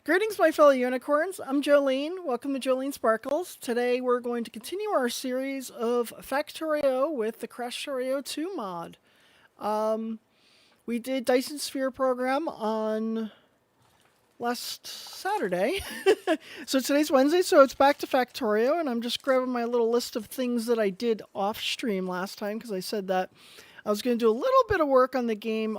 Greetings, my fellow unicorns. I'm Jolene. Welcome to Jolene Sparkles. Today we're going to continue our series of Factorio with the Krastorio 2 mod. We did Dyson Sphere program on last Saturday. So today's Wednesday, so it's back to Factorio, and I'm just grabbing my little list of things that I did off stream last time because I said that I was going to do a little bit of work on the game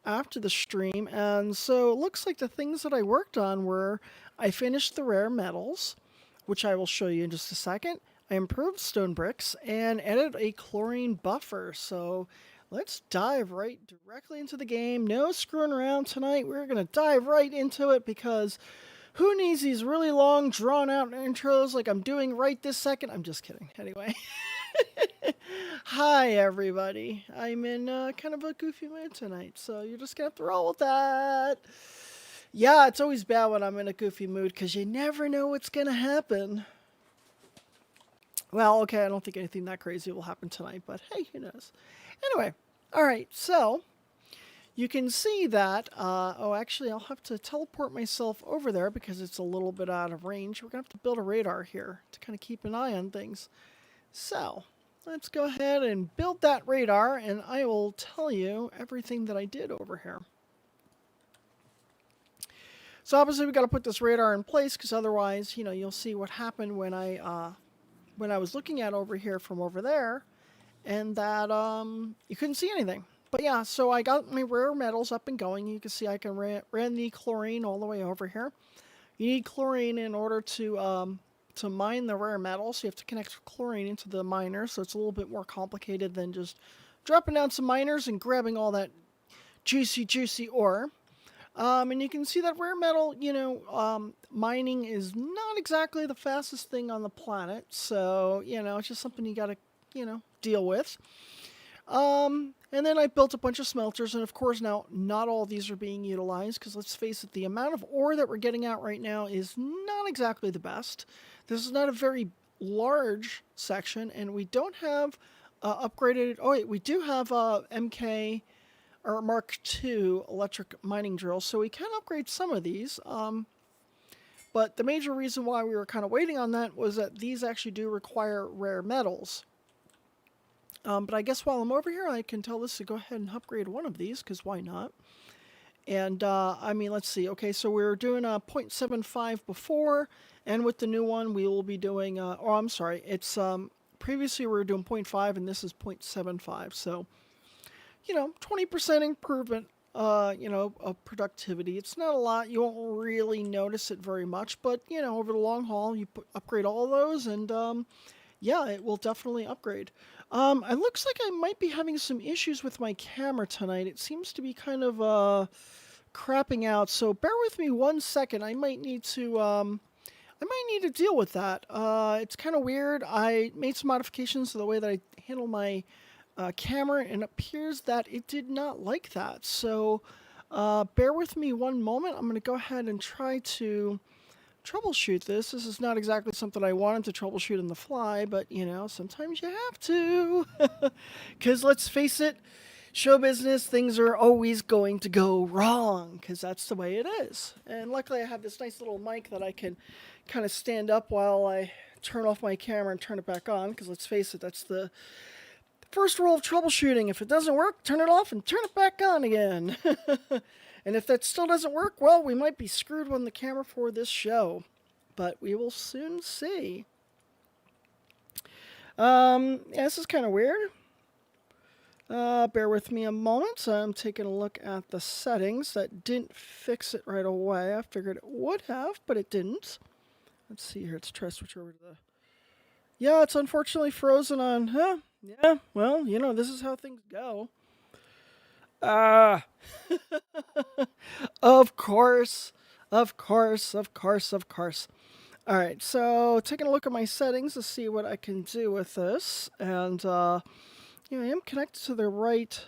after the stream, and so it looks like the things that I worked on were I finished the rare metals, which I will show you in just a second. I improved stone bricks and added a chlorine buffer. So let's dive right directly into the game. No screwing around tonight. We're going to dive right into it because who needs these really long, drawn out intros like I'm doing right this second? I'm just kidding. Anyway. Hi, everybody. I'm in kind of a goofy mood tonight, so you're just going to have to roll with that. Yeah, it's always bad when I'm in a goofy mood because you never know what's going to happen. Well, okay, I don't think anything that crazy will happen tonight, but hey, who knows? Anyway, all right, so you can see that, actually, I'll have to teleport myself over there because it's a little bit out of range. We're going to have to build a radar here to kind of keep an eye on things. So, let's go ahead and build that radar, and I will tell you everything that I did over here. So obviously we got to put this radar in place because otherwise, you'll see what happened when I was looking at over here from over there, and that you couldn't see anything. But yeah, so I got my rare metals up and going. You can see I can ran the chlorine all the way over here. You need chlorine in order to mine the rare metals. You have to connect chlorine into the miner, so it's a little bit more complicated than just dropping down some miners and grabbing all that juicy ore. And you can see that rare metal, mining is not exactly the fastest thing on the planet, so, it's just something you gotta, deal with. And then I built a bunch of smelters, and of course now not all of these are being utilized, because let's face it, the amount of ore that we're getting out right now is not exactly the best. This is not a very large section, and we don't have upgraded, we do have MK or Mark II electric mining drills, so we can upgrade some of these. But the major reason why we were kind of waiting on that was that these actually do require rare metals. But I guess while I'm over here, I can tell this to go ahead and upgrade one of these, because why not? And, let's see. Okay, so we were doing a 0.75 before, and with the new one, we will be doing, it's, previously we were doing 0.5, and this is 0.75. So, 20% improvement, of productivity. It's not a lot. You won't really notice it very much, but, over the long haul, you upgrade all those, and, yeah, it will definitely upgrade. It looks like I might be having some issues with my camera tonight. It seems to be kind of crapping out, so bear with me 1 second. I might need to deal with that. It's kind of weird. I made some modifications to the way that I handle my camera, and it appears that it did not like that. So bear with me 1 moment. I'm going to go ahead and try to troubleshoot this. This is not exactly something I wanted to troubleshoot on the fly, but sometimes you have to. Because let's face it, show business, things are always going to go wrong, because that's the way it is. And luckily I have this nice little mic that I can kind of stand up while I turn off my camera and turn it back on, because let's face it, that's the first rule of troubleshooting. If it doesn't work, turn it off and turn it back on again. And if that still doesn't work, well, we might be screwed on the camera for this show. But we will soon see. Yeah, this is kind of weird. Bear with me a moment. I'm taking a look at the settings. That didn't fix it right away. I figured it would have, but it didn't. Let's see here. Let's try to switch over to the... Yeah, it's unfortunately frozen on... Huh? Yeah, well, this is how things go. Of course. All right, so taking a look at my settings to see what I can do with this. And, I am connected to the right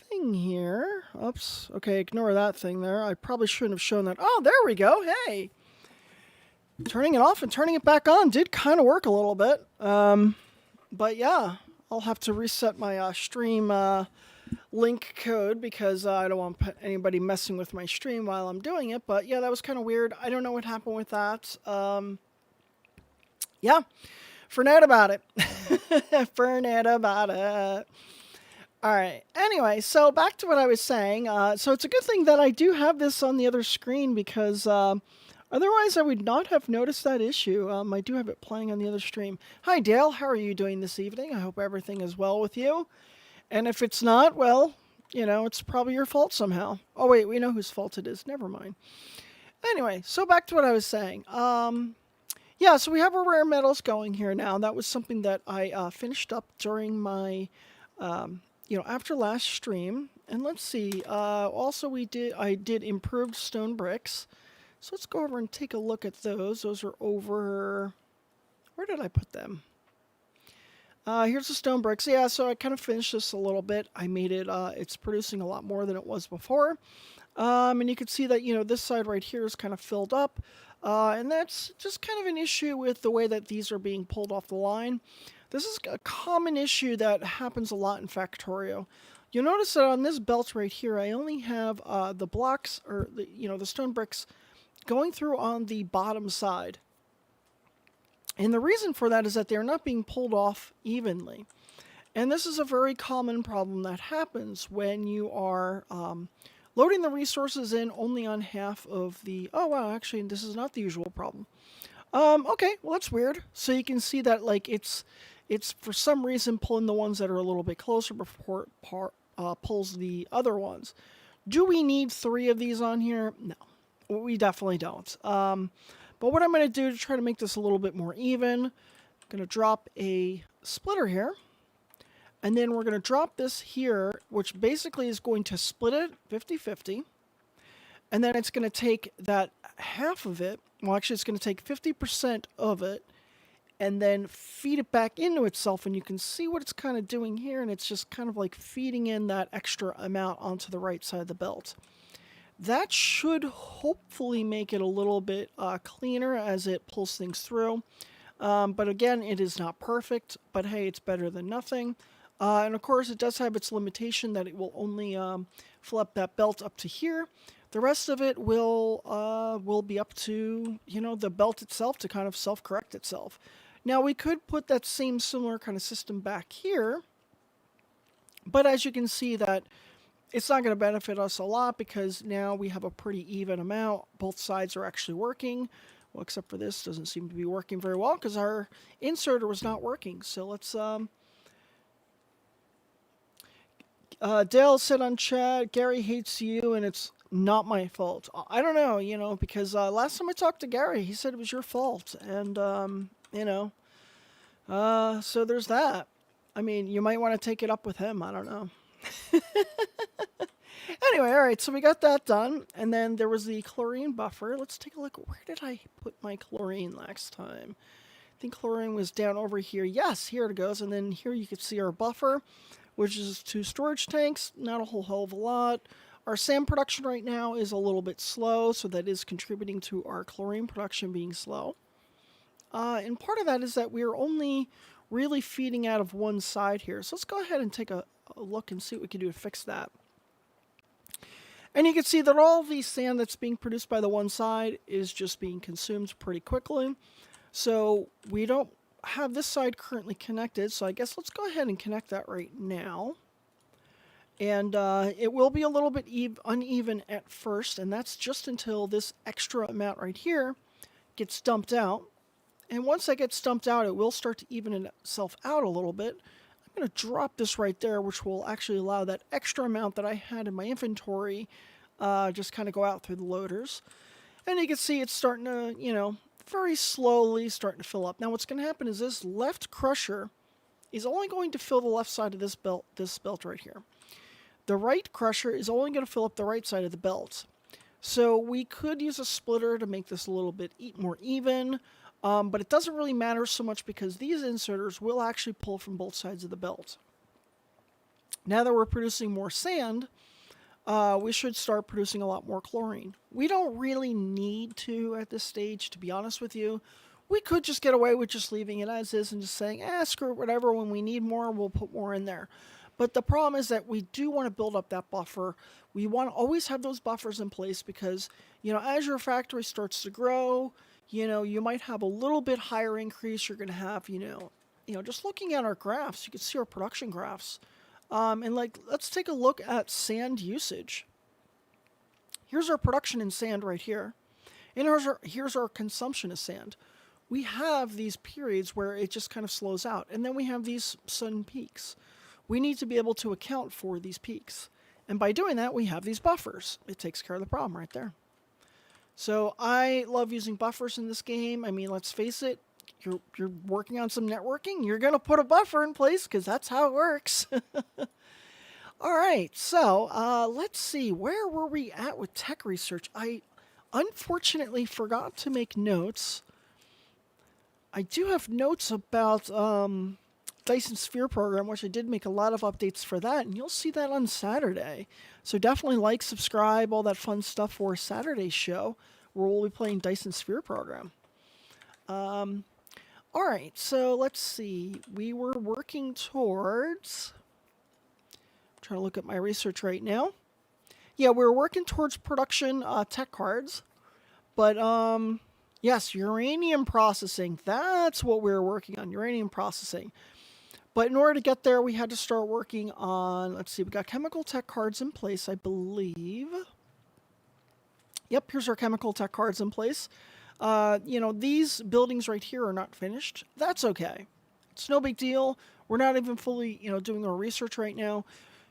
thing here. Oops. Okay, ignore that thing there. I probably shouldn't have shown that. Oh, there we go. Hey. Turning it off and turning it back on did kind of work a little bit. But yeah, I'll have to reset my stream link code because I don't want anybody messing with my stream while I'm doing it. But yeah, that was kind of weird. I don't know what happened with that. Yeah, forget about it. Forget about it. All right. Anyway, so back to what I was saying. So it's a good thing that I do have this on the other screen because otherwise I would not have noticed that issue. I do have it playing on the other stream. Hi, Dale. How are you doing this evening? I hope everything is well with you. And if it's not, well, it's probably your fault somehow. Oh, wait, we know whose fault it is. Never mind. Anyway, so back to what I was saying. Yeah, so we have our rare metals going here now. That was something that I finished up during my, after last stream. And let's see. Also, I did improved stone bricks. So let's go over and take a look at those. Those are over. Where did I put them? Here's the stone bricks. Yeah, so I kind of finished this a little bit. I made it, it's producing a lot more than it was before. And you can see that, this side right here is kind of filled up. And that's just kind of an issue with the way that these are being pulled off the line. This is a common issue that happens a lot in Factorio. You'll notice that on this belt right here, I only have the blocks, or the stone bricks going through on the bottom side. And the reason for that is that they're not being pulled off evenly. And this is a very common problem that happens when you are loading the resources in only on half of the... Oh, wow, actually, this is not the usual problem. Okay, well, that's weird. So you can see that, like, it's for some reason pulling the ones that are a little bit closer before it pulls the other ones. Do we need 3 of these on here? No, we definitely don't. But what I'm going to do to try to make this a little bit more even, I'm going to drop a splitter here. And then we're going to drop this here, which basically is going to split it 50-50. And then it's going to take that half of it, well, actually it's going to take 50% of it, and then feed it back into itself. And you can see what it's kind of doing here, and it's just kind of like feeding in that extra amount onto the right side of the belt. That should hopefully make it a little bit cleaner as it pulls things through. But again, it is not perfect, but hey, it's better than nothing. And of course, it does have its limitation that it will only fill up that belt up to here. The rest of it will be up to, the belt itself to kind of self-correct itself. Now, we could put that same similar kind of system back here, but as you can see that it's not going to benefit us a lot because now we have a pretty even amount. Both sides are actually working. Well, except for this doesn't seem to be working very well because our inserter was not working. So let's... Dale said on chat, Gary hates you and it's not my fault. I don't know, because last time I talked to Gary, he said it was your fault. And, so there's that. I mean, you might want to take it up with him. I don't know. Anyway, all right, so we got that done. And then there was the chlorine buffer. Let's take a look. Where did I put my chlorine last time? I think chlorine was down over here. Yes, here it goes. And then here you can see our buffer, which is 2 storage tanks. Not a whole hell of a lot. Our sand production right now is a little bit slow, so that is contributing to our chlorine production being slow. And part of that is that we're only really feeding out of one side here. So let's go ahead and take a look and see what we can do to fix that. And you can see that all the sand that's being produced by the one side is just being consumed pretty quickly. So we don't have this side currently connected, so I guess let's go ahead and connect that right now. And it will be a little bit uneven at first, and that's just until this extra amount right here gets dumped out. And once that gets dumped out, it will start to even itself out a little bit. I'm going to drop this right there, which will actually allow that extra amount that I had in my inventory just kind of go out through the loaders. And you can see it's starting to, very slowly starting to fill up. Now what's going to happen is this left crusher is only going to fill the left side of this belt right here. The right crusher is only going to fill up the right side of the belt. So we could use a splitter to make this a little bit more even, but it doesn't really matter so much because these inserters will actually pull from both sides of the belt. Now that we're producing more sand, we should start producing a lot more chlorine. We don't really need to at this stage, to be honest with you. We could just get away with just leaving it as is and just saying, screw it, whatever. When we need more, we'll put more in there. But the problem is that we do want to build up that buffer. We want to always have those buffers in place because, as your factory starts to grow, you might have a little bit higher increase. You're going to have, just looking at our graphs, you can see our production graphs. And let's take a look at sand usage. Here's our production in sand right here. And here's our consumption of sand. We have these periods where it just kind of slows out. And then we have these sudden peaks. We need to be able to account for these peaks. And by doing that, we have these buffers. It takes care of the problem right there. So I love using buffers in this game. I mean, let's face it, you're working on some networking. You're going to put a buffer in place because that's how it works. All right, so let's see. Where were we at with tech research? I unfortunately forgot to make notes. I do have notes about Dyson Sphere program, which I did make a lot of updates for that, and you'll see that on Saturday. So definitely like, subscribe, all that fun stuff for Saturday's show, where we'll be playing Dyson Sphere program. All right, so let's see. We were working towards... I'm trying to look at my research right now. Yeah, we were working towards production tech cards, but yes, uranium processing. That's what we were working on, uranium processing. But in order to get there, we had to start working on, let's see, we got chemical tech cards in place, I believe. Yep, here's our chemical tech cards in place. These buildings right here are not finished. That's okay. It's no big deal. We're not even fully, doing our research right now.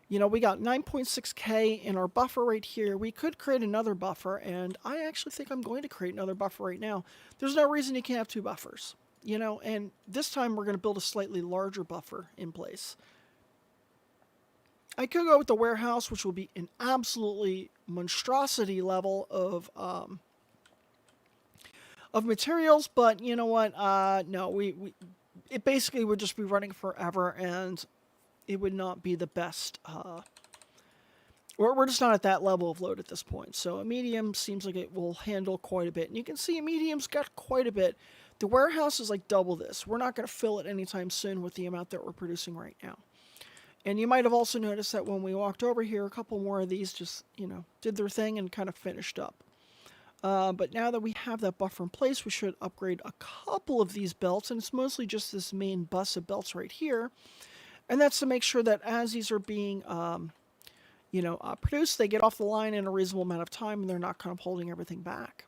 We got 9.6K in our buffer right here. We could create another buffer, and I actually think I'm going to create another buffer right now. There's no reason you can't have two buffers, and this time we're going to build a slightly larger buffer in place. I could go with the warehouse, which will be an absolutely monstrosity level of materials, but you know what? No, it basically would just be running forever, and it would not be the best. We're just not at that level of load at this point. So a medium seems like it will handle quite a bit. And you can see a medium's got quite a bit. The warehouse is like double this. We're not going to fill it anytime soon with the amount that we're producing right now. And you might have also noticed that when we walked over here, a couple more of these just, did their thing and kind of finished up. But now that we have that buffer in place, we should upgrade a couple of these belts. And it's mostly just this main bus of belts right here. And that's to make sure that as these are being, produced, they get off the line in a reasonable amount of time and they're not kind of holding everything back.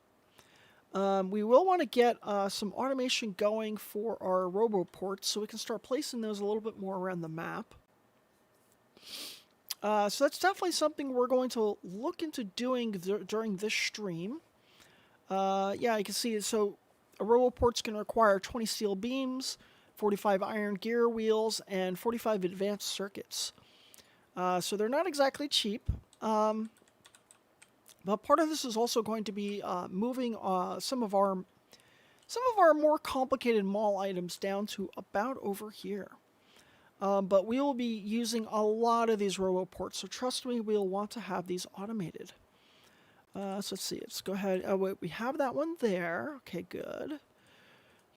We will want to get some automation going for our roboports so we can start placing those a little bit more around the map. So that's definitely something we're going to look into doing during this stream. Yeah, you can see, so a roboport's going to require 20 steel beams, 45 iron gear wheels, and 45 advanced circuits. So they're not exactly cheap. But part of this is also going to be moving some of our more complicated mall items down to about over here. But we will be using a lot of these roboports, so trust me, we'll want to have these automated. So let's see, let's go ahead. Oh, wait, we have that one there. Okay, good.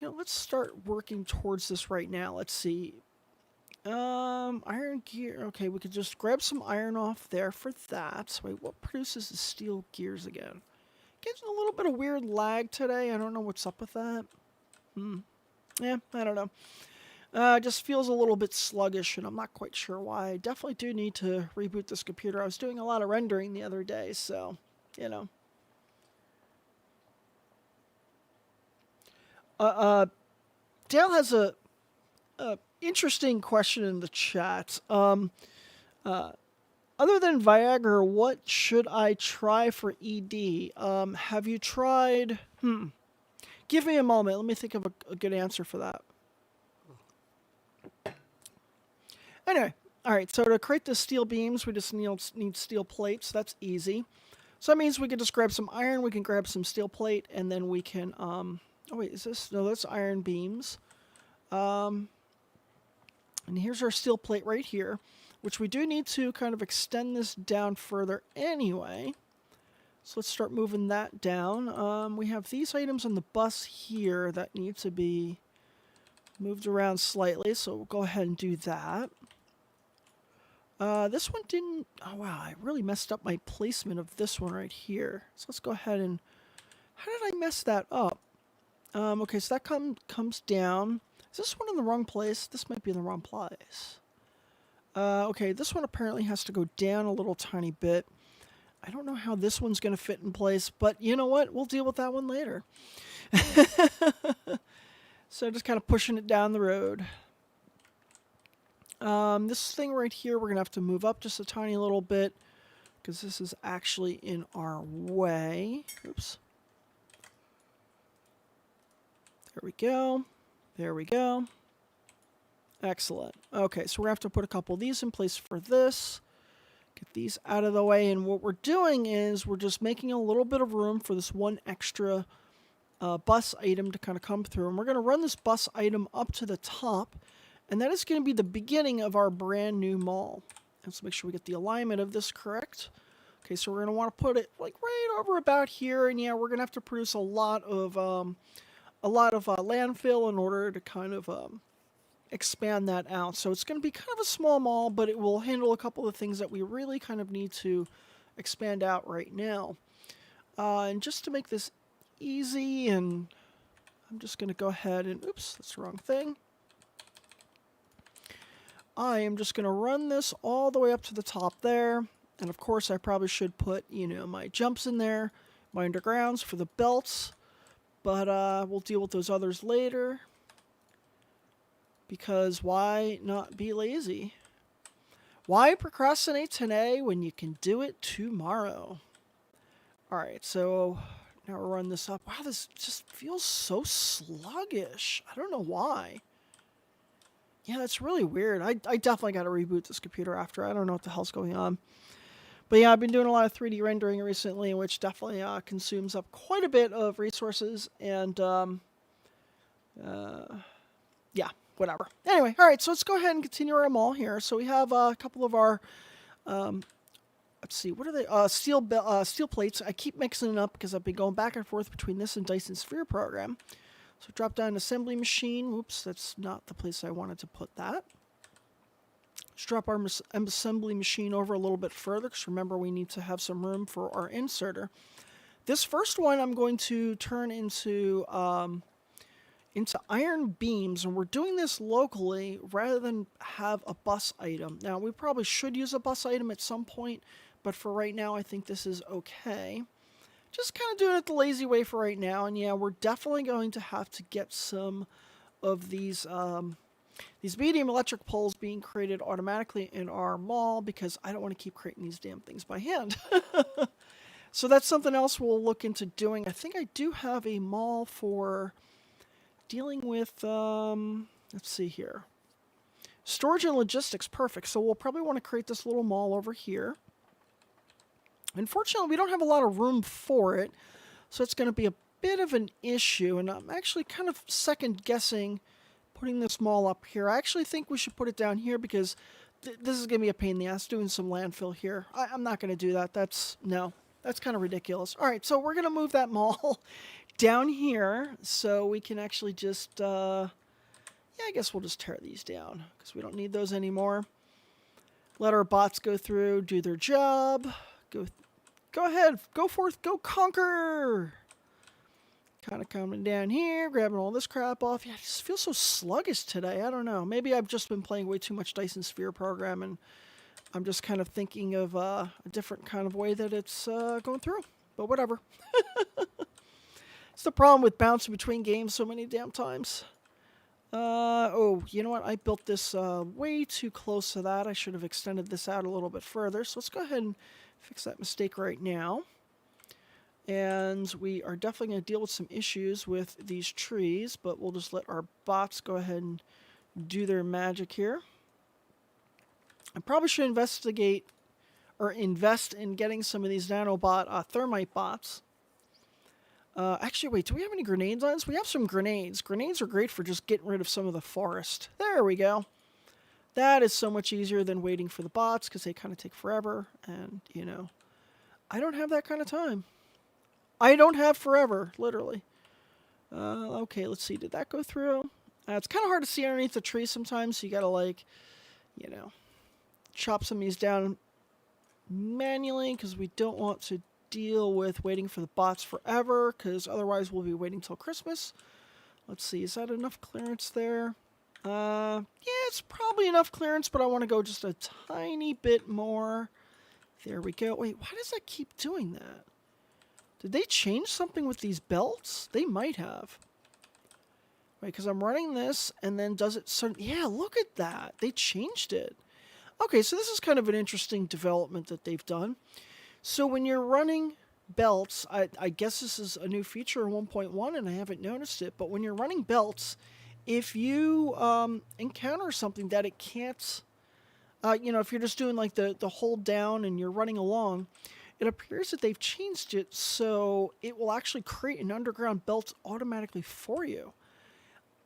Let's start working towards this right now. Let's see. Iron gear. Okay, we could just grab some iron off there for that. Wait, what produces the steel gears again? Getting a little bit of weird lag today. I don't know what's up with that. Yeah, I don't know. Just feels a little bit sluggish, and I'm not quite sure why. I definitely do need to reboot this computer. I was doing a lot of rendering the other day, so, Dale has a interesting question in the chat. Other than Viagra, what should I try for ED? Have you tried... Give me a moment. Let me think of a good answer for that. Anyway, all right, so to create the steel beams, we just need steel plates. That's easy. So that means we can just grab some iron, we can grab some steel plate, and then we can... oh, wait, is this... No, that's iron beams. And here's our steel plate right here, which we do need to kind of extend this down further anyway. So let's start moving that down. We have these items on the bus here that need to be moved around slightly, so we'll go ahead and do that. This one didn't... Oh, wow. I really messed up my placement of this one right here. So let's go ahead and... How did I mess that up? Okay, so that comes down. Is this one in the wrong place? This might be in the wrong place. Okay, this one apparently has to go down a little tiny bit. I don't know how this one's going to fit in place, but you know what? We'll deal with that one later. So just kind of pushing it down the road. This thing right here, we're going to have to move up just a tiny little bit because this is actually in our way. Oops. There we go. There we go. Excellent. Okay, so we're going to have to put a couple of these in place for this. Get these out of the way. And what we're doing is we're just making a little bit of room for this one extra bus item to kind of come through. And we're going to run this bus item up to the top. And that is going to be the beginning of our brand new mall. Let's make sure we get the alignment of this correct. Okay, so we're going to want to put it like right over about here. And yeah, we're going to have to produce a lot of landfill in order to kind of expand that out. So it's going to be kind of a small mall, but it will handle a couple of things that we really kind of need to expand out right now. And just to make this easy, and I'm just going to go ahead and, oops, that's the wrong thing. I am just going to run this all the way up to the top there. And of course, I probably should put, my jumps in there, my undergrounds for the belts. But we'll deal with those others later. Because why not be lazy? Why procrastinate today when you can do it tomorrow? Alright, so now we'll run this up. Wow, this just feels so sluggish. I don't know why. Yeah, that's really weird. I definitely got to reboot this computer after. I don't know what the hell's going on. But yeah, I've been doing a lot of 3D rendering recently, which definitely consumes up quite a bit of resources. And yeah, whatever. Anyway, all right, so let's go ahead and continue our mall here. So we have a couple of our, let's see, what are they? Steel plates. I keep mixing it up because I've been going back and forth between this and Dyson Sphere program. So drop down assembly machine. Whoops, that's not the place I wanted to put that. Let's drop our assembly machine over a little bit further because remember we need to have some room for our inserter. This first one I'm going to turn into iron beams, and we're doing this locally rather than have a bus item. Now we probably should use a bus item at some point, but for right now I think this is okay. Just kind of doing it the lazy way for right now, and yeah, we're definitely going to have to get some of these medium electric poles being created automatically in our mall because I don't want to keep creating these damn things by hand. So that's something else we'll look into doing. I think I do have a mall for dealing with, let's see here. Storage and logistics, perfect. So we'll probably want to create this little mall over here. Unfortunately, we don't have a lot of room for it, so it's going to be a bit of an issue, and I'm actually kind of second-guessing putting this mall up here. I actually think we should put it down here because this is going to be a pain in the ass doing some landfill here. I'm not going to do that. That's kind of ridiculous. All right, so we're going to move that mall down here so we can actually just, yeah, I guess we'll just tear these down because we don't need those anymore. Let our bots go through, do their job. Go ahead, go forth, go conquer. Kind of coming down here, grabbing all this crap off. Yeah, I just feel so sluggish today. I don't know. Maybe I've just been playing way too much Dyson Sphere program, and I'm just kind of thinking of a different kind of way that it's going through. But whatever. It's the problem with bouncing between games so many damn times. Oh, you know what? I built this way too close to that. I should have extended this out a little bit further. So let's go ahead and fix that mistake right now. And we are definitely going to deal with some issues with these trees, but we'll just let our bots go ahead and do their magic here. I probably should invest in getting some of these nanobot thermite bots. Actually, wait, do we have any grenades on us? We have some grenades. Grenades are great for just getting rid of some of the forest. There we go. That is so much easier than waiting for the bots because they kind of take forever. And, I don't have that kind of time. I don't have forever, literally. Okay, let's see. Did that go through? It's kind of hard to see underneath the tree sometimes, so you gotta, chop some of these down manually because we don't want to deal with waiting for the bots forever, because otherwise we'll be waiting till Christmas. Let's see, is that enough clearance there? Yeah, it's probably enough clearance, but I want to go just a tiny bit more. There we go. Wait, why does that keep doing that? Did they change something with these belts? They might have. Wait, because I'm running this, and then does it... So, yeah, look at that. They changed it. Okay, so this is kind of an interesting development that they've done. So when you're running belts, I guess this is a new feature in 1.1, and I haven't noticed it, but when you're running belts, if you encounter something that it can't... if you're just doing like the hold down and you're running along, it appears that they've changed it so it will actually create an underground belt automatically for you.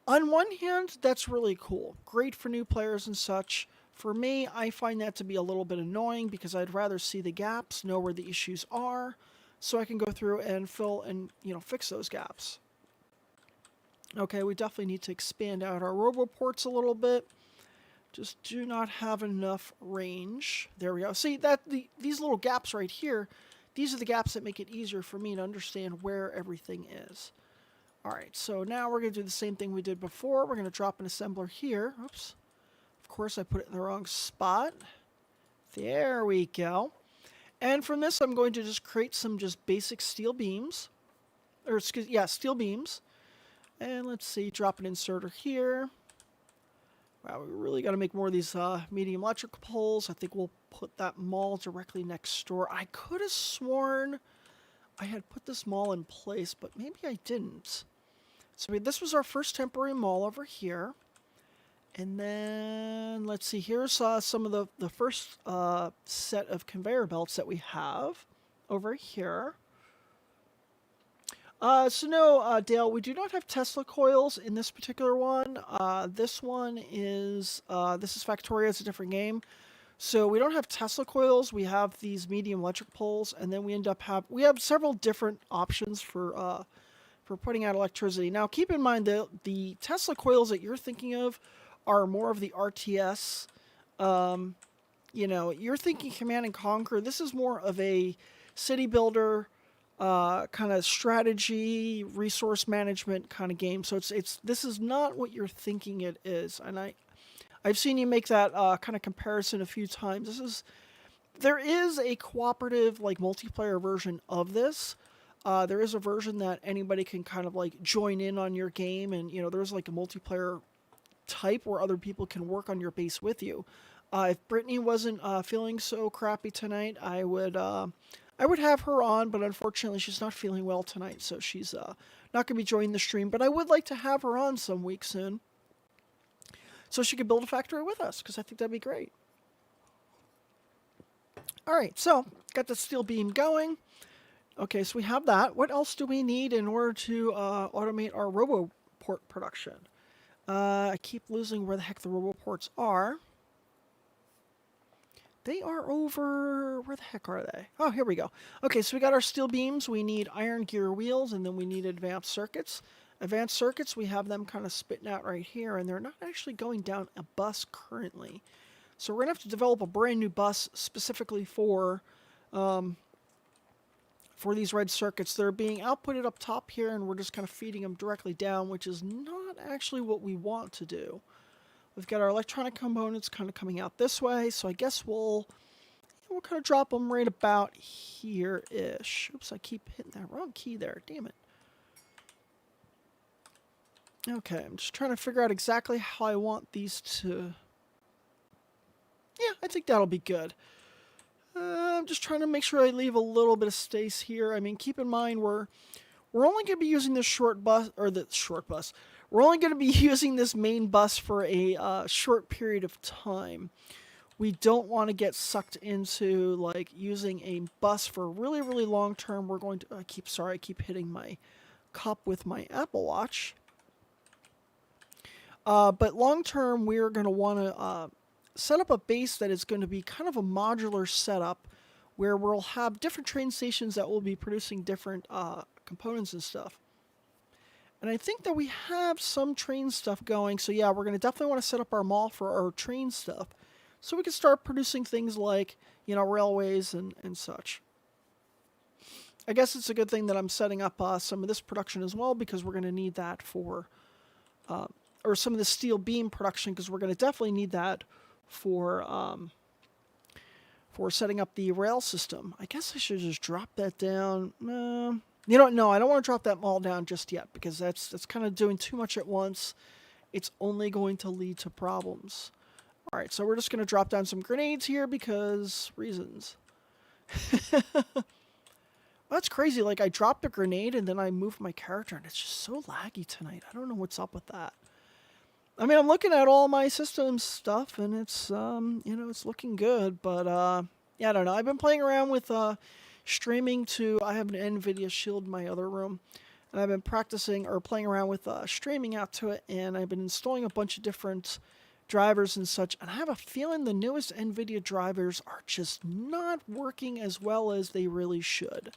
On one hand, that's really cool. Great for new players and such. For me, I find that to be a little bit annoying because I'd rather see the gaps, know where the issues are, so I can go through and fill and, fix those gaps. Okay, we definitely need to expand out our roboports a little bit. Just do not have enough range. There we go. See, these little gaps right here, these are the gaps that make it easier for me to understand where everything is. All right, so now we're going to do the same thing we did before. We're going to drop an assembler here. Oops. Of course, I put it in the wrong spot. There we go. And from this, I'm going to just create some just basic steel beams. Or, steel beams. And let's see, drop an inserter here. Wow, we really got to make more of these medium electrical poles. I think we'll put that mall directly next door. I could have sworn I had put this mall in place, but maybe I didn't. So this was our first temporary mall over here. And then, let's see, here's some of the first set of conveyor belts that we have over here. Dale, we do not have Tesla coils in this particular one. This one is, this is Factorio, it's a different game. So we don't have Tesla coils, we have these medium electric poles, and then we have several different options for putting out electricity. Now, keep in mind that the Tesla coils that you're thinking of are more of the RTS. You're thinking Command and Conquer. This is more of a city builder, kind of strategy, resource management kind of game. So this is not what you're thinking it is. And I've seen you make that kind of comparison a few times. There is a cooperative like multiplayer version of this. There is a version that anybody can kind of like join in on your game, and there's like a multiplayer type where other people can work on your base with you. If Brittany wasn't feeling so crappy tonight, I would have her on, but unfortunately she's not feeling well tonight, so she's not going to be joining the stream. But I would like to have her on some week soon, so she could build a factory with us, because I think that'd be great. All right, so got the steel beam going. Okay, so we have that. What else do we need in order to automate our roboport production? I keep losing where the heck the roboports are. They are over... Where the heck are they? Oh, here we go. Okay, so we got our steel beams. We need iron gear wheels, and then we need advanced circuits. Advanced circuits, we have them kind of spitting out right here, and they're not actually going down a bus currently. So we're going to have to develop a brand new bus specifically for these red circuits. They're being outputted up top here, and we're just kind of feeding them directly down, which is not actually what we want to do. We've got our electronic components kind of coming out this way, so I guess we'll kind of drop them right about here-ish. Oops, I keep hitting that wrong key there. Damn it. Okay, I'm just trying to figure out exactly how I want these to... Yeah, I think that'll be good. I'm just trying to make sure I leave a little bit of space here. I mean, keep in mind we're only going to be using this We're only going to be using this main bus for a short period of time. We don't want to get sucked into like using a bus for really, really long term. We're going to I keep hitting my cup with my Apple Watch. But long term, we're going to want to set up a base that is going to be kind of a modular setup where we'll have different train stations that will be producing different components and stuff. And I think that we have some train stuff going. So yeah, we're going to definitely want to set up our mall for our train stuff. so we can start producing things like, railways and such. I guess it's a good thing that I'm setting up some of this production as well, because we're going to need that or some of the steel beam production, because we're going to definitely need that for setting up the rail system. I guess I should just drop that down. No, I don't want to drop that all down just yet, because that's kind of doing too much at once. It's only going to lead to problems. All right, so we're just going to drop down some grenades here because reasons. That's crazy. Like, I dropped a grenade and then I moved my character, and it's just so laggy tonight. I don't know what's up with that. I mean, I'm looking at all my system stuff, and it's it's looking good, but yeah, I don't know. I've been playing around with streaming to. I have an NVIDIA Shield in my other room, and I've been practicing or playing around with streaming out to it, and I've been installing a bunch of different drivers and such, and I have a feeling the newest NVIDIA drivers are just not working as well as they really should.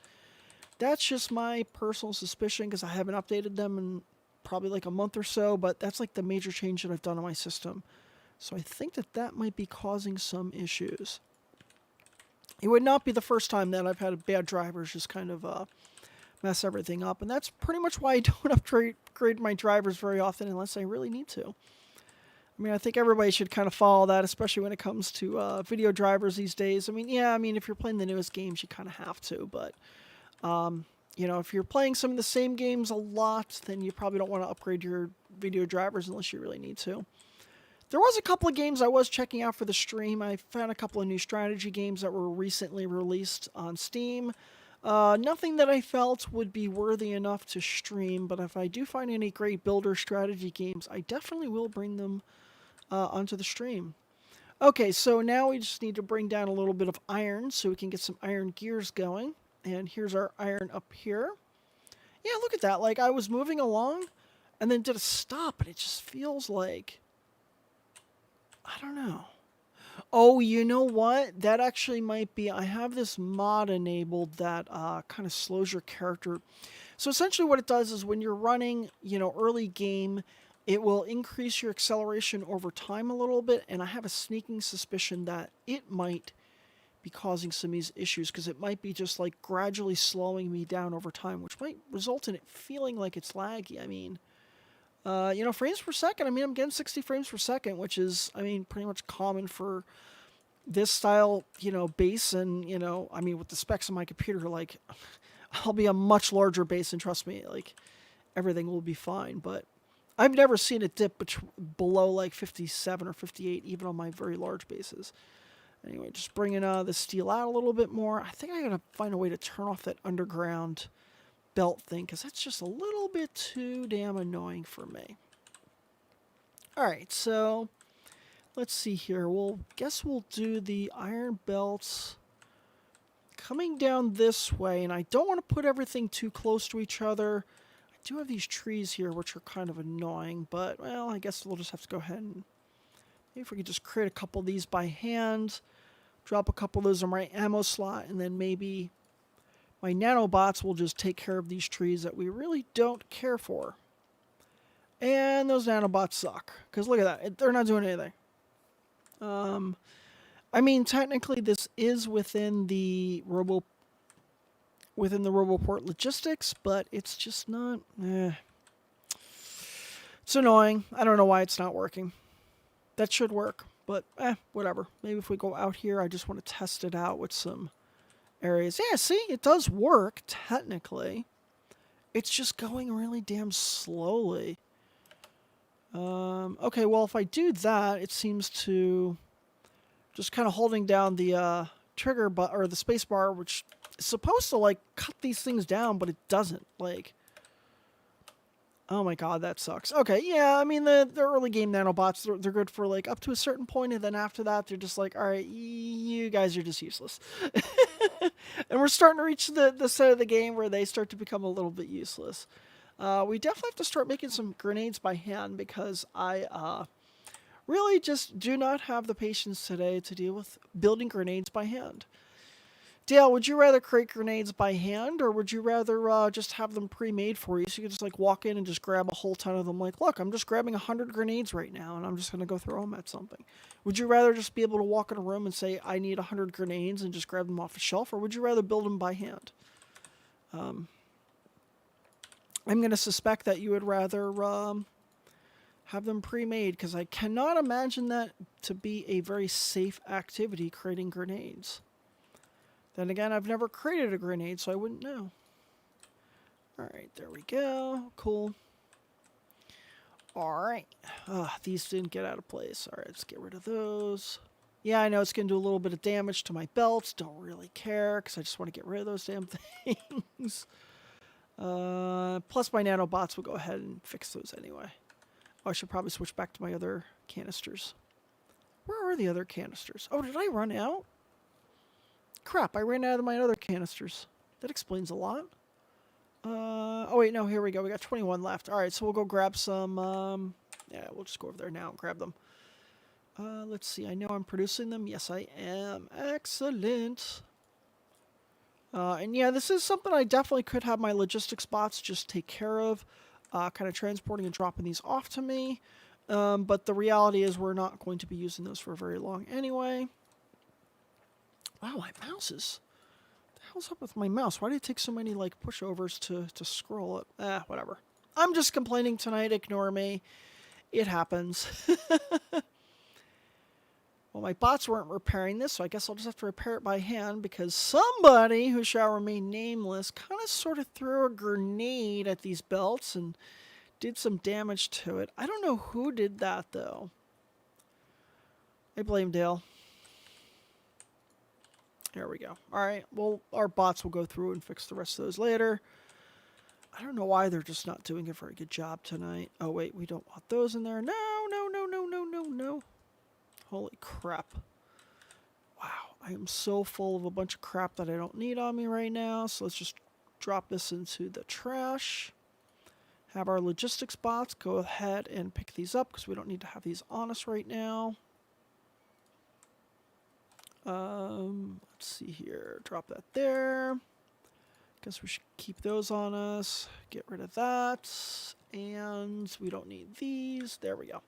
That's just my personal suspicion, because I haven't updated them in probably like a month or so, but that's like the major change that I've done on my system. So I think that might be causing some issues. It would not be the first time that I've had bad drivers just kind of mess everything up, and that's pretty much why I don't upgrade my drivers very often unless I really need to. I mean, I think everybody should kind of follow that, especially when it comes to video drivers these days. I mean, yeah, if you're playing the newest games, you kind of have to, but if you're playing some of the same games a lot, then you probably don't want to upgrade your video drivers unless you really need to. There was a couple of games I was checking out for the stream. I found a couple of new strategy games that were recently released on Steam. Nothing that I felt would be worthy enough to stream, but if I do find any great builder strategy games, I definitely will bring them onto the stream. Okay, so now we just need to bring down a little bit of iron so we can get some iron gears going. And here's our iron up here. Yeah, look at that. Like, I was moving along and then did a stop, and it just feels like, I don't know. Oh, you know what? That actually might be, I have this mod enabled that kind of slows your character. So essentially what it does is when you're running, early game, it will increase your acceleration over time a little bit, and I have a sneaking suspicion that it might be causing some of these issues, because it might be just like gradually slowing me down over time, which might result in it feeling like it's laggy. I mean, frames per second. I'm getting 60 frames per second, which is, pretty much common for this style, base. And, with the specs of my computer, like, I'll be a much larger base, and trust me, like, everything will be fine. But I've never seen it dip below like 57 or 58, even on my very large bases. Anyway, just bringing the steel out a little bit more. I think I gotta find a way to turn off that underground belt thing, because that's just a little bit too damn annoying for me. Alright, so let's see here. Guess we'll do the iron belts coming down this way, and I don't want to put everything too close to each other. I do have these trees here, which are kind of annoying, but, well, I guess we'll just have to go ahead and maybe if we could just create a couple of these by hand, drop a couple of those in my ammo slot, and then maybe my nanobots will just take care of these trees that we really don't care for. And those nanobots suck, because look at that. They're not doing anything. Technically this is within the Roboport logistics, but it's just not... It's annoying. I don't know why it's not working. That should work, but whatever. Maybe if we go out here, I just want to test it out with some areas. Yeah, see, it does work, technically. It's just going really damn slowly. Okay, well, if I do that, it seems to just kind of holding down the trigger or the space bar, which is supposed to, like, cut these things down, but it doesn't. Like, oh my god, that sucks. Okay, yeah, the early game nanobots, they're good for, like, up to a certain point, and then after that, they're just like, alright, you guys are just useless. And we're starting to reach the set of the game where they start to become a little bit useless. We definitely have to start making some grenades by hand, because I really just do not have the patience today to deal with building grenades by hand. Dale, would you rather create grenades by hand, or would you rather just have them pre-made for you, so you could just like walk in and just grab a whole ton of them? Like, look, I'm just grabbing 100 grenades right now, and I'm just gonna go throw them at something. Would you rather just be able to walk in a room and say, I need 100 grenades, and just grab them off the shelf, or would you rather build them by hand? I'm gonna suspect that you would rather have them pre-made, because I cannot imagine that to be a very safe activity, creating grenades. Then again, I've never created a grenade, so I wouldn't know. Alright, there we go. Cool. Alright. These didn't get out of place. Alright, let's get rid of those. Yeah, I know it's going to do a little bit of damage to my belts. Don't really care, because I just want to get rid of those damn things. Plus my nanobots will go ahead and fix those anyway. Oh, I should probably switch back to my other canisters. Where are the other canisters? Oh, did I run out? Crap, I ran out of my other canisters. That explains a lot. Oh wait, no, here we go. We got 21 left. Alright, so we'll go grab some, yeah, we'll just go over there now and grab them. Let's see, I know I'm producing them. Yes, I am. Excellent. And yeah, this is something I definitely could have my logistics bots just take care of. Kind of transporting and dropping these off to me. But the reality is we're not going to be using those for very long anyway. Wow, my mouse is... What the hell's up with my mouse? Why do it take so many, like, pushovers to scroll it? Whatever. I'm just complaining tonight. Ignore me. It happens. Well, my bots weren't repairing this, so I guess I'll just have to repair it by hand, because somebody, who shall remain nameless, kind of sort of threw a grenade at these belts and did some damage to it. I don't know who did that, though. I blame Dale. There we go. Alright, well, our bots will go through and fix the rest of those later. I don't know why they're just not doing a very good job tonight. Oh, wait, we don't want those in there. No, no, no, no, no, no, no. Holy crap. Wow, I am so full of a bunch of crap that I don't need on me right now. So let's just drop this into the trash. Have our logistics bots go ahead and pick these up, because we don't need to have these on us right now. Let's see here. Drop that there. Guess we should keep those on us. Get rid of that. And we don't need these. There we go.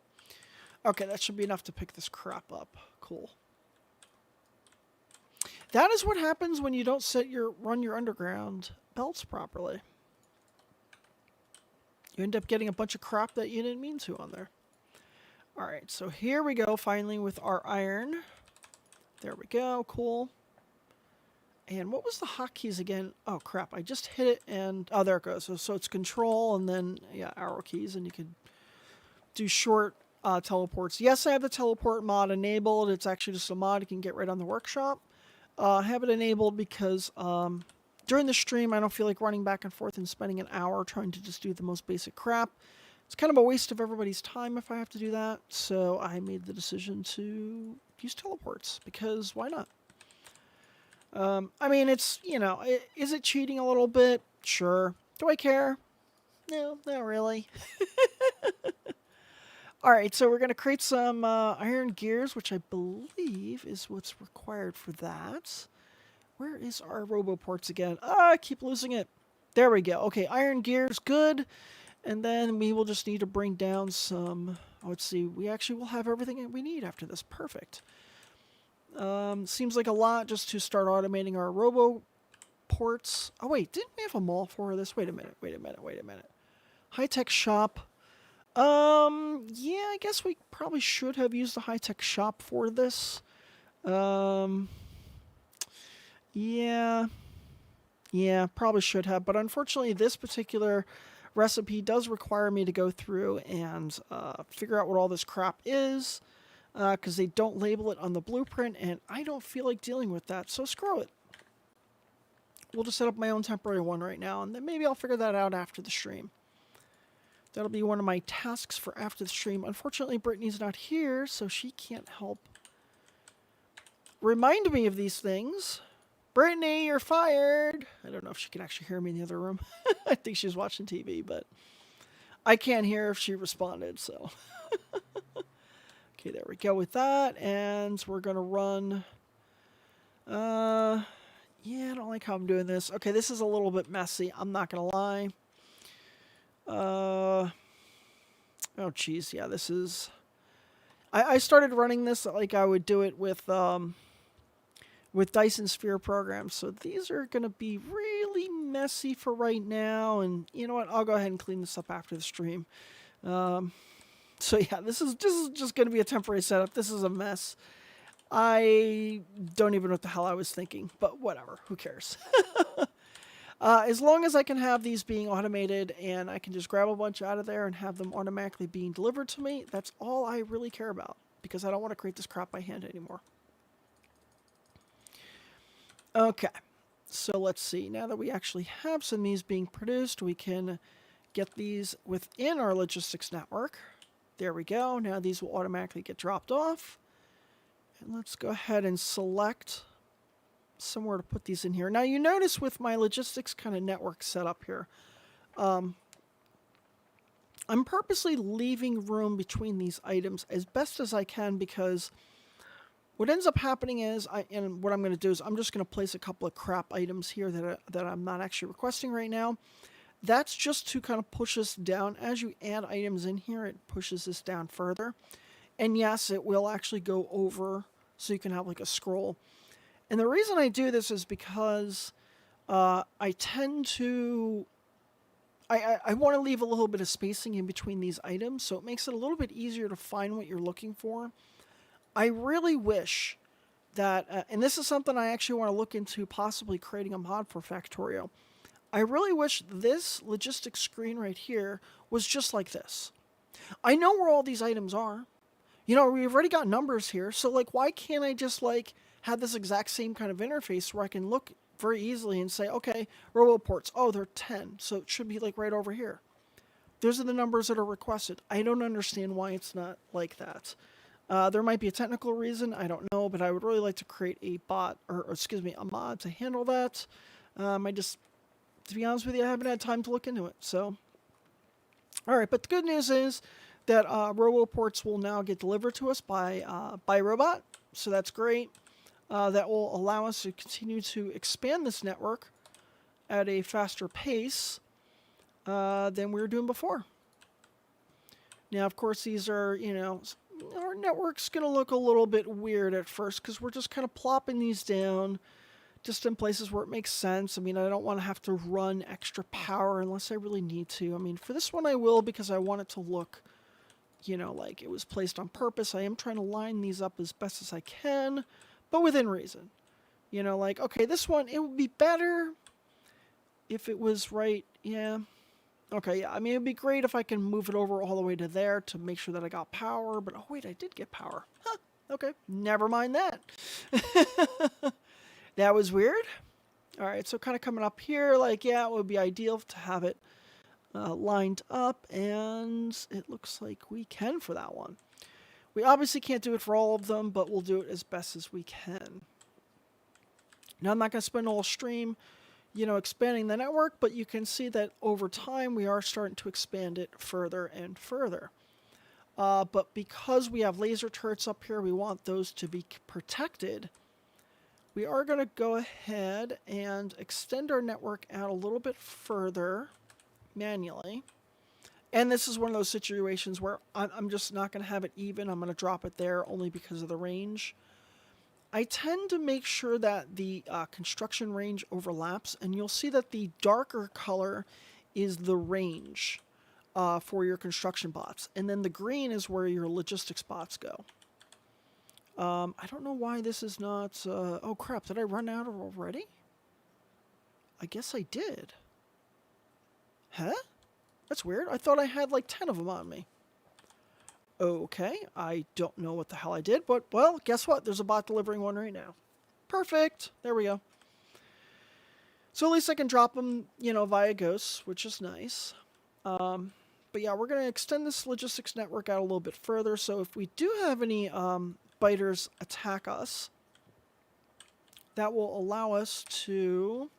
Okay, that should be enough to pick this crap up. Cool. That is what happens when you don't run your underground belts properly. You end up getting a bunch of crap that you didn't mean to on there. Alright, so here we go finally with our iron. There we go, cool. And what was the hotkeys again? Oh crap, I just hit it and... Oh, there it goes. So it's control and then, yeah, arrow keys, and you can do short... teleports. Yes, I have the teleport mod enabled. It's actually just a mod you can get right on the workshop. I have it enabled because during the stream I don't feel like running back and forth and spending an hour trying to just do the most basic crap. It's kind of a waste of everybody's time if I have to do that. So I made the decision to use teleports, because why not? I mean, it's, you know, is it cheating a little bit? Sure. Do I care? No, not really. Alright, so we're going to create some iron gears, which I believe is what's required for that. Where is our roboports again? I keep losing it. There we go. Okay, iron gears, good. And then we will just need to bring down some... Oh, let's see, we actually will have everything that we need after this. Perfect. Seems like a lot just to start automating our roboports. Oh, wait, didn't we have a mall for this? Wait a minute. High-tech shop. Yeah, I guess we probably should have used the high-tech shop for this. Yeah, probably should have, but unfortunately this particular recipe does require me to go through and figure out what all this crap is, because they don't label it on the blueprint, and I don't feel like dealing with that, so screw it. We'll just set up my own temporary one right now, and then maybe I'll figure that out after the stream. That'll be one of my tasks for after the stream. Unfortunately, Brittany's not here, so she can't help remind me of these things. Brittany, you're fired! I don't know if she can actually hear me in the other room. I think she's watching TV, but I can't hear if she responded, so. Okay, there we go with that, and we're going to run... Yeah, I don't like how I'm doing this. Okay, this is a little bit messy. I'm not going to lie. Uh, oh, geez. Yeah, this is... I started running this like I would do it with Dyson Sphere programs. So these are going to be really messy for right now. And you know what? I'll go ahead and clean this up after the stream. Um, so yeah, this is just going to be a temporary setup. This is a mess. I don't even know what the hell I was thinking, but whatever. Who cares? As long as I can have these being automated and I can just grab a bunch out of there and have them automatically being delivered to me, that's all I really care about because I don't want to create this crap by hand anymore. Okay, so let's see. Now that we actually have some of these being produced, we can get these within our logistics network. There we go. Now these will automatically get dropped off. And let's go ahead and select somewhere to put these in here. Now you notice with my logistics kind of network set up here, I'm purposely leaving room between these items as best as I can because what ends up happening is, and what I'm going to do is I'm just going to place a couple of crap items here that I'm not actually requesting right now. That's just to kind of push us down. As you add items in here, it pushes this down further. And yes, it will actually go over so you can have like a scroll. And the reason I do this is because I tend to... I want to leave a little bit of spacing in between these items, so it makes it a little bit easier to find what you're looking for. I really wish that, and this is something I actually want to look into possibly creating a mod for Factorio. I really wish this logistics screen right here was just like this. I know where all these items are. You know, we've already got numbers here, so like why can't I just like have this exact same kind of interface where I can look very easily and say, okay, roboports, oh, they're 10, so it should be like right over here. Those are the numbers that are requested. I don't understand why it's not like that. There might be a technical reason, I don't know, but I would really like to create a bot, or excuse me, a mod to handle that. To be honest with you, I haven't had time to look into it, so. All right, but the good news is that roboports will now get delivered to us by robot, so that's great. That will allow us to continue to expand this network at a faster pace than we were doing before. Now, of course, these are, you know, our network's going to look a little bit weird at first because we're just kind of plopping these down just in places where it makes sense. I mean, I don't want to have to run extra power unless I really need to. I mean, for this one I will because I want it to look, you know, like it was placed on purpose. I am trying to line these up as best as I can, but within reason. You know, like, okay, this one, it would be better if it was right, yeah. Okay, yeah, I mean, it'd be great if I can move it over all the way to there to make sure that I got power, but oh wait, I did get power. Huh, okay, never mind that. That was weird. All right, so kind of coming up here, like, yeah, it would be ideal to have it lined up, and it looks like we can for that one. We obviously can't do it for all of them, but we'll do it as best as we can. Now, I'm not going to spend a whole stream, you know, expanding the network, but you can see that over time we are starting to expand it further and further. But because we have laser turrets up here, we want those to be protected. We are going to go ahead and extend our network out a little bit further manually. And this is one of those situations where I'm just not going to have it even. I'm going to drop it there only because of the range. I tend to make sure that the construction range overlaps, and you'll see that the darker color is the range for your construction bots, and then the green is where your logistics bots go. I don't know why this is not... oh crap, did I run out already? I guess I did. Huh? That's weird. I thought I had like 10 of them on me. Okay, I don't know what the hell I did, but, well, guess what? There's a bot delivering one right now. Perfect. There we go. So at least I can drop them, you know, via ghosts, which is nice. But yeah, we're going to extend this logistics network out a little bit further, so if we do have any biters attack us, that will allow us to...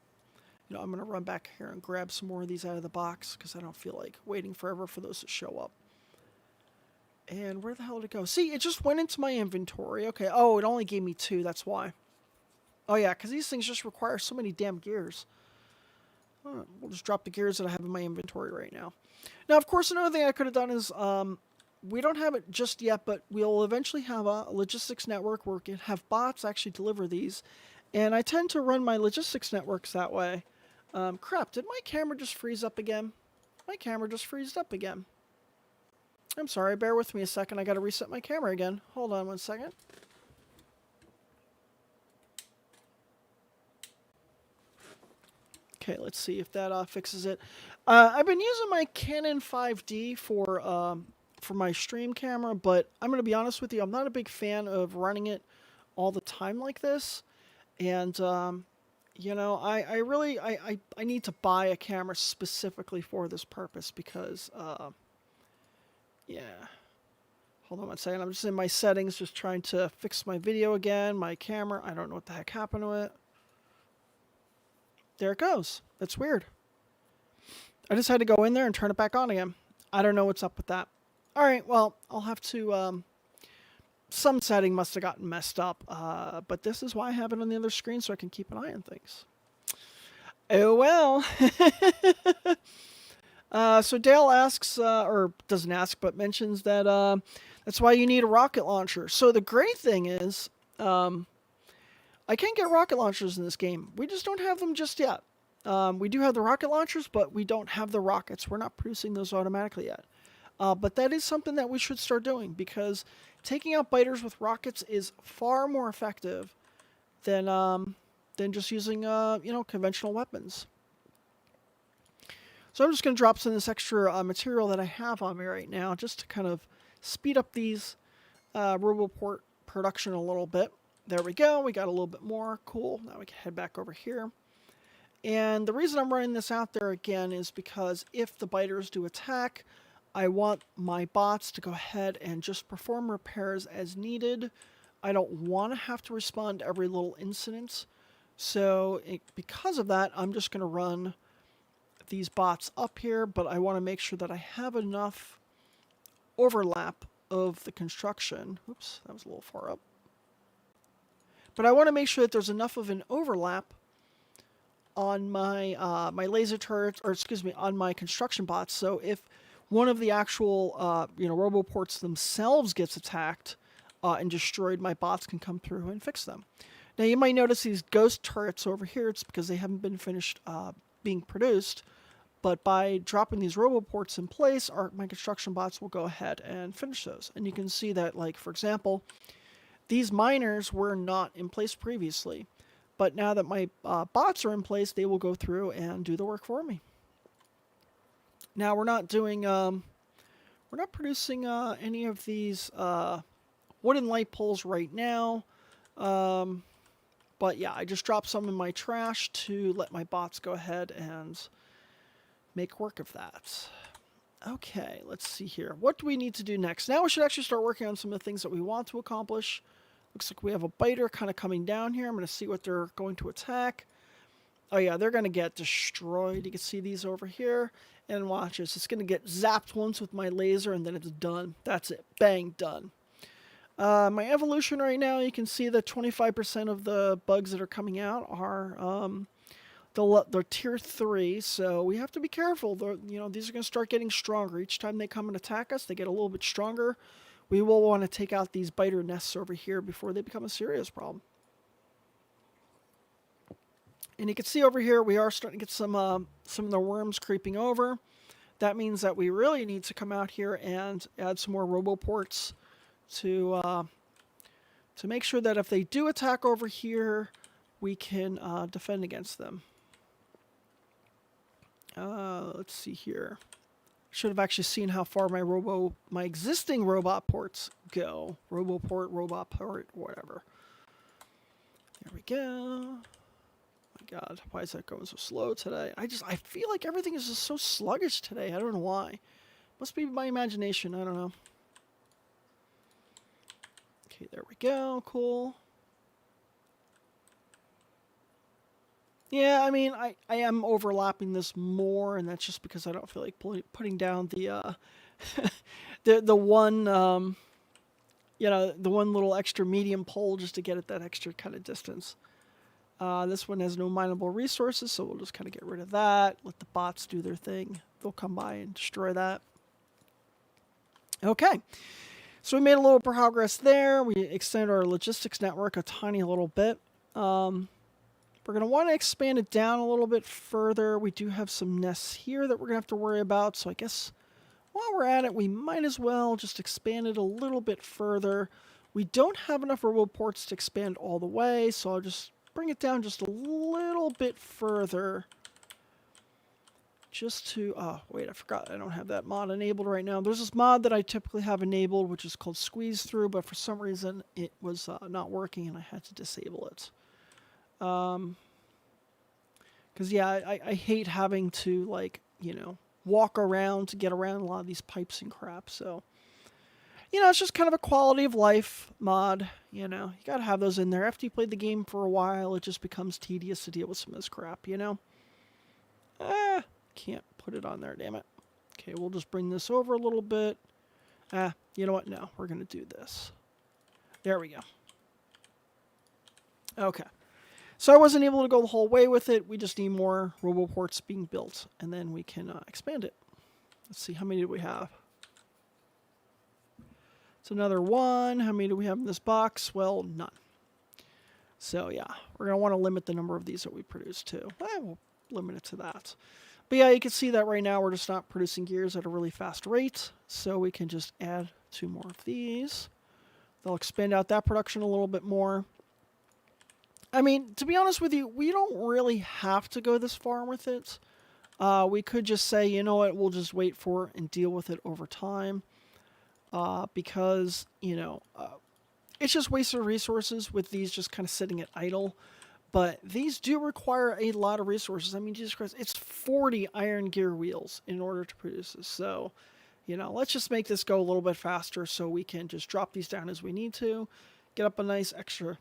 You know, I'm going to run back here and grab some more of these out of the box, because I don't feel like waiting forever for those to show up. And where the hell did it go? See, it just went into my inventory. Okay, oh, it only gave me 2, that's why. Oh yeah, because these things just require so many damn gears. We'll just drop the gears that I have in my inventory right now. Now, of course, another thing I could have done is we don't have it just yet, but we'll eventually have a logistics network where we can have bots actually deliver these. And I tend to run my logistics networks that way. Crap, did my camera just freeze up again? My camera just freezed up again. I'm sorry, bear with me a second. I gotta reset my camera again. Hold on one second. Okay, let's see if that fixes it. I've been using my Canon 5D for my stream camera, but I'm gonna be honest with you, I'm not a big fan of running it all the time like this. And you know, I really I need to buy a camera specifically for this purpose because yeah. Hold on one second. I'm just in my settings, just trying to fix my video again. My camera. I don't know what the heck happened to it. There it goes. That's weird. I just had to go in there and turn it back on again. I don't know what's up with that. All right. Well, I'll have to. Some setting must have gotten messed up. But this is why I have it on the other screen so I can keep an eye on things. Oh well. So Dale asks, or doesn't ask, but mentions that that's why you need a rocket launcher. So the great thing is, I can get rocket launchers in this game. We just don't have them just yet. We do have the rocket launchers, but we don't have the rockets. We're not producing those automatically yet. But that is something that we should start doing because taking out biters with rockets is far more effective than just using conventional weapons. So I'm just going to drop some of this extra material that I have on me right now just to kind of speed up these RoboPort production a little bit. There we go. We got a little bit more. Cool. Now we can head back over here. And the reason I'm running this out there again is because if the biters do attack, I want my bots to go ahead and just perform repairs as needed. I don't want to have to respond to every little incident. So because of that, I'm just going to run these bots up here, but I want to make sure that I have enough overlap of the construction. Oops, that was a little far up. But I want to make sure that there's enough of an overlap on my my laser turrets, or excuse me, on my construction bots. So if one of the actual RoboPorts themselves gets attacked and destroyed, my bots can come through and fix them. Now you might notice these ghost turrets over here. It's because they haven't been finished being produced. But by dropping these RoboPorts in place, my construction bots will go ahead and finish those. And you can see that, like, for example, these miners were not in place previously. But now that my bots are in place, they will go through and do the work for me. Now we're not doing, we're not producing any of these wooden light poles right now. But yeah, I just dropped some in my trash to let my bots go ahead and make work of that. Okay, let's see here. What do we need to do next? Now we should actually start working on some of the things that we want to accomplish. Looks like we have a biter kind of coming down here. I'm going to see what they're going to attack. Oh yeah, they're going to get destroyed. You can see these over here. And watch this. It's going to get zapped once with my laser and then it's done. That's it. Bang, done. My evolution right now, you can see that 25% of the bugs that are coming out are they're tier 3, so we have to be careful. These are going to start getting stronger. Each time they come and attack us, they get a little bit stronger. We will want to take out these biter nests over here before they become a serious problem. And you can see over here, we are starting to get some of the worms creeping over. That means that we really need to come out here and add some more RoboPorts to make sure that if they do attack over here, we can defend against them. Let's see here. Should have actually seen how far my existing robot ports go. RoboPort, robot port, whatever. There we go. My God, why is that going so slow today? I feel like everything is just so sluggish today. I don't know why. Must be my imagination. I don't know. Okay, there we go. Cool. Yeah, I mean, I am overlapping this more, and that's just because I don't feel like putting down the the one the one little extra medium pole just to get at that extra kind of distance. This one has no mineable resources, so we'll just kind of get rid of that. Let the bots do their thing. They'll come by and destroy that. Okay. So we made a little progress there. We extended our logistics network a tiny little bit. We're going to want to expand it down a little bit further. We do have some nests here that we're going to have to worry about. So I guess while we're at it, we might as well just expand it a little bit further. We don't have enough roboports to expand all the way, so I'll just bring it down just a little bit further. Just to, oh, wait, I forgot I don't have that mod enabled right now. There's this mod that I typically have enabled, which is called Squeeze Through, but for some reason it was not working and I had to disable it. Because, yeah, I hate having to, like, you know, walk around to get around a lot of these pipes and crap, so... You know, it's just kind of a quality of life mod, you know. You gotta have those in there. After you played the game for a while, it just becomes tedious to deal with some of this crap, you know? Can't put it on there, damn it. Okay, we'll just bring this over a little bit. You know what? No, we're gonna do this. There we go. Okay. So I wasn't able to go the whole way with it. We just need more roboports being built, and then we can expand it. Let's see, how many do we have? It's another one. How many do we have in this box? Well, none. So yeah, we're going to want to limit the number of these that we produce too. We'll limit it to that. But yeah, you can see that right now we're just not producing gears at a really fast rate. So we can just add 2 more of these. They'll expand out that production a little bit more. I mean, to be honest with you, we don't really have to go this far with it. We could just say, you know what, we'll just wait for it and deal with it over time. Because, you know, it's just wasted resources with these just kind of sitting at idle. But these do require a lot of resources. I mean, Jesus Christ, it's 40 iron gear wheels in order to produce this. So, you know, let's just make this go a little bit faster so we can just drop these down as we need to. Get up a nice extra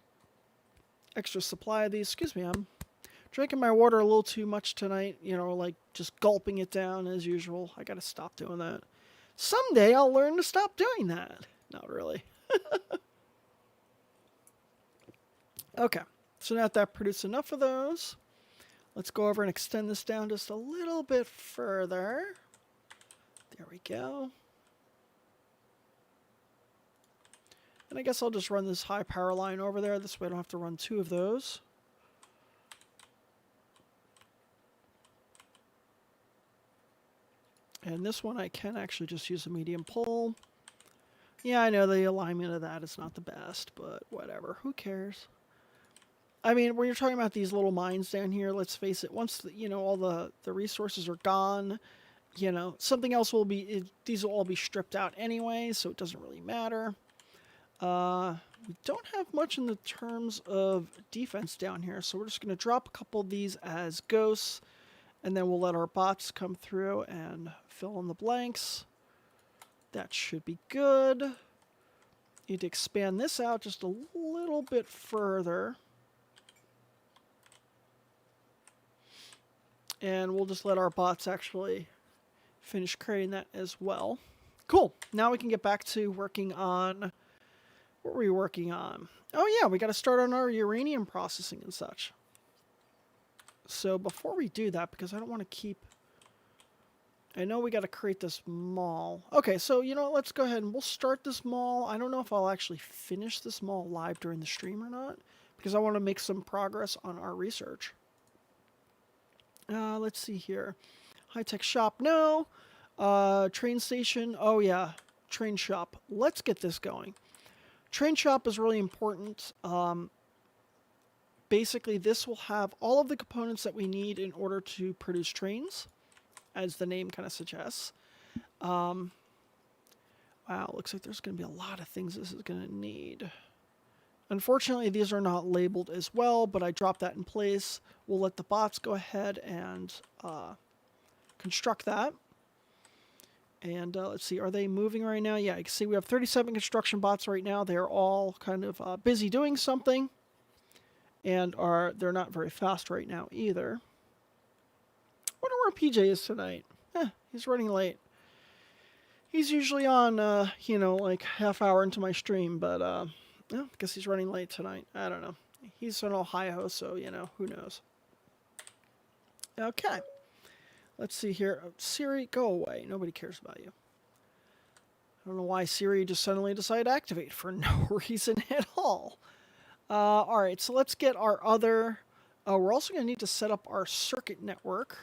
supply of these. Excuse me, I'm drinking my water a little too much tonight. You know, like just gulping it down as usual. I got to stop doing that. Someday I'll learn to stop doing that. Not really. Okay, so now that produced enough of those, let's go over and extend this down just a little bit further. There we go. And I guess I'll just run this high power line over there. This way I don't have to run 2 of those. And this one I can actually just use a medium pole. Yeah, I know the alignment of that is not the best, but whatever. Who cares? I mean, when you're talking about these little mines down here, let's face it, once you know, all the resources are gone, you know, something else will be, these will all be stripped out anyway, so it doesn't really matter. We don't have much in the terms of defense down here, so we're just going to drop a couple of these as ghosts. And then we'll let our bots come through and fill in the blanks. That should be good. Need to expand this out just a little bit further. And we'll just let our bots actually finish creating that as well. Cool. Now we can get back to working on... What were we working on? Oh yeah, we got to start on our uranium processing and such. So before we do that, because I don't want to keep... I know we got to create this mall. Okay, so, you know, let's go ahead and we'll start this mall. I don't know if I'll actually finish this mall live during the stream or not, because I want to make some progress on our research. Let's see here. High-tech shop, no. Train station, oh yeah. Train shop. Let's get this going. Train shop is really important. Basically, this will have all of the components that we need in order to produce trains, as the name kind of suggests. Wow, looks like there's going to be a lot of things this is going to need. Unfortunately, these are not labeled as well, but I dropped that in place. We'll let the bots go ahead and construct that. And let's see, are they moving right now? Yeah, you can see we have 37 construction bots right now. They're all kind of busy doing something. And they're not very fast right now either. Wonder where PJ is tonight. He's running late. He's usually on, you know, like half hour into my stream, but, yeah, I guess he's running late tonight. I don't know. He's in Ohio, so, who knows. Okay. Let's see here. Siri, go away. Nobody cares about you. I don't know why Siri just suddenly decided to activate for no reason at all. All right, so let's get our other... we're also going to need to set up our circuit network.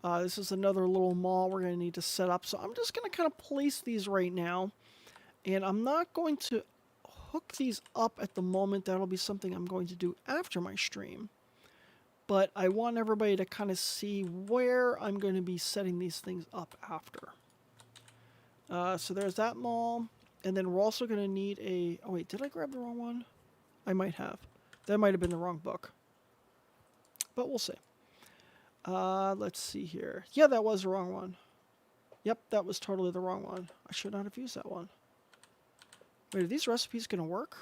This is another little mall we're going to need to set up. So I'm just going to kind of place these right now. And I'm not going to hook these up at the moment. That'll be something I'm going to do after my stream. But I want everybody to kind of see where I'm going to be setting these things up after. So there's that mall. And then we're also going to need a... Oh, wait, did I grab the wrong one? I might have. That might have been the wrong book. But we'll see. Let's see here. Yeah, that was the wrong one. Yep, that was totally the wrong one. I should not have used that one. Wait, are these recipes going to work?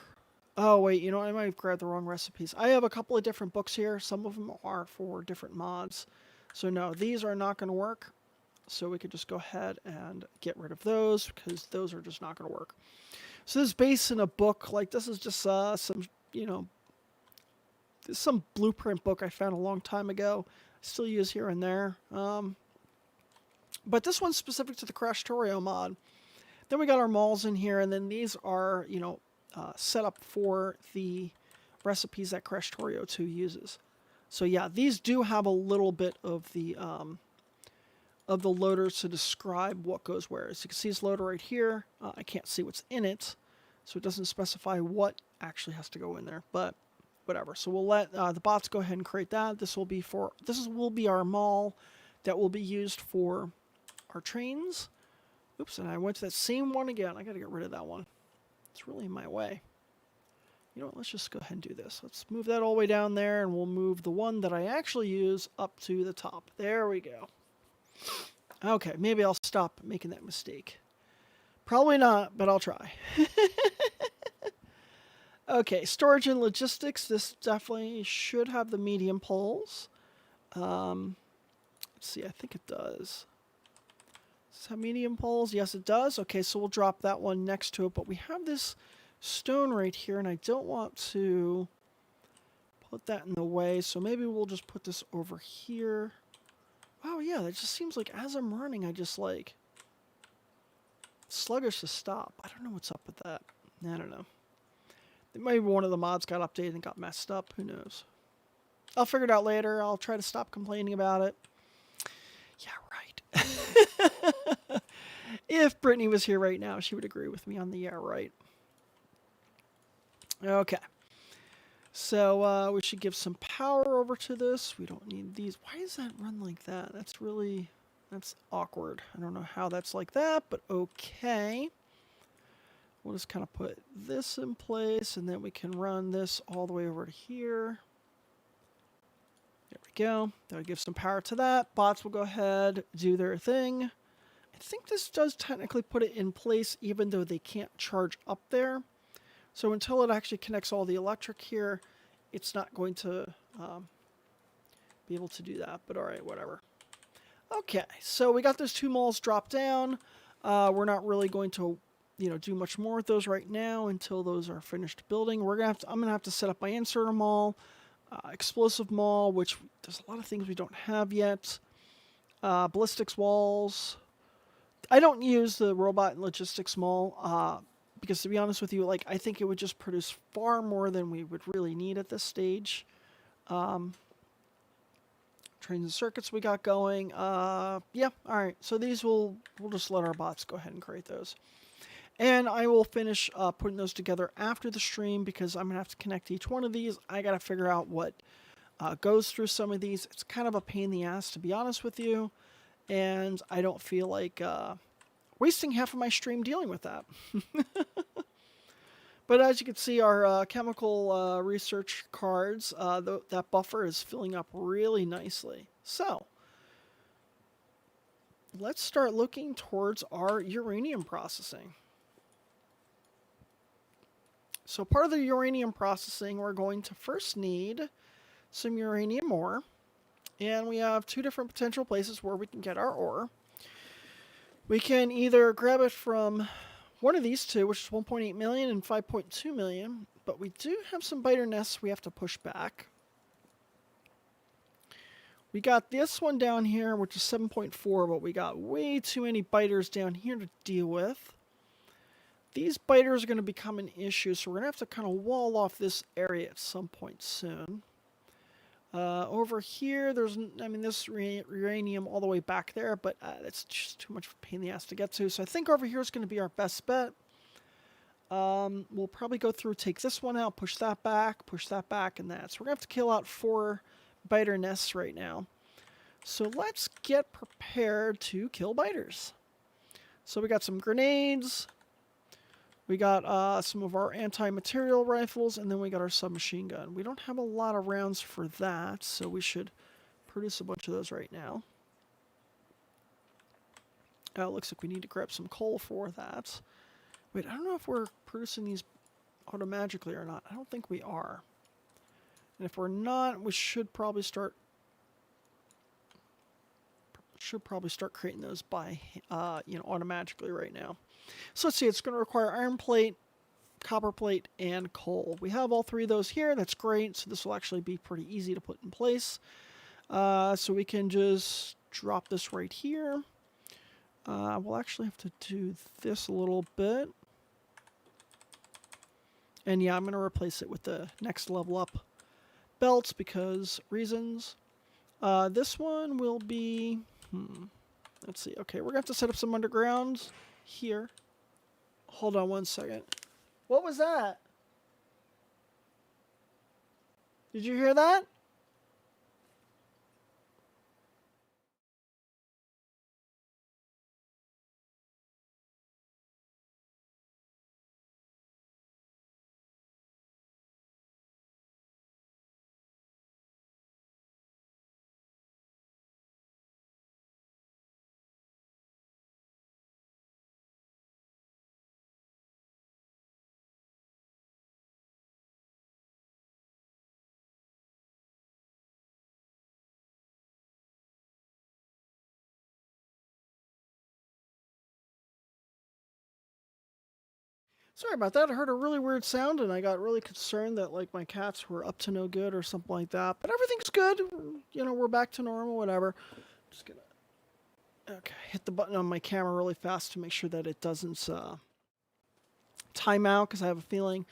Oh, wait, I might have grabbed the wrong recipes. I have a couple of different books here. Some of them are for different mods. So no, these are not going to work. So we could just go ahead and get rid of those because those are just not going to work. So this is based in a book. Like, this is just some, some blueprint book I found a long time ago. I still use here and there. But this one's specific to the Krastorio mod. Then we got our malls in here, and then these are, set up for the recipes that Krastorio 2 uses. So yeah, these do have a little bit of the loaders to describe what goes where. As you can see, this loader right here, I can't see what's in it, so it doesn't specify what actually has to go in there, but whatever. So we'll let the bots go ahead and create that. This will be our mall that will be used for our trains. Oops, and I went to that same one again. I got to get rid of that one. It's really in my way. You know what, let's just go ahead and do this. Let's move that all the way down there, and we'll move the one that I actually use up to the top. There we go. Okay, maybe I'll stop making that mistake. Probably not, but I'll try. Okay, storage and logistics. This definitely should have the medium poles. Let's see, I think it does. Does this have medium poles? Yes, it does. Okay, so we'll drop that one next to it. But we have this stone right here, and I don't want to put that in the way. So maybe we'll just put this over here. Wow, yeah, that just seems like as I'm running, I just like sluggish to stop. I don't know what's up with that. I don't know. Maybe one of the mods got updated and got messed up. Who knows? I'll figure it out later. I'll try to stop complaining about it. Yeah, right. If Brittany was here right now, she would agree with me on the yeah, right. Okay. So we should give some power over to this. We don't need these. Why does that run like that? That's awkward. I don't know how that's like that, but okay. We'll just kind of put this in place, and then we can run this all the way over to here. There we go. That'll give some power to that. Bots will go ahead, do their thing. I think this does technically put it in place, even though they can't charge up there. So until it actually connects all the electric here, it's not going to be able to do that. But all right, whatever. Okay, so we got those two malls dropped down. We're not really going to do much more with those right now until those are finished building. I'm gonna have to set up my inserter mall, explosive mall, which there's a lot of things we don't have yet. Ballistics walls. I don't use the robot and logistics mall because, to be honest with you, I think it would just produce far more than we would really need at this stage. Trains and circuits we got going. Yeah, all right. So these we'll just let our bots go ahead and create those. And I will finish putting those together after the stream because I'm going to have to connect each one of these. I got to figure out what goes through some of these. It's kind of a pain in the ass, to be honest with you. And I don't feel like wasting half of my stream dealing with that. But as you can see, our chemical research cards, that buffer is filling up really nicely. So let's start looking towards our uranium processing. So part of the uranium processing, we're going to first need some uranium ore. And we have two different potential places where we can get our ore. We can either grab it from one of these two, which is 1.8 million and 5.2 million. But we do have some biter nests we have to push back. We got this one down here, which is 7.4, but we got way too many biters down here to deal with. These biters are going to become an issue, so we're going to have to kind of wall off this area at some point soon. Over here, there's, I mean, this uranium all the way back there, but it's just too much of a pain in the ass to get to. So I think over here is going to be our best bet. We'll probably go through, take this one out, push that back, and that. So we're going to have to kill out 4 biter nests right now. So let's get prepared to kill biters. So we got some grenades. We got some of our anti-material rifles, and then we got our submachine gun. We don't have a lot of rounds for that, so we should produce a bunch of those right now. It looks like we need to grab some coal for that. Wait, I don't know if we're producing these automagically or not. I don't think we are. And if we're not, we should probably start creating those by automagically right now. So let's see, it's going to require iron plate, copper plate, and coal. We have all 3 of those here. That's great. So this will actually be pretty easy to put in place. So we can just drop this right here. We'll actually have to do this a little bit. And yeah, I'm going to replace it with the next level up belts because reasons. This one will be... Let's see. Okay, we're going to have to set up some undergrounds here. Hold on one second. What was that? Did you hear that? Sorry about that. I heard a really weird sound and I got really concerned that like my cats were up to no good or something like that. But everything's good. You know, we're back to normal, whatever. Just gonna hit the button on my camera really fast to make sure that it doesn't time out because I have a feeling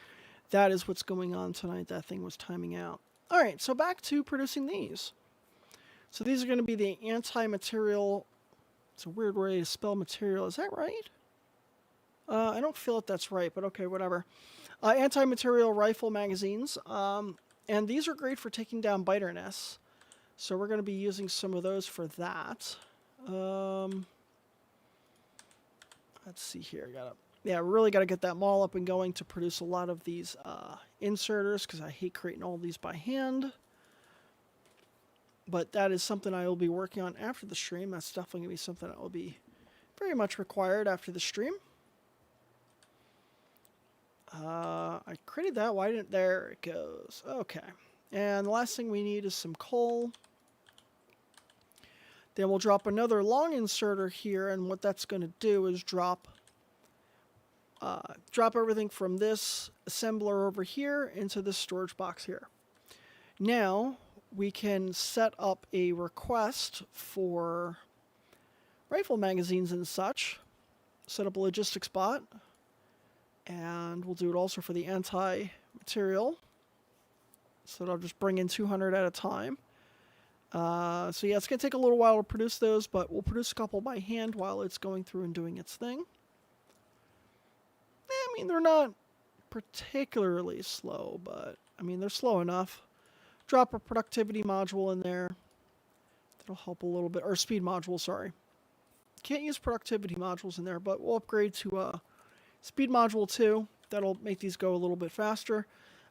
that is what's going on tonight. That thing was timing out. All right, so back to producing these. So these are going to be the anti-material. It's a weird way to spell material. Is that right? I don't feel that that's right, but okay, whatever. Anti-material rifle magazines. And these are great for taking down biter nests. So we're going to be using some of those for that. Let's see here. Really got to get that mall up and going to produce a lot of these inserters because I hate creating all these by hand. But that is something I will be working on after the stream. That's definitely going to be something that will be very much required after the stream. I created that. Why didn't... There it goes. Okay. And the last thing we need is some coal. Then we'll drop another long inserter here, and what that's going to do is drop everything from this assembler over here into this storage box here. Now, we can set up a request for rifle magazines and such. Set up a logistics bot. And we'll do it also for the anti-material. So I'll just bring in 200 at a time. So yeah, it's going to take a little while to produce those, but we'll produce a couple by hand while it's going through and doing its thing. I mean, they're not particularly slow, but I mean, they're slow enough. Drop a productivity module in there. That'll help a little bit. Or speed module, sorry. Can't use productivity modules in there, but we'll upgrade to speed module 2. That'll make these go a little bit faster.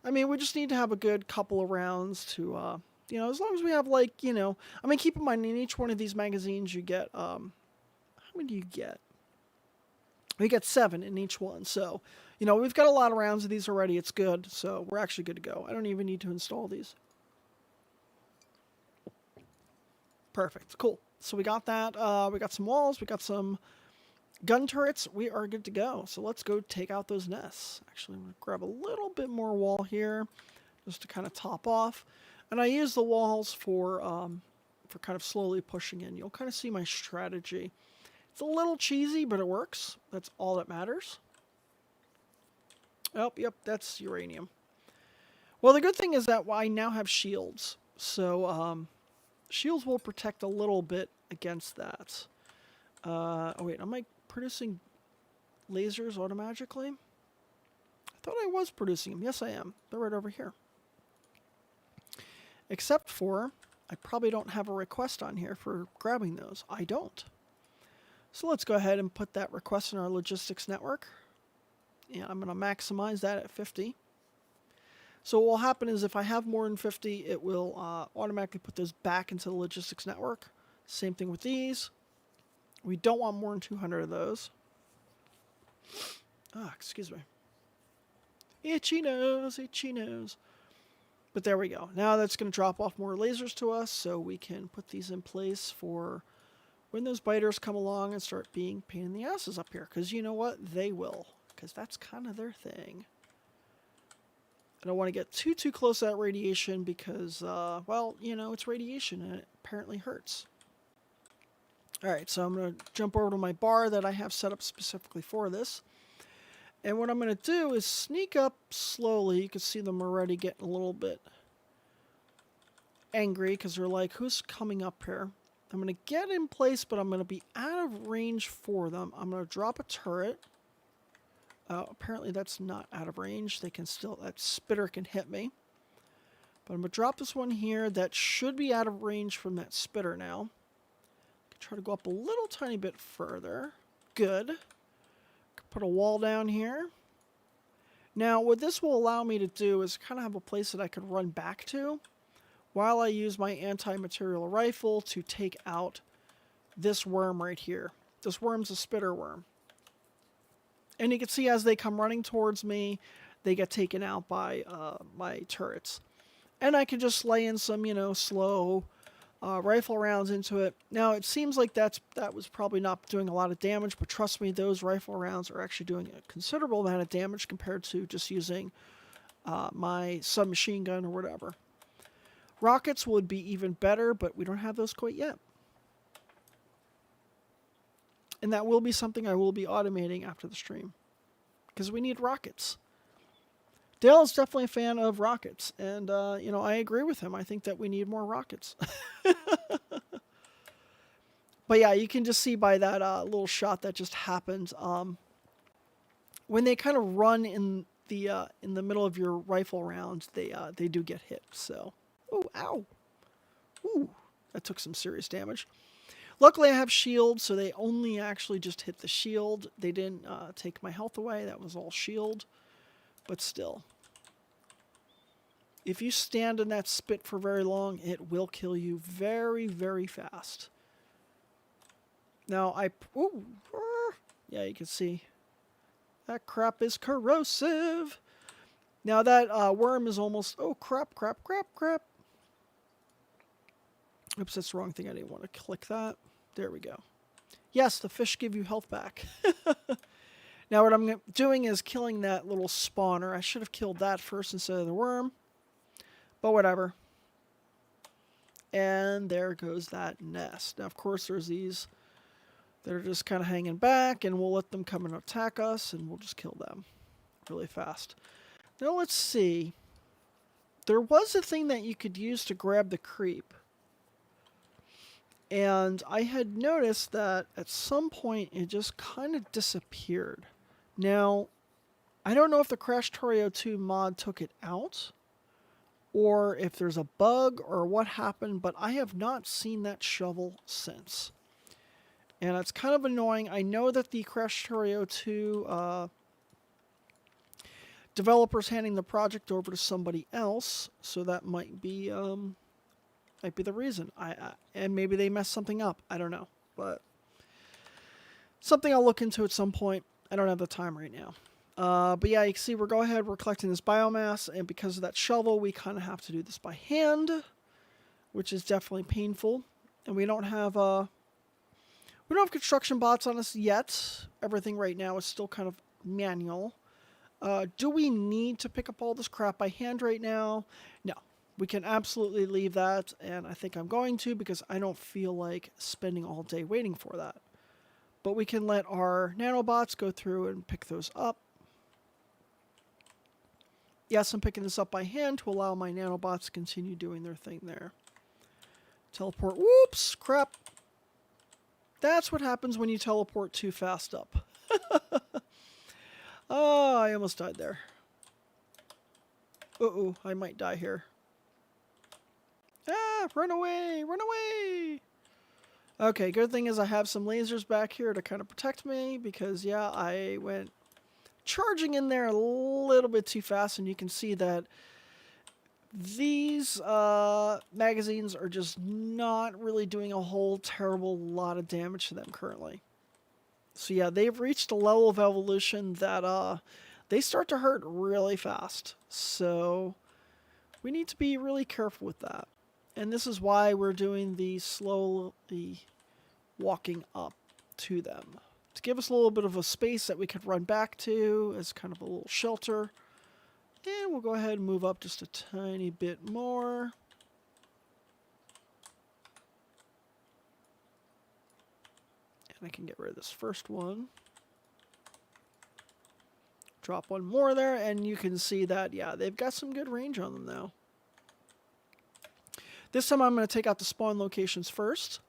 I mean, we just need to have a good couple of rounds to, as long as we have, like, I mean, keep in mind, in each one of these magazines, you get, how many do you get? We get 7 in each one. So, we've got a lot of rounds of these already. It's good. So we're actually good to go. I don't even need to install these. Perfect. Cool. So we got that. We got some walls. We got some gun turrets, we are good to go. So let's go take out those nests. Actually, I'm going to grab a little bit more wall here just to kind of top off. And I use the walls for kind of slowly pushing in. You'll kind of see my strategy. It's a little cheesy, but it works. That's all that matters. Oh, yep, that's uranium. Well, the good thing is that I now have shields. So shields will protect a little bit against that. Oh, wait, am I producing lasers automatically? I thought I was producing them. Yes, I am. They're right over here. Except for, I probably don't have a request on here for grabbing those. I don't. So let's go ahead and put that request in our logistics network. Yeah, I'm going to maximize that at 50. So what will happen is if I have more than 50, it will automatically put those back into the logistics network. Same thing with these. We don't want more than 200 of those. Ah, excuse me. Itchy nose, itchy nose. But there we go. Now that's going to drop off more lasers to us, so we can put these in place for when those biters come along and start being pain in the asses up here. Because you know what? They will. Because that's kind of their thing. I don't want to get too close to that radiation because, well, you know, it's radiation and it apparently hurts. Alright, so I'm going to jump over to my bar that I have set up specifically for this. And what I'm going to do is sneak up slowly. You can see them already getting a little bit angry because they're like, who's coming up here? I'm going to get in place, but I'm going to be out of range for them. I'm going to drop a turret. Apparently that's not out of range. They can still, that spitter can hit me. But I'm going to drop this one here. That should be out of range from that spitter now. Try to go up a little tiny bit further. Good. Put a wall down here. Now, what this will allow me to do is kind of have a place that I could run back to while I use my anti-material rifle to take out this worm right here. This worm's a spitter worm. And you can see as they come running towards me, they get taken out by my turrets. And I can just lay in some, you know, slow rifle rounds into it. Now, it seems like that was probably not doing a lot of damage, but trust me, those rifle rounds are actually doing a considerable amount of damage compared to just using my submachine gun or whatever. Rockets would be even better, but we don't have those quite yet. And that will be something I will be automating after the stream. Because we need rockets. Dale is definitely a fan of rockets. And, you know, I agree with him. I think that we need more rockets. But yeah, you can just see by that little shot that just happened. When they kind of run in the middle of your rifle round, they do get hit. So, ooh, ow. Ooh, that took some serious damage. Luckily, I have shield, so they only actually just hit the shield. They didn't take my health away. That was all shield. But still. If you stand in that spit for very long, it will kill you very, very fast. Now, ooh, yeah, you can see. That crap is corrosive. Now, that worm is almost... Oh, crap. Oops, that's the wrong thing. I didn't want to click that. There we go. Yes, the fish give you health back. Now what I'm doing is killing that little spawner. I should have killed that first instead of the worm. But whatever. And there goes that nest. Now of course there's these that are just kind of hanging back, and we'll let them come and attack us, and we'll just kill them really fast. Now let's see. There was a thing that you could use to grab the creep. And I had noticed that at some point it just kind of disappeared. Now, I don't know if the Krastorio 2 mod took it out, or if there's a bug, or what happened, but I have not seen that shovel since. And it's kind of annoying. I know that the Krastorio 2 developer's handing the project over to somebody else, so that might be the reason. And maybe they messed something up. I don't know. But something I'll look into at some point. I don't have the time right now. But yeah, you can see we're collecting this biomass, and because of that shovel, we kind of have to do this by hand, which is definitely painful. And we don't have We don't have construction bots on us yet. Everything right now is still kind of manual. Do we need to pick up all this crap by hand right now? No. We can absolutely leave that, and I think I'm going to because I don't feel like spending all day waiting for that. But we can let our nanobots go through and pick those up. Yes, I'm picking this up by hand to allow my nanobots to continue doing their thing there. Teleport. Whoops! Crap. That's what happens when you teleport too fast up. Oh, I almost died there. Uh-oh, I might die here. Ah, run away, run away! Okay, good thing is I have some lasers back here to kind of protect me because, yeah, I went charging in there a little bit too fast, and you can see that these magazines are just not really doing a whole terrible lot of damage to them currently. So yeah, they've reached a level of evolution that they start to hurt really fast. So we need to be really careful with that. And this is why we're doing the slowly walking up to them. To give us a little bit of a space that we could run back to as kind of a little shelter. And we'll go ahead and move up just a tiny bit more. And I can get rid of this first one. Drop one more there, and you can see that, yeah, they've got some good range on them now. This time I'm going to take out the spawn locations first.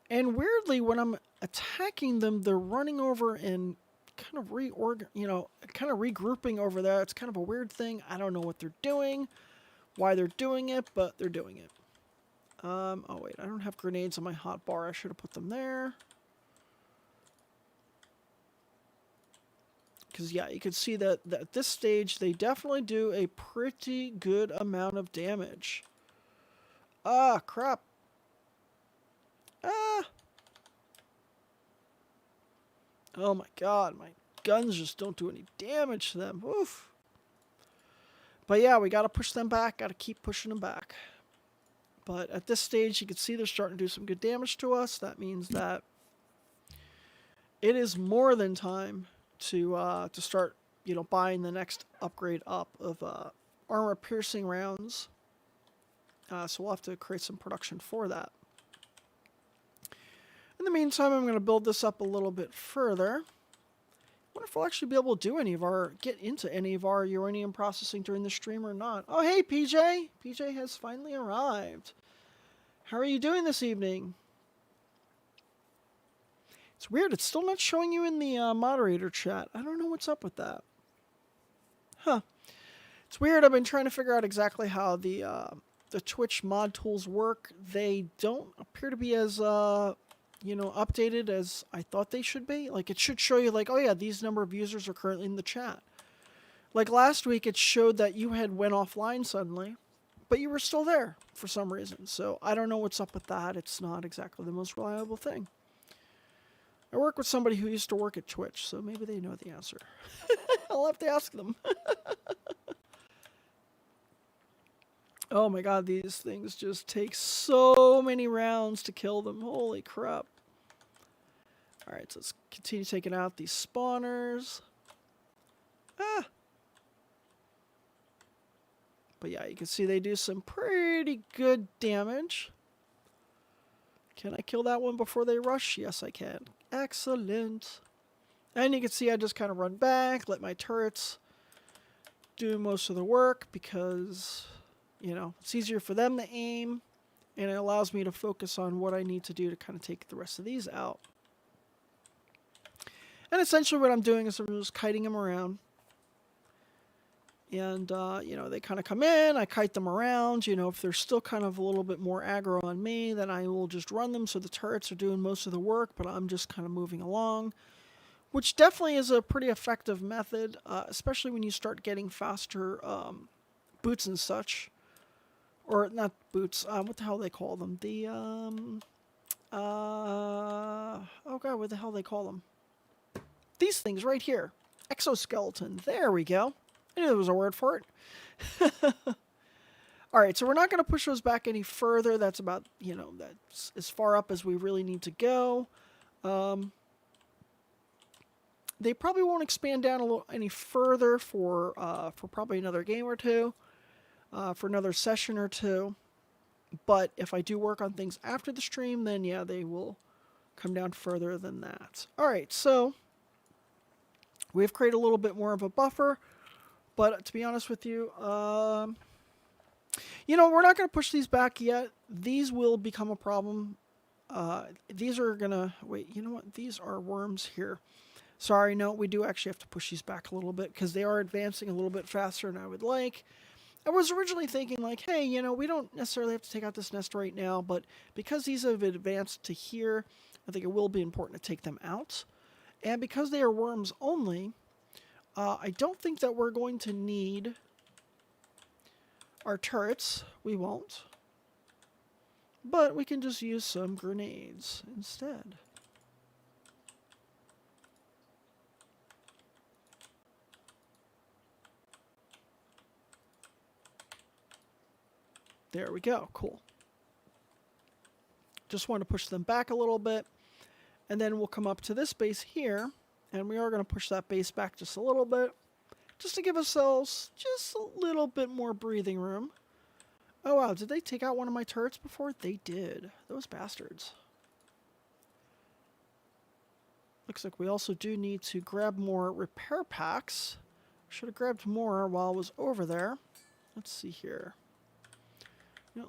And weirdly, when I'm attacking them, they're running over and kind of kind of regrouping over there. It's kind of a weird thing. I don't know what they're doing, why they're doing it, but they're doing it. Oh wait, I don't have grenades on my hotbar. I should have put them there. Because yeah, you can see that at this stage, they definitely do a pretty good amount of damage. Ah, crap. Ah. Oh my god, my guns just don't do any damage to them. Oof. But yeah, we gotta push them back, gotta keep pushing them back. But at this stage, you can see they're starting to do some good damage to us. That means that it is more than time to start, buying the next upgrade up of armor-piercing rounds. So we'll have to create some production for that. In the meantime, I'm going to build this up a little bit further. I wonder if we'll actually be able to get into any of our uranium processing during the stream or not. Oh, hey, PJ! PJ has finally arrived. How are you doing this evening? It's weird, it's still not showing you in the moderator chat. I don't know what's up with that. Huh. It's weird, I've been trying to figure out exactly how the Twitch mod tools work. They don't appear to be as updated as I thought they should be. Like, it should show you, like, oh yeah, these number of users are currently in the chat. Like last week, it showed that you had went offline suddenly, but you were still there for some reason. So I don't know what's up with that. It's not exactly the most reliable thing. I work with somebody who used to work at Twitch, so maybe they know the answer. I'll have to ask them. Oh my god, these things just take so many rounds to kill them. Holy crap. Alright, so let's continue taking out these spawners. Ah! But yeah, you can see they do some pretty good damage. Can I kill that one before they rush? Yes, I can. Excellent. And you can see I just kind of run back, let my turrets do most of the work because, it's easier for them to aim, and it allows me to focus on what I need to do to kind of take the rest of these out. And essentially what I'm doing is I'm just kiting them around. And, they kind of come in, I kite them around. If they're still kind of a little bit more aggro on me, then I will just run them so the turrets are doing most of the work, but I'm just kind of moving along. Which definitely is a pretty effective method, especially when you start getting faster boots and such. Or, not boots, what the hell they call them? Oh god, what the hell they call them? These things right here. Exoskeleton. There we go. I knew there was a word for it. Alright, so we're not going to push those back any further. That's about, that's as far up as we really need to go. They probably won't expand down a little any further for probably another game or two, for another session or two. But if I do work on things after the stream, then yeah, they will come down further than that. All right, so we've created a little bit more of a buffer, but to be honest with you, we're not going to push these back yet. These will become a problem. These are going to, wait, you know what? These are worms here. Sorry, no, we do actually have to push these back a little bit because they are advancing a little bit faster than I would like. I was originally thinking like, hey, we don't necessarily have to take out this nest right now, but because these have advanced to here, I think it will be important to take them out. And because they are worms only, I don't think that we're going to need our turrets. We won't. But we can just use some grenades instead. There we go. Cool. Just want to push them back a little bit. And then we'll come up to this base here. And we are going to push that base back just a little bit. Just to give ourselves just a little bit more breathing room. Oh, wow. Did they take out one of my turrets before? They did. Those bastards. Looks like we also do need to grab more repair packs. Should have grabbed more while I was over there. Let's see here.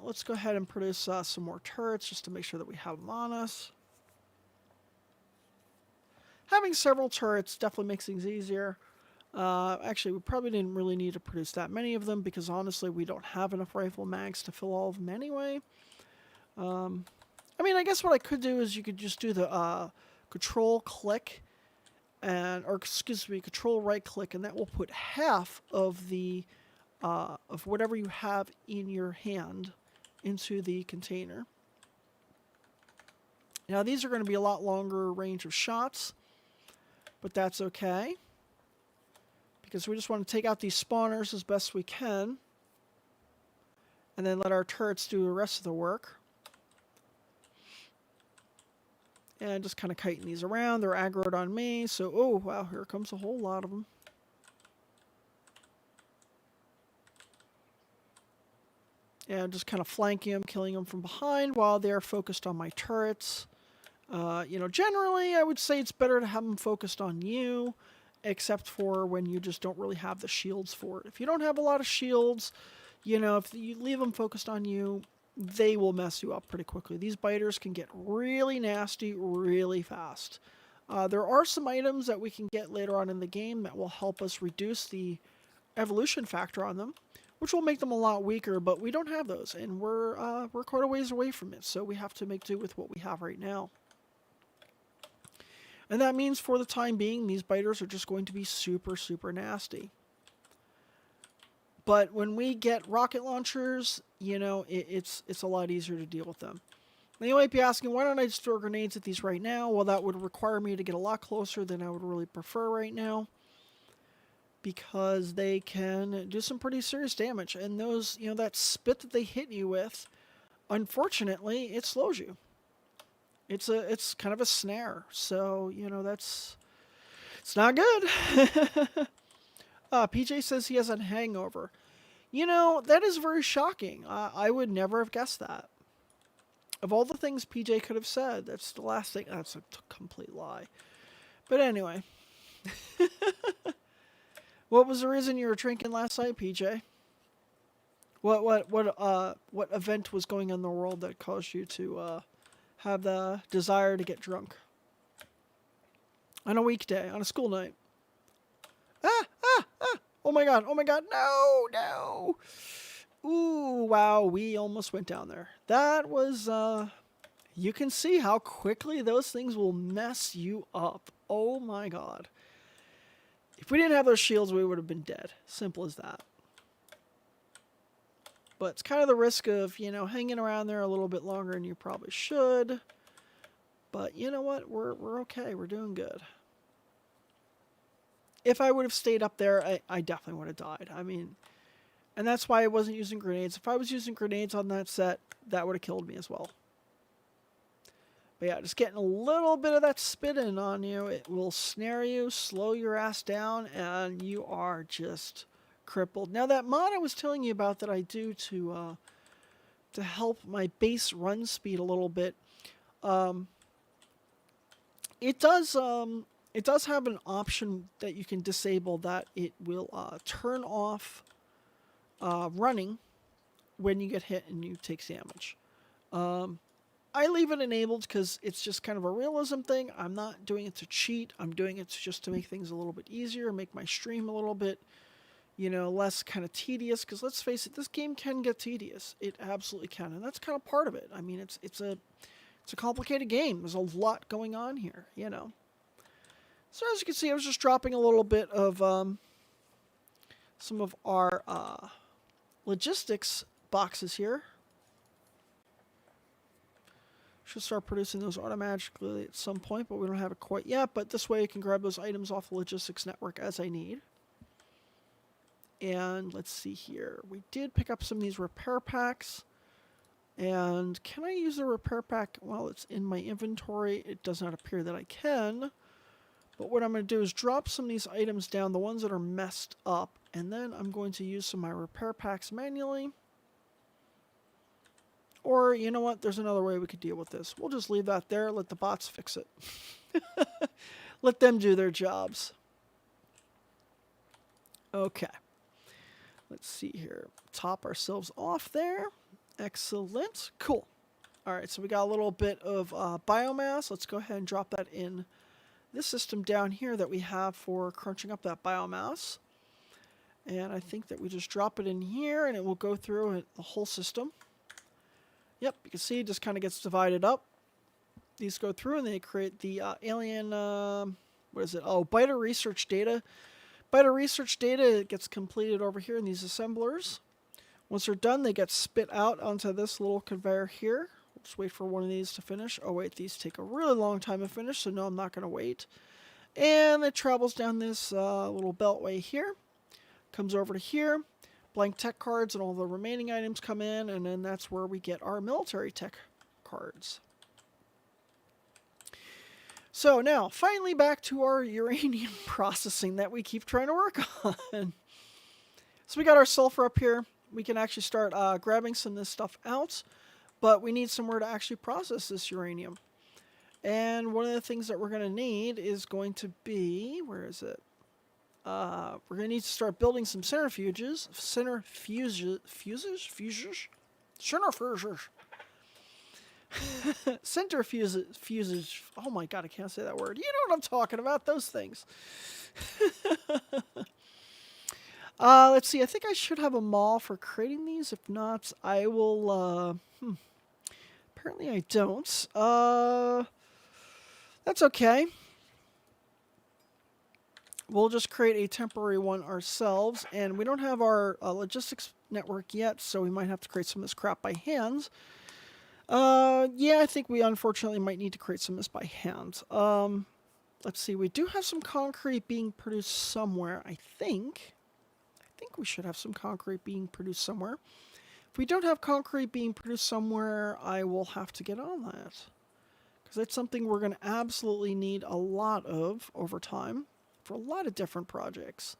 Let's go ahead and produce some more turrets just to make sure that we have them on us. Having several turrets definitely makes things easier. Actually, we probably didn't really need to produce that many of them because honestly, we don't have enough rifle mags to fill all of them anyway. I guess what I could do is you could just do the control click control right click, and that will put half of the of whatever you have in your hand into the container. Now these are going to be a lot longer range of shots, but that's okay because we just want to take out these spawners as best we can and then let our turrets do the rest of the work. And just kind of kiting these around. They're aggroed on me, so oh wow, here comes a whole lot of them. And just kind of flanking them, killing them from behind while they're focused on my turrets. Generally, I would say it's better to have them focused on you, except for when you just don't really have the shields for it. If you don't have a lot of shields, if you leave them focused on you, they will mess you up pretty quickly. These biters can get really nasty really fast. There are some items that we can get later on in the game that will help us reduce the evolution factor on them, which will make them a lot weaker, but we don't have those, and we're quite a ways away from it, so we have to make do with what we have right now. And that means for the time being, these biters are just going to be super, super nasty. But when we get rocket launchers, it's a lot easier to deal with them. Now you might be asking, why don't I just throw grenades at these right now? Well, that would require me to get a lot closer than I would really prefer right now, because they can do some pretty serious damage. And those, that spit that they hit you with, unfortunately, it slows you. It's kind of a snare. So, it's not good. PJ says he has a hangover. That is very shocking. I would never have guessed that. Of all the things PJ could have said, that's the last thing. That's a complete lie. But anyway. What was the reason you were drinking last night, PJ? What event was going on in the world that caused you to have the desire to get drunk? On a weekday, on a school night. Oh my god, no. Ooh, wow, we almost went down there. That was, you can see how quickly those things will mess you up. Oh my god. If we didn't have those shields, we would have been dead. Simple as that. But it's kind of the risk of, hanging around there a little bit longer than you probably should. But you know what? We're okay. We're doing good. If I would have stayed up there, I definitely would have died. And that's why I wasn't using grenades. If I was using grenades on that set, that would have killed me as well. But yeah, just getting a little bit of that spitting on you, it will snare you, slow your ass down, and you are just crippled. Now that mod I was telling you about that I do to help my base run speed a little bit, um, it does have an option that you can disable that it will turn off running when you get hit and you take damage. I leave it enabled because it's just kind of a realism thing. I'm not doing it to cheat. I'm doing it just to make things a little bit easier, make my stream a little bit, less kind of tedious. Because let's face it, this game can get tedious. It absolutely can, and that's kind of part of it. I mean, it's a complicated game. There's a lot going on here, So as you can see, I was just dropping a little bit of some of our logistics boxes here. Should start producing those automatically at some point, but we don't have it quite yet. But this way I can grab those items off the logistics network as I need. And let's see here. We did pick up some of these repair packs. And can I use the repair pack while it's in my inventory? It does not appear that I can. But what I'm going to do is drop some of these items down, the ones that are messed up. And then I'm going to use some of my repair packs manually. Or, you know what, there's another way we could deal with this. We'll just leave that there, let the bots fix it. Let them do their jobs. Okay. Let's see here. Top ourselves off there. Excellent. Cool. All right, so we got a little bit of biomass. Let's go ahead and drop that in this system down here that we have for crunching up that biomass. And I think that we just drop it in here and it will go through the whole system. Yep, you can see it just kind of gets divided up. These go through and they create the alien, what is it? Oh, Biter research data. Biter research data gets completed over here in these assemblers. Once they're done, they get spit out onto this little conveyor here. We'll just wait for one of these to finish. Oh wait, these take a really long time to finish, so no, I'm not going to wait. And it travels down this little beltway here. Comes over to here. Blank tech cards and all the remaining items come in, and then that's where we get our military tech cards. So now, finally back to our uranium processing that we keep trying to work on. So we got our sulfur up here. We can actually start grabbing some of this stuff out, but we need somewhere to actually process this uranium. And one of the things that we're going to need is going to be, where is it? We're going to need to start building some centrifuges. Centrifuges. Oh my god, I can't say that word. You know what I'm talking about, those things. Let's see, I think I should have a mall for creating these. If not, I will, apparently I don't. That's okay. We'll just create a temporary one ourselves, and we don't have our logistics network yet, so we might have to create some of this crap by hand. Yeah, I think we unfortunately might need to create some of this by hand. Let's see, we do have some concrete being produced somewhere, I think. I think we should have some concrete being produced somewhere. If we don't have concrete being produced somewhere, I will have to get on that. Because that's something we're going to absolutely need a lot of over time. For a lot of different projects.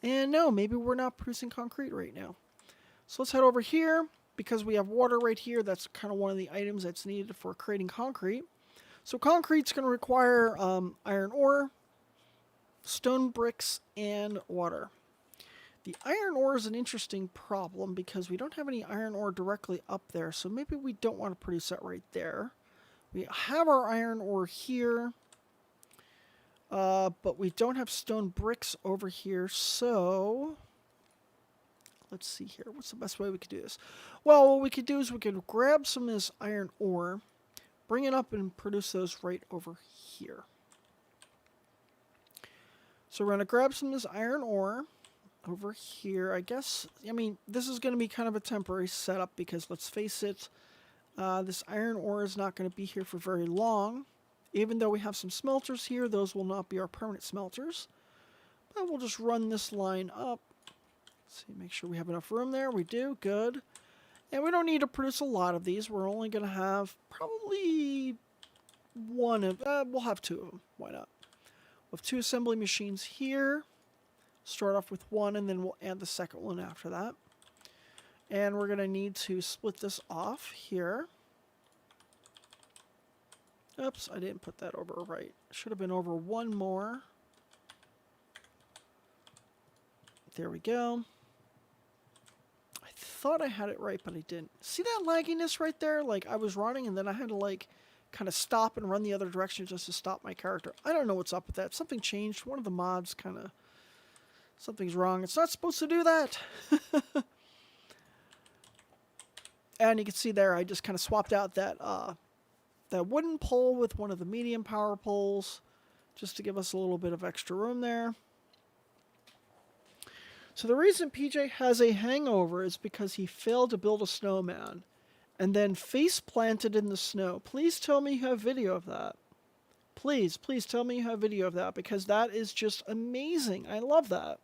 And no, maybe we're not producing concrete right now. So let's head over here. Because we have water right here, that's kind of one of the items that's needed for creating concrete. So concrete's going to require iron ore, stone bricks, and water. The iron ore is an interesting problem because we don't have any iron ore directly up there. So maybe we don't want to produce that right there. We have our iron ore here. But we don't have stone bricks over here, so let's see here. What's the best way we could do this? Well, what we could do is we could grab some of this iron ore, bring it up and produce those right over here. So we're going to grab some of this iron ore over here. I guess, I mean, this is going to be kind of a temporary setup because let's face it, this iron ore is not going to be here for very long. Even though we have some smelters here, those will not be our permanent smelters. But we'll just run this line up. Let's see, make sure we have enough room there. We do, good. And we don't need to produce a lot of these. We're only going to have probably one of, we'll have two of them. Why not? We'll have two assembly machines here. Start off with one, and then we'll add the second one after that. And we're going to need to split this off here. Oops, I didn't put that over right. Should have been over one more. There we go. I thought I had it right, but I didn't. See that lagginess right there? Like, I was running, and then I had to, like, kind of stop and run the other direction just to stop my character. I don't know what's up with that. Something changed. One of the mods kind of... Something's wrong. It's not supposed to do that. And you can see there, I just kind of swapped out that that wooden pole with one of the medium power poles, just to give us a little bit of extra room there. So the reason PJ has a hangover is because he failed to build a snowman and then face planted in the snow. Please tell me you have video of that. Please tell me you have video of that, because that is just amazing. I love that.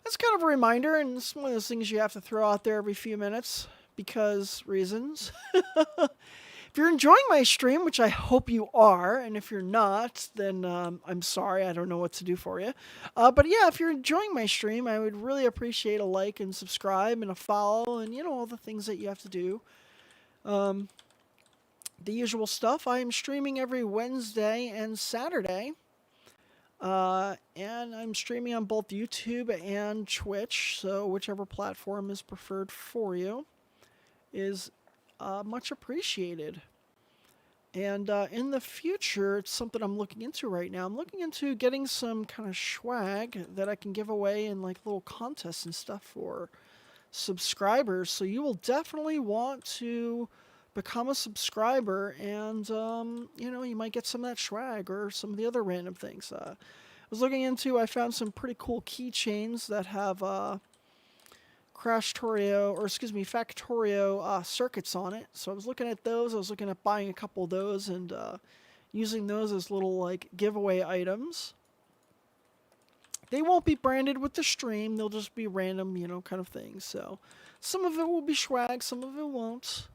That's kind of a reminder, and it's one of those things you have to throw out there every few minutes because reasons. If you're enjoying my stream, which I hope you are, and if you're not, then I'm sorry, I don't know what to do for you. But yeah, if you're enjoying my stream, I would really appreciate a like and subscribe and a follow and, you know, all the things that you have to do. The usual stuff. I am streaming every Wednesday and Saturday. And I'm streaming on both YouTube and Twitch, so whichever platform is preferred for you is much appreciated. And in the future, it's something I'm looking into right now. I'm looking into getting some kind of swag that I can give away in like little contests and stuff for subscribers. So you will definitely want to become a subscriber, and you know, you might get some of that swag or some of the other random things. I was looking into, I found some pretty cool keychains that have Krastorio, or excuse me, Factorio circuits on it. So I was looking at those. I was looking at buying a couple of those and using those as little like giveaway items. They won't be branded with the stream. They'll just be random, you know, kind of things. So some of it will be swag, some of it won't.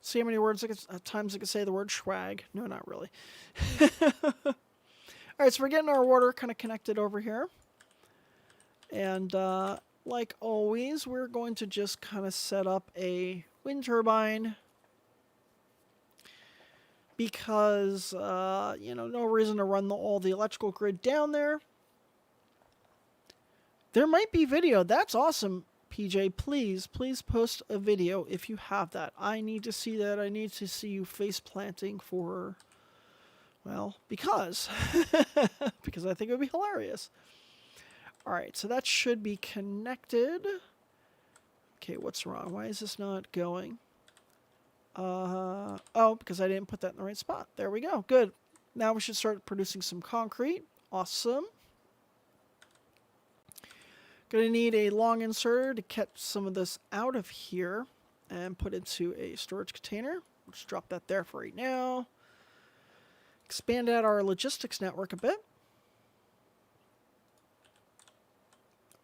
See how many words times I can say the word swag? No, not really. All right, so we're getting our water kind of connected over here. And like always, we're going to just kind of set up a wind turbine. Because, you know, no reason to run all the electrical grid down there. There might be video. That's awesome. PJ, please post a video if you have that. I need to see that. I need to see you face planting for, well, because because I think it would be hilarious. All right, so that should be connected. Okay, what's wrong? Why is this not going? Oh, because I didn't put that in the right spot. There we go. Good. Now we should start producing some concrete. Awesome. Going to need a long inserter to catch some of this out of here and put into a storage container. We'll just drop that there for right now. Expand out our logistics network a bit.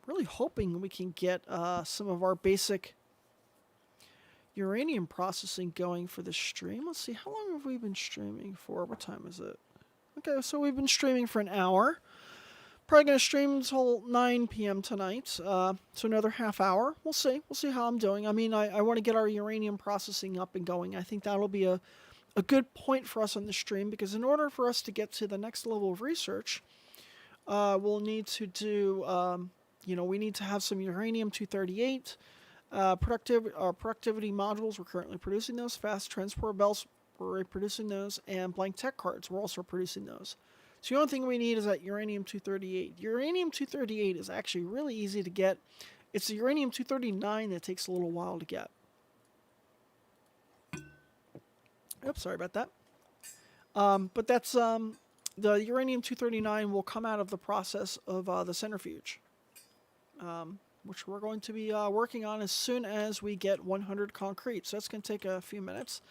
Really hoping we can get some of our basic uranium processing going for this stream. Let's see, how long have we been streaming for? What time is it? Okay, so we've been streaming for an hour. Probably going to stream until 9 p.m. tonight, so another half hour. We'll see. We'll see how I'm doing. I mean, I want to get our uranium processing up and going. I think that'll be a good point for us on the stream, because in order for us to get to the next level of research, we'll need to do, you know, we need to have some uranium-238 productivity modules. We're currently producing those. Fast transport belts, we're producing those. And blank tech cards, we're also producing those. So the only thing we need is that uranium-238. Uranium-238 is actually really easy to get. It's the uranium-239 that takes a little while to get. Oops, sorry about that. But that's the uranium-239 will come out of the process of the centrifuge, which we're going to be working on as soon as we get 100 concrete. So that's going to take a few minutes.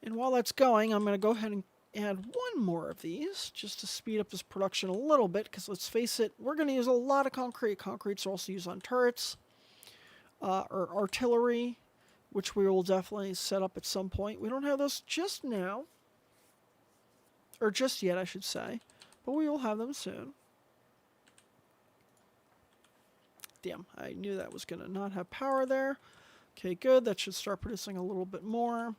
And while that's going, I'm going to go ahead and add one more of these just to speed up this production a little bit, because let's face it, we're going to use a lot of concrete. Concrete's also used on turrets or artillery, which we will definitely set up at some point. We don't have those just now, or just yet, I should say, but we will have them soon. Damn, I knew that was going to not have power there. Okay, good. That should start producing a little bit more.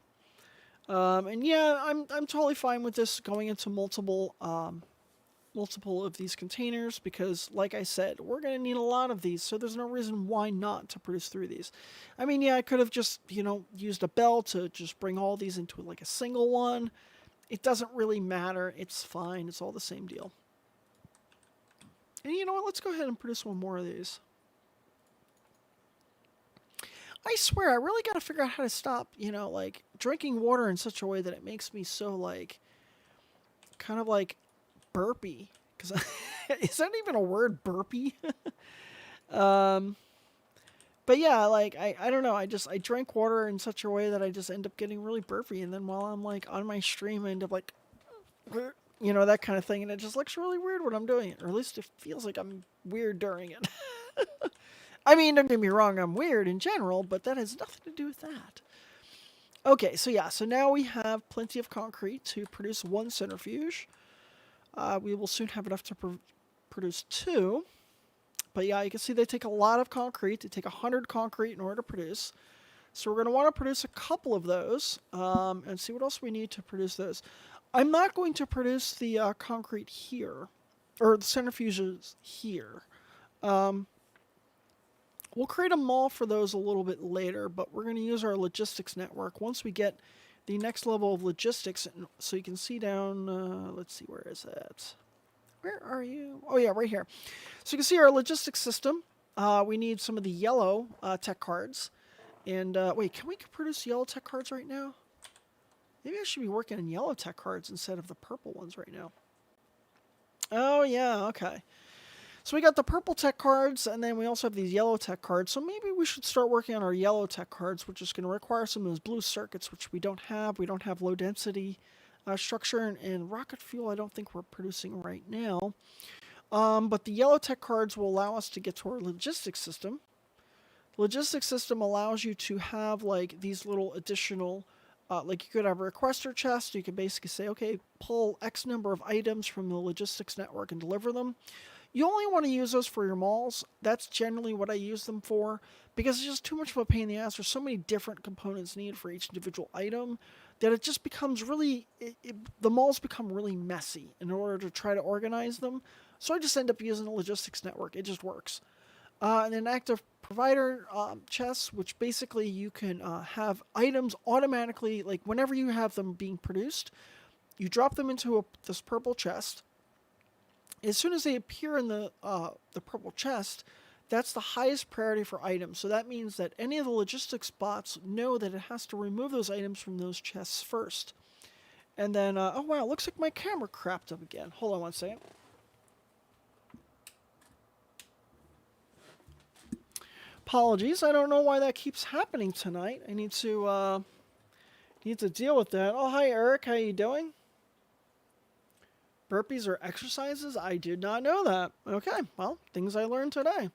And yeah, I'm totally fine with this going into multiple of these containers because, like I said, we're going to need a lot of these, so there's no reason why not to produce 3 of these. I mean, yeah, I could have just, used a bell to just bring all these into like a single one. It doesn't really matter. It's fine. It's all the same deal. And you know what? Let's go ahead and produce one more of these. I swear, I really got to figure out how to stop, like drinking water in such a way that it makes me so like, kind of like burpy. Because is that even a word, burpy? But yeah, like I don't know. I drink water in such a way that I just end up getting really burpy, and then while I'm like on my stream, I end up like, that kind of thing, and it just looks really weird when I'm doing it, or at least it feels like I'm weird during it. I mean, don't get me wrong, I'm weird in general, but that has nothing to do with that. Okay, so yeah, so now we have plenty of concrete to produce 1 centrifuge. We will soon have enough to produce 2. But yeah, you can see they take a lot of concrete. They take 100 concrete in order to produce. So we're going to want to produce a couple of those and see what else we need to produce those. I'm not going to produce the concrete here, or the centrifuges here. We'll create a mall for those a little bit later, but we're going to use our logistics network once we get the next level of logistics. So you can see down, let's see, where is that? Where are you? Oh yeah, right here. So you can see our logistics system. We need some of the yellow tech cards. And wait, can we produce yellow tech cards right now? Maybe I should be working on yellow tech cards instead of the purple ones right now. Oh yeah, okay. So we got the purple tech cards, and then we also have these yellow tech cards. So maybe we should start working on our yellow tech cards, which is going to require some of those blue circuits, which we don't have. We don't have low density structure, and rocket fuel I don't think we're producing right now. But the yellow tech cards will allow us to get to our logistics system. Logistics system allows you to have like these little additional, like you could have a requester chest. You can basically say, okay, pull X number of items from the logistics network and deliver them. You only want to use those for your malls. That's generally what I use them for because it's just too much of a pain in the ass. There's so many different components needed for each individual item that it just becomes really, the malls become really messy in order to try to organize them. So I just end up using the logistics network. It just works. And then active provider chests, which basically you can have items automatically, like whenever you have them being produced, you drop them into this purple chest. As soon as they appear in the purple chest, that's the highest priority for items. So that means that any of the logistics bots know that it has to remove those items from those chests first. And then, oh wow, looks like my camera crapped up again. Hold on one second. Apologies, I don't know why that keeps happening tonight. I need to deal with that. Oh, hi Eric, how you doing? Burpees are exercises? I did not know that. Okay, well, things I learned today.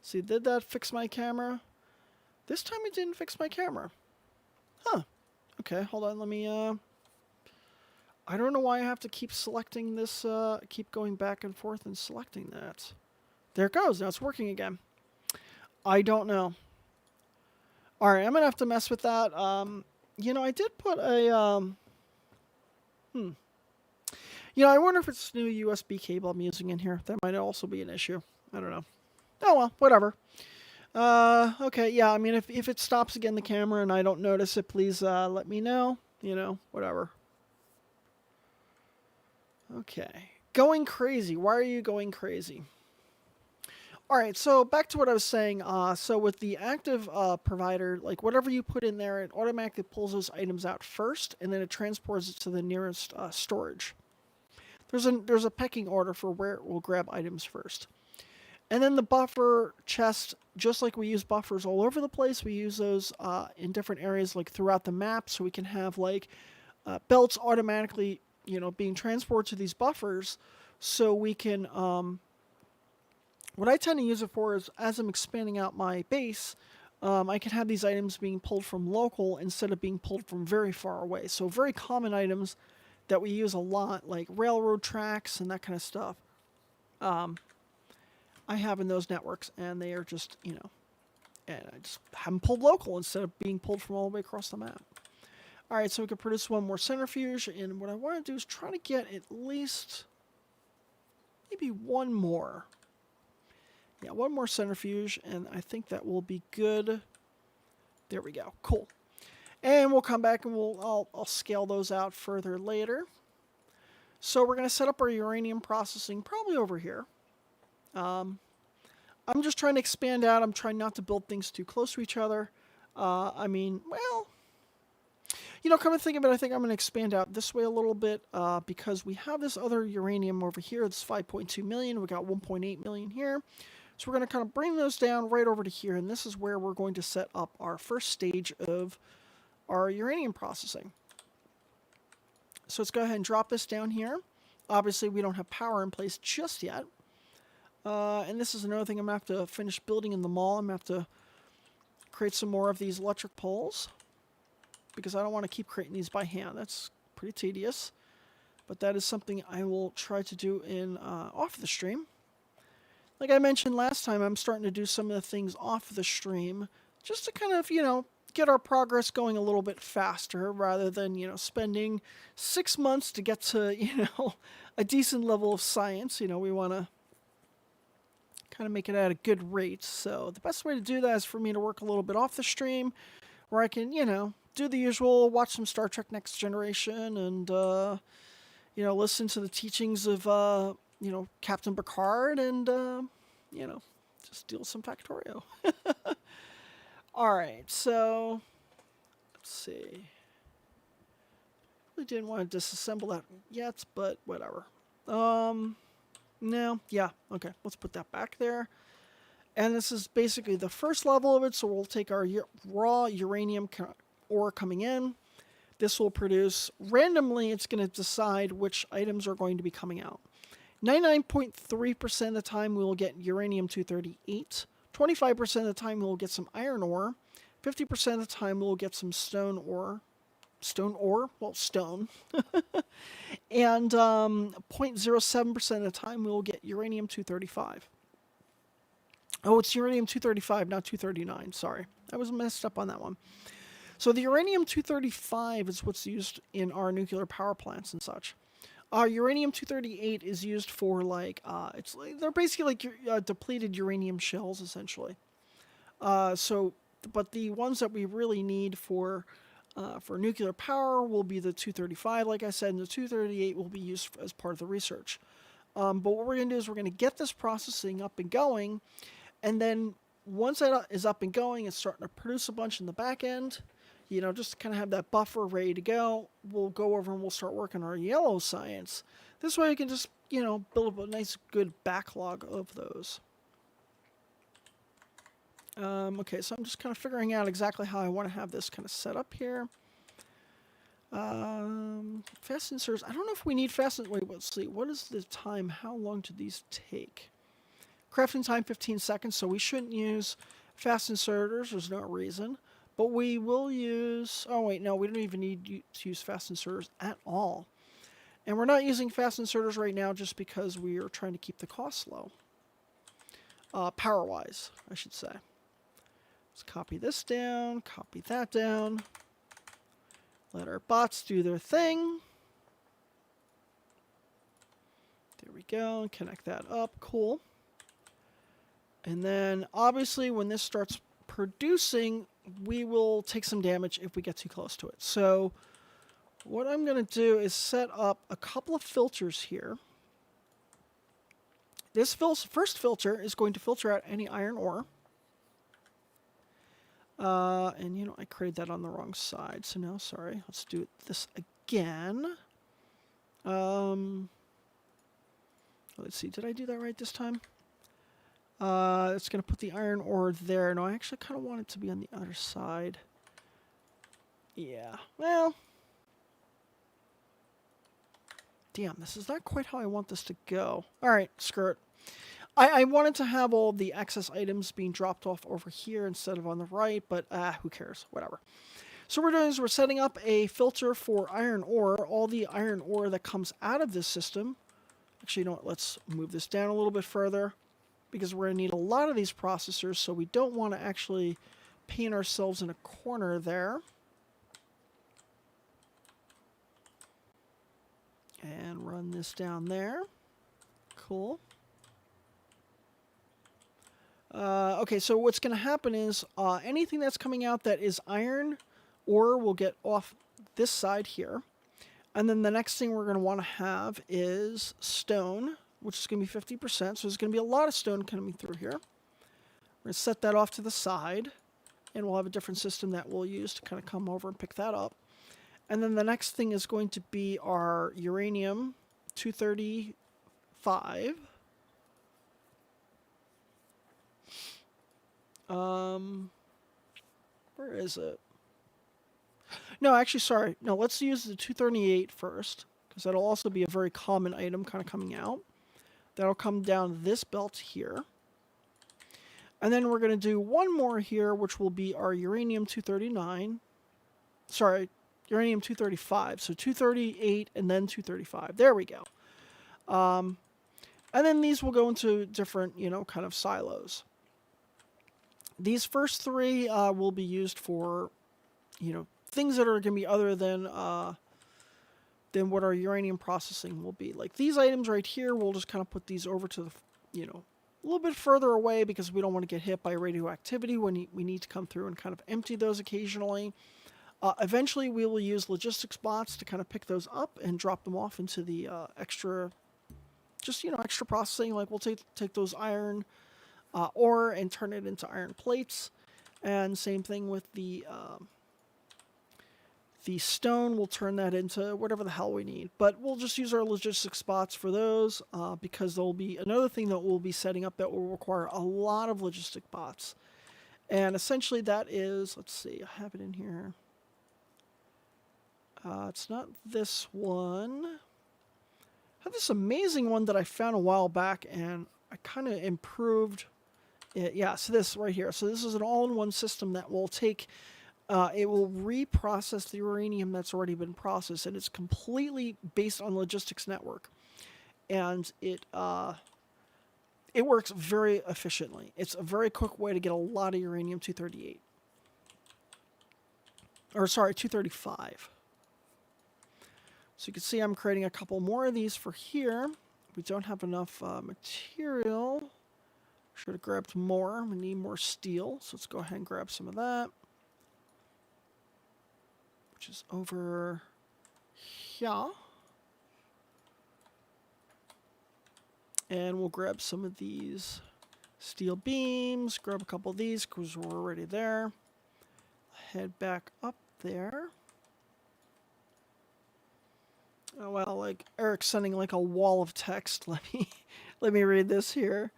See, did that fix my camera? This time it didn't fix my camera. Huh. Okay, hold on, let me, I don't know why I have to keep selecting this, keep going back and forth and selecting that. There it goes, now it's working again. I don't know. Alright, I'm gonna have to mess with that. I did put a, I wonder if it's new USB cable I'm using in here. That might also be an issue. I don't know. Oh well, whatever. Okay, yeah, I mean, if it stops again the camera and I don't notice it, please let me know. Whatever. Okay. Going crazy. Why are you going crazy? Alright, so back to what I was saying. So with the active provider, like whatever you put in there, it automatically pulls those items out first, and then it transports it to the nearest storage. There's a pecking order for where it will grab items first. And then the buffer chest, just like we use buffers all over the place, we use those in different areas like throughout the map, so we can have like belts automatically, being transported to these buffers, so we can, what I tend to use it for is as I'm expanding out my base, I can have these items being pulled from local instead of being pulled from very far away. So very common items that we use a lot, like railroad tracks and that kind of stuff, I have in those networks, and they are just, and I just have them pulled local instead of being pulled from all the way across the map. All right, so we can produce one more centrifuge, and what I want to do is try to get at least maybe one more. Yeah, one more centrifuge, and I think that will be good. There we go. Cool. And we'll come back and I'll scale those out further later. So we're going to set up our uranium processing probably over here. I'm just trying to expand out. I'm trying not to build things too close to each other. I mean, well, come to think of it, I think I'm going to expand out this way a little bit because we have this other uranium over here. It's 5.2 million. We got 1.8 million here. So we're going to kind of bring those down right over to here, and this is where we're going to set up our first stage of our uranium processing. So let's go ahead and drop this down here. Obviously, we don't have power in place just yet. And this is another thing I'm going to have to finish building in the mall. I'm going to have to create some more of these electric poles because I don't want to keep creating these by hand. That's pretty tedious. But that is something I will try to do in off the stream. Like I mentioned last time, I'm starting to do some of the things off the stream just to kind of, get our progress going a little bit faster rather than, spending 6 months to get to, a decent level of science. We want to kind of make it at a good rate. So the best way to do that is for me to work a little bit off the stream where I can, do the usual, watch some Star Trek Next Generation and, listen to the teachings of, Captain Picard and, just deal with some Factorio. All right, so let's see. Really didn't want to disassemble that yet, but whatever. No, yeah, okay, let's put that back there. And this is basically the first level of it, so we'll take our raw uranium ore coming in. This will produce, randomly, it's going to decide which items are going to be coming out. 99.3% of the time we will get uranium-238. 25% of the time we will get some iron ore. 50% of the time we will get some stone ore. Stone ore? Well, stone. And 0.07% of the time we will get uranium-235. Oh, it's uranium-235, not 239. Sorry. I was messed up on that one. So the uranium-235 is what's used in our nuclear power plants and such. Uranium-238 is used for they're basically like depleted uranium shells essentially. But the ones that we really need for nuclear power will be the 235, like I said, and the 238 will be used as part of the research. But what we're going to do is we're going to get this processing up and going, and then once that is up and going, it's starting to produce a bunch in the back end. Just to kind of have that buffer ready to go. We'll go over and we'll start working our yellow science. This way we can just, build up a nice, good backlog of those. Okay, so I'm just kind of figuring out exactly how I want to have this kind of set up here. Fast inserts. I don't know if we need fast. Wait, let's see. What is the time? How long do these take? Crafting time 15 seconds, so we shouldn't use fast inserters. There's no reason. But we will use... Oh, wait, no, we don't even need to use fast inserters at all. And we're not using fast inserters right now just because we are trying to keep the costs low. Power-wise, I should say. Let's copy this down, copy that down. Let our bots do their thing. There we go. Connect that up. Cool. And then, obviously, when this starts producing, we will take some damage if we get too close to it. So what I'm going to do is set up a couple of filters here. This first filter is going to filter out any iron ore. And, I created that on the wrong side. So no, sorry. Let's do this again. Let's see. Did I do that right this time? It's going to put the iron ore there. No, I actually kind of want it to be on the other side. Yeah, well. Damn, this is not quite how I want this to go. Alright, screw it. I wanted to have all the excess items being dropped off over here instead of on the right, but who cares? Whatever. So what we're doing is we're setting up a filter for iron ore. All the iron ore that comes out of this system. Actually, you know what? Let's move this down a little bit further because we're going to need a lot of these processors, so we don't want to actually paint ourselves in a corner there. And run this down there. Cool. Okay, so what's going to happen is anything that's coming out that is iron ore will get off this side here. And then the next thing we're going to want to have is stone, which is going to be 50%. So there's going to be a lot of stone coming through here. We're going to set that off to the side. And we'll have a different system that we'll use to kind of come over and pick that up. And then the next thing is going to be our uranium 235. Where is it? No, actually, sorry. No, let's use the 238 first, because that'll also be a very common item kind of coming out. That'll come down this belt here. And then we're going to do one more here, which will be our uranium 239. Sorry, uranium 235. So 238 and then 235. There we go. And then these will go into different, kind of silos. These first three will be used for, things that are going to be other than what our uranium processing will be. Like these items right here, we'll just kind of put these over to the, a little bit further away because we don't want to get hit by radioactivity when we need to come through and kind of empty those occasionally. Eventually, we will use logistics bots to kind of pick those up and drop them off into the extra processing. Like we'll take those iron ore and turn it into iron plates. And same thing with the stone, we'll turn that into whatever the hell we need. But we'll just use our logistics spots for those because there'll be another thing that we'll be setting up that will require a lot of logistic bots. And essentially that is, let's see, I have it in here. It's not this one. I have this amazing one that I found a while back and I kind of improved it. Yeah, so this right here. So this is an all-in-one system that will take... it will reprocess the uranium that's already been processed, and it's completely based on logistics network. And it works very efficiently. It's a very quick way to get a lot of uranium 238. Or sorry, 235. So you can see I'm creating a couple more of these for here. We don't have enough material. Should have grabbed more. We need more steel, so let's go ahead and grab some of that. Which is over here. And we'll grab some of these steel beams, grab a couple of these because we're already there. Head back up there. Oh well, like Eric's sending like a wall of text. Let me read this here.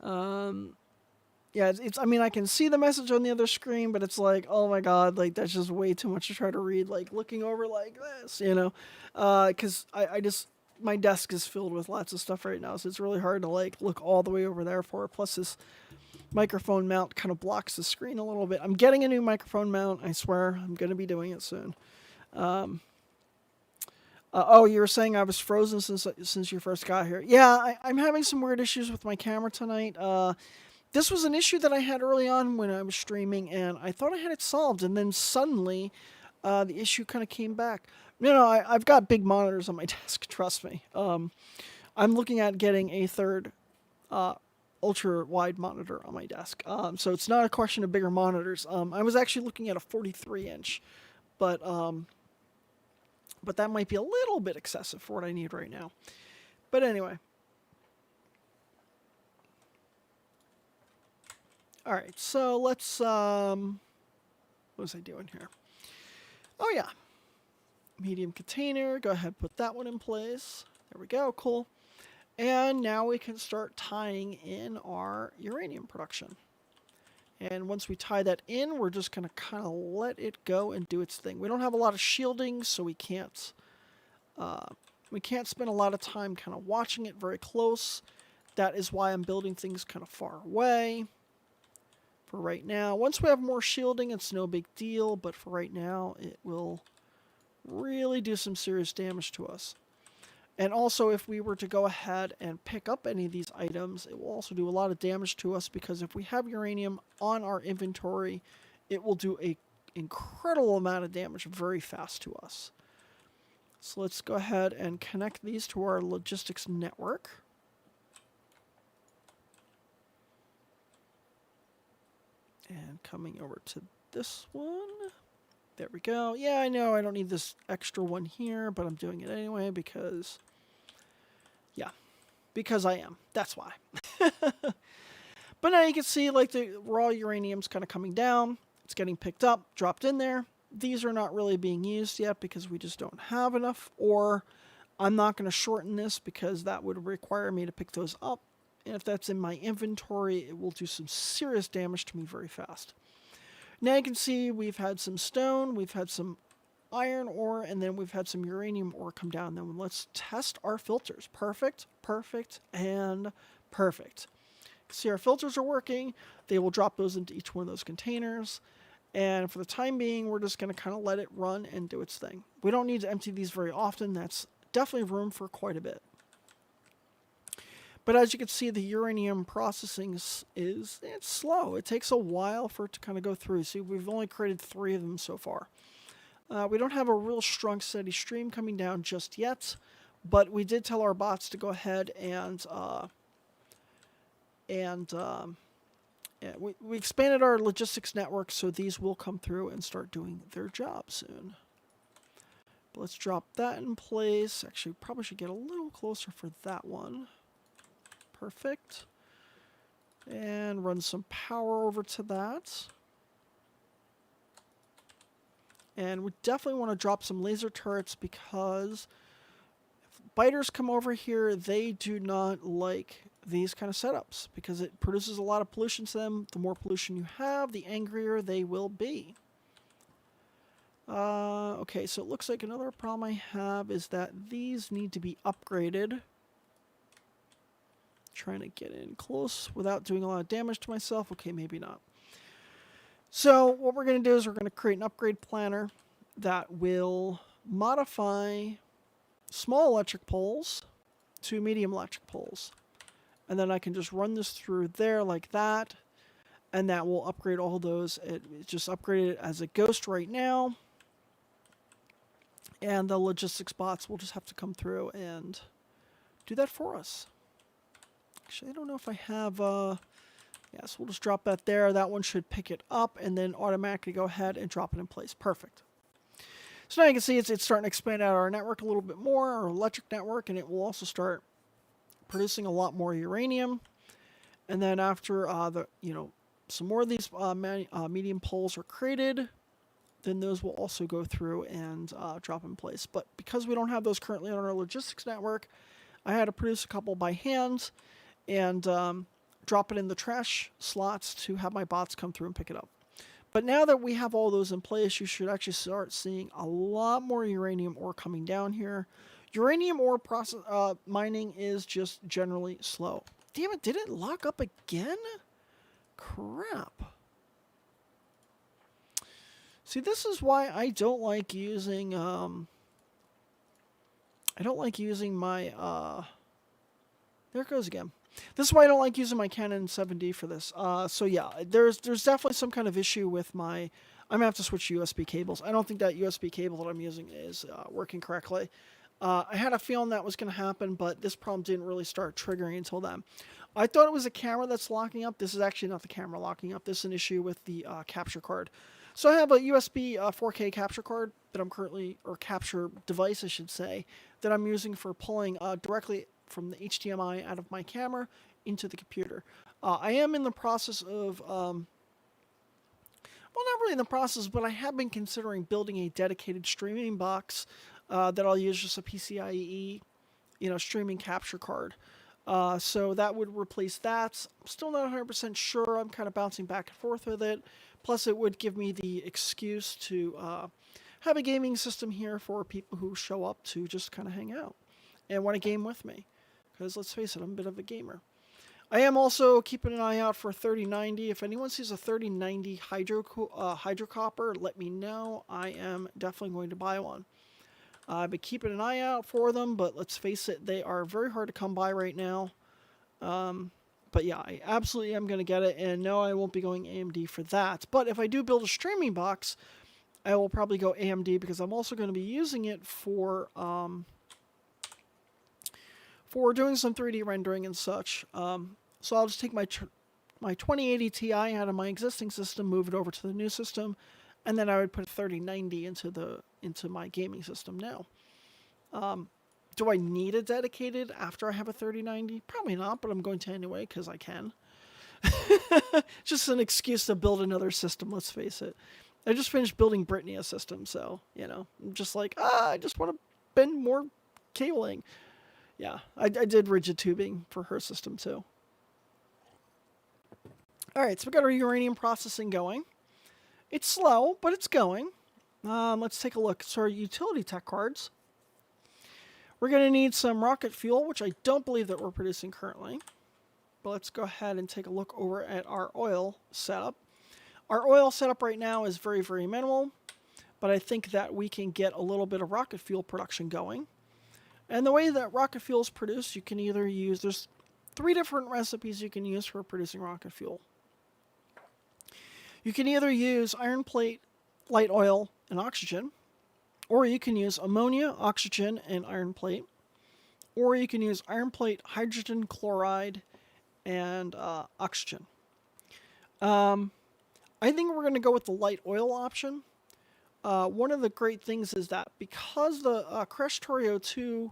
Yeah, it's. I mean, I can see the message on the other screen, but it's like, oh my god, like that's just way too much to try to read. Like looking over like this, because I just my desk is filled with lots of stuff right now, so it's really hard to like look all the way over there for it. Plus, this microphone mount kind of blocks the screen a little bit. I'm getting a new microphone mount. I swear, I'm gonna be doing it soon. Oh, you were saying I was frozen since you first got here. Yeah, I'm having some weird issues with my camera tonight. This was an issue that I had early on when I was streaming, and I thought I had it solved, and then suddenly the issue kind of came back. No, I've got big monitors on my desk, trust me. I'm looking at getting a third ultra-wide monitor on my desk, so it's not a question of bigger monitors. I was actually looking at a 43-inch, but that might be a little bit excessive for what I need right now. But anyway. All right, so let's, what was I doing here? Oh, yeah. Medium container. Go ahead, put that one in place. There we go, cool. And now we can start tying in our uranium production. And once we tie that in, we're just going to kind of let it go and do its thing. We don't have a lot of shielding, so we can't spend a lot of time kind of watching it very close. That is why I'm building things kind of far away for right now. Once we have more shielding, it's no big deal, but for right now, it will really do some serious damage to us. And also, if we were to go ahead and pick up any of these items, it will also do a lot of damage to us, because if we have uranium on our inventory, it will do an incredible amount of damage very fast to us. So let's go ahead and connect these to our logistics network. And coming over to this one. There we go. Yeah, I know I don't need this extra one here, but I'm doing it anyway because, yeah, because I am. That's why. But now you can see like the raw uranium's kind of coming down. It's getting picked up, dropped in there. These are not really being used yet because we just don't have enough, or I'm not going to shorten this because that would require me to pick those up. And if that's in my inventory, it will do some serious damage to me very fast. Now you can see we've had some stone, we've had some iron ore, and then we've had some uranium ore come down. Then let's test our filters. Perfect, perfect, and perfect. See, our filters are working. They will drop those into each one of those containers. And for the time being, we're just going to kind of let it run and do its thing. We don't need to empty these very often. That's definitely room for quite a bit. But as you can see, the uranium processing it's slow. It takes a while for it to kind of go through. See, we've only created 3 of them so far. We don't have a real strong, steady stream coming down just yet, but we did tell our bots to go ahead and we expanded our logistics network, so these will come through and start doing their job soon. But let's drop that in place. Actually, probably should get a little closer for that one. Perfect. And run some power over to that. And we definitely want to drop some laser turrets, because if biters come over here, they do not like these kind of setups because it produces a lot of pollution to them. The more pollution you have, the angrier they will be. Okay, so it looks like another problem I have is that these need to be upgraded. Trying to get in close without doing a lot of damage to myself. Okay, maybe not. So what we're going to do is we're going to create an upgrade planner that will modify small electric poles to medium electric poles. And then I can just run this through there like that, and that will upgrade all those. It's just upgraded as a ghost right now. And the logistics bots will just have to come through and do that for us. Actually, I don't know if I have... Yes, we'll just drop that there. That one should pick it up and then automatically go ahead and drop it in place. Perfect. So now you can see it's starting to expand out our network a little bit more, our electric network, and it will also start producing a lot more uranium. And then after some more of these medium poles are created, then those will also go through and drop in place. But because we don't have those currently on our logistics network, I had to produce a couple by hand and drop it in the trash slots to have my bots come through and pick it up. But now that we have all those in place, you should actually start seeing a lot more uranium ore coming down here. Uranium ore mining is just generally slow. Damn it, did it lock up again? Crap. See, this is why I don't like using my there it goes again. This is why I don't like using my Canon 7D for this. So yeah, there's definitely some kind of issue with my... I'm going to have to switch USB cables. I don't think that USB cable that I'm using is working correctly. I had a feeling that was going to happen, but this problem didn't really start triggering until then. I thought it was a camera that's locking up. This is actually not the camera locking up. This is an issue with the capture card. So I have a USB 4K capture card that I'm currently... or capture device, I should say, that I'm using for pulling directly from the HDMI out of my camera into the computer. I am in the process of, well, not really in the process, but I have been considering building a dedicated streaming box that I'll use just a PCIe, streaming capture card. So that would replace that. I'm still not 100% sure. I'm kind of bouncing back and forth with it. Plus, it would give me the excuse to have a gaming system here for people who show up to just kind of hang out and want to game with me. Because let's face it, I'm a bit of a gamer. I am also keeping an eye out for 3090. If anyone sees a 3090 hydrocopper, let me know. I am definitely going to buy one. I've been keeping an eye out for them, but let's face it, they are very hard to come by right now. But yeah, I absolutely am going to get it, and no, I won't be going AMD for that. But if I do build a streaming box, I will probably go AMD because I'm also going to be using it for doing some 3D rendering and such. So I'll just take my 2080 Ti out of my existing system, move it over to the new system, and then I would put a 3090 into my gaming system now. Do I need a dedicated after I have a 3090? Probably not, but I'm going to anyway because I can. Just an excuse to build another system, let's face it. I just finished building Brittany a system, so, I'm just like, I just want to bend more cabling. Yeah, I did rigid tubing for her system too. All right, so we got our uranium processing going. It's slow, but it's going. Let's take a look. So our utility tech cards. We're going to need some rocket fuel, which I don't believe that we're producing currently. But let's go ahead and take a look over at our oil setup. Our oil setup right now is very, very minimal, but I think that we can get a little bit of rocket fuel production going. And the way that rocket fuel is produced, you can either use, there's 3 different recipes you can use for producing rocket fuel. You can either use iron plate, light oil, and oxygen, or you can use ammonia, oxygen, and iron plate, or you can use iron plate, hydrogen chloride, and oxygen. I think we're going to go with the light oil option. One of the great things is that because the Krastorio 2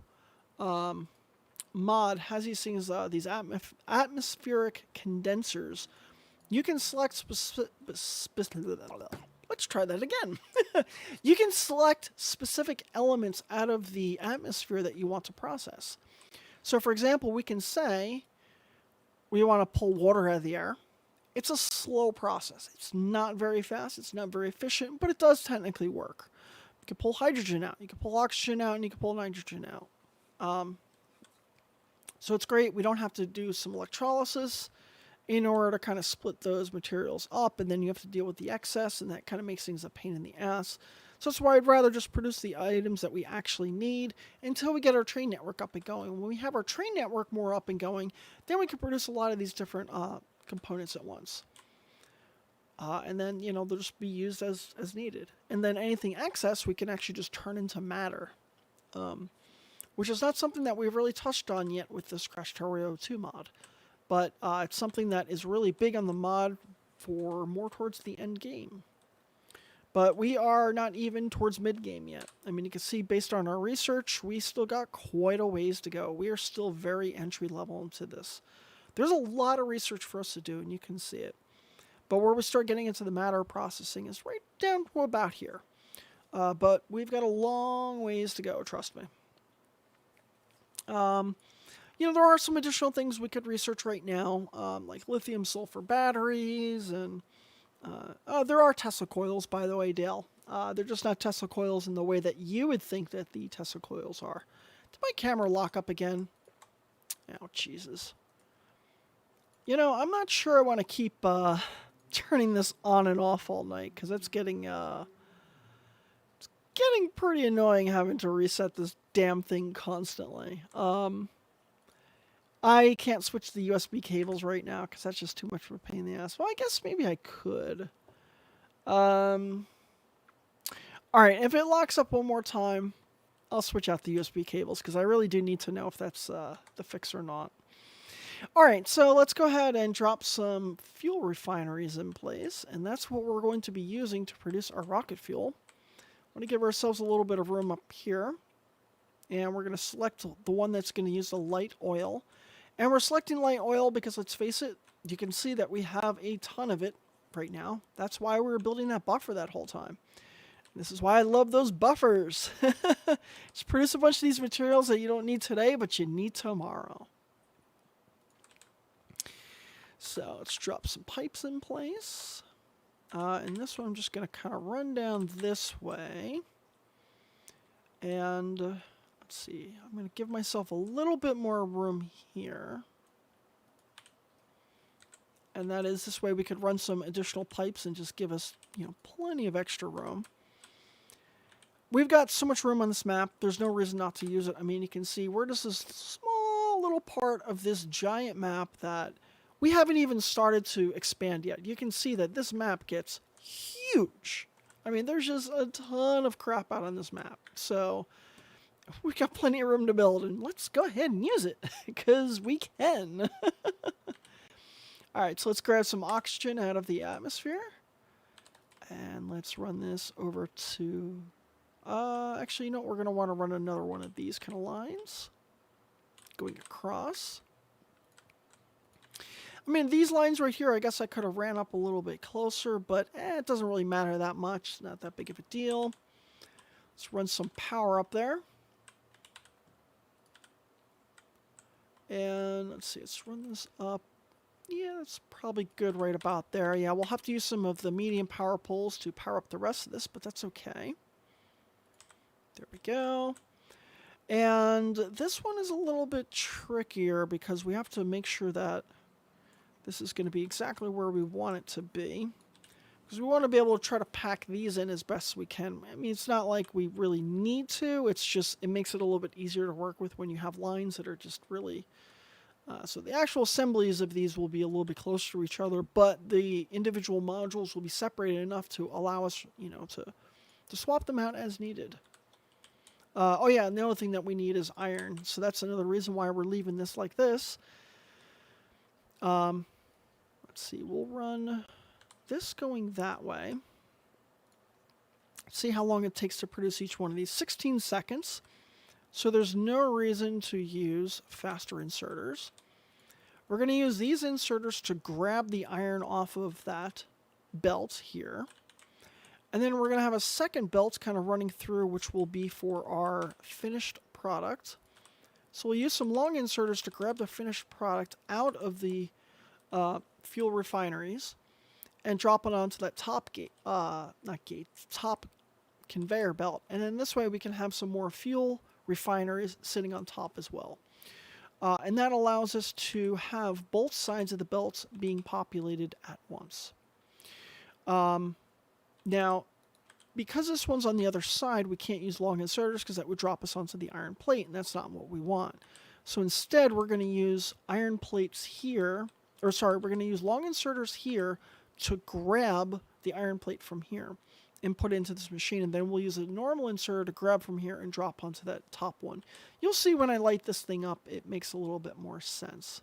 mod has these things, these atmospheric condensers, you can select let's try that again. You can select specific elements out of the atmosphere that you want to process. So for example, we can say we want to pull water out of the air. It's a slow process. It's not very fast. It's not very efficient, but it does technically work. You can pull hydrogen out. You can pull oxygen out, and you can pull nitrogen out. So it's great. We don't have to do some electrolysis in order to kind of split those materials up, and then you have to deal with the excess, and that kind of makes things a pain in the ass. So that's why I'd rather just produce the items that we actually need until we get our train network up and going. When we have our train network more up and going, then we can produce a lot of these different components at once. And then, they'll just be used as needed. And then anything excess, we can actually just turn into matter. Which is not something that we've really touched on yet with this Krastorio 2 mod. But it's something that is really big on the mod for more towards the end game. But we are not even towards mid-game yet. I mean, you can see based on our research, we still got quite a ways to go. We are still very entry-level into this. There's a lot of research for us to do, and you can see it. But where we start getting into the matter processing is right down to about here. But we've got a long ways to go, trust me. There are some additional things we could research right now, like lithium-sulfur batteries, and there are Tesla coils, by the way, Dale. They're just not Tesla coils in the way that you would think that the Tesla coils are. Did my camera lock up again? Oh, Jesus. I'm not sure I want to keep turning this on and off all night, because it's getting pretty annoying having to reset this damn thing constantly. I can't switch the USB cables right now because that's just too much of a pain in the ass. Well, I guess maybe I could. Alright, if it locks up one more time, I'll switch out the USB cables because I really do need to know if that's the fix or not. Alright, so let's go ahead and drop some fuel refineries in place, and that's what we're going to be using to produce our rocket fuel. I want to give ourselves a little bit of room up here, and we're going to select the one that's going to use the light oil. And we're selecting light oil because, let's face it, you can see that we have a ton of it right now. That's why we were building that buffer that whole time. This is why I love those buffers. Just produce a bunch of these materials that you don't need today, but you need tomorrow. So let's drop some pipes in place. And this one I'm just going to kind of run down this way. And let's see, I'm going to give myself a little bit more room here. And that is this way we could run some additional pipes and just give us, you know, plenty of extra room. We've got so much room on this map, there's no reason not to use it. I mean, you can see we're just a small little part of this giant map that we haven't even started to expand yet. You can see that this map gets huge. I mean, there's just a ton of crap out on this map. So we've got plenty of room to build, and let's go ahead and use it, because we can. All right, so let's grab some oxygen out of the atmosphere. And let's run this over to... actually, you know what? We're going to want to run another one of these kind of lines. Going across. I mean, these lines right here, I guess I could have ran up a little bit closer, but it doesn't really matter that much. It's not that big of a deal. Let's run some power up there. And let's see, let's run this up. Yeah, that's probably good right about there. Yeah, we'll have to use some of the medium power poles to power up the rest of this, but that's okay. There we go. And this one is a little bit trickier because we have to make sure that this is going to be exactly where we want it to be. Because we want to be able to try to pack these in as best we can. I mean, it's not like we really need to. It's just, it makes it a little bit easier to work with when you have lines that are just really... so the actual assemblies of these will be a little bit closer to each other, but the individual modules will be separated enough to allow us, you know, to swap them out as needed. Oh yeah, and the other thing that we need is iron. So that's another reason why we're leaving this like this. Let's see, we'll run this going that way. See how long it takes to produce each one of these. 16 seconds. So there's no reason to use faster inserters. We're going to use these inserters to grab the iron off of that belt here. And then we're going to have a second belt kind of running through, which will be for our finished product. So we'll use some long inserters to grab the finished product out of the fuel refineries and drop it onto that top top conveyor belt. And then this way we can have some more fuel refineries sitting on top as well. And that allows us to have both sides of the belt being populated at once. Now, because this one's on the other side, we can't use long inserters because that would drop us onto the iron plate, and that's not what we want. So instead, we're going to use iron plates here, or sorry, we're going to use long inserters here to grab the iron plate from here and put it into this machine, and then we'll use a normal inserter to grab from here and drop onto that top one. You'll see when I light this thing up, it makes a little bit more sense.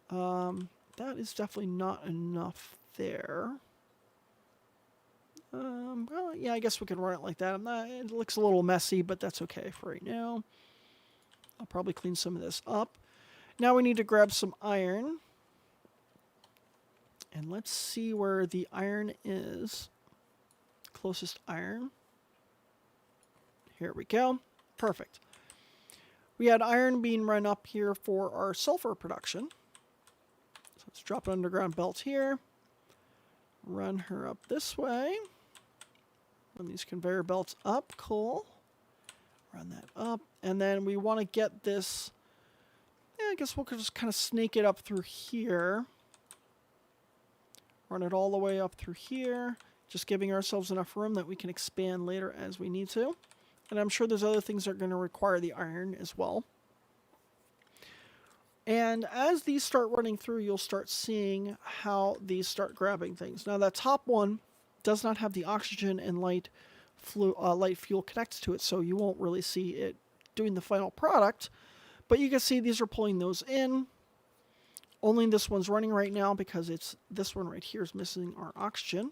That is definitely not enough there. Well, yeah, I guess we could run it like that. It looks a little messy, but that's okay for right now. I'll probably clean some of this up. Now we need to grab some iron. And let's see where the iron is. Closest iron. Here we go. Perfect. We had iron being run up here for our sulfur production. So let's drop an underground belt here. Run her up this way. Run these conveyor belts up. Cool. Run that up. And then we want to get this... Yeah, I guess we'll just kind of snake it up through here. Run it all the way up through here. Just giving ourselves enough room that we can expand later as we need to. And I'm sure there's other things that are going to require the iron as well. And as these start running through, you'll start seeing how these start grabbing things. Now, that top one does not have the oxygen and light fuel connected to it, so you won't really see it doing the final product. But you can see these are pulling those in. Only this one's running right now because this one right here is missing our oxygen.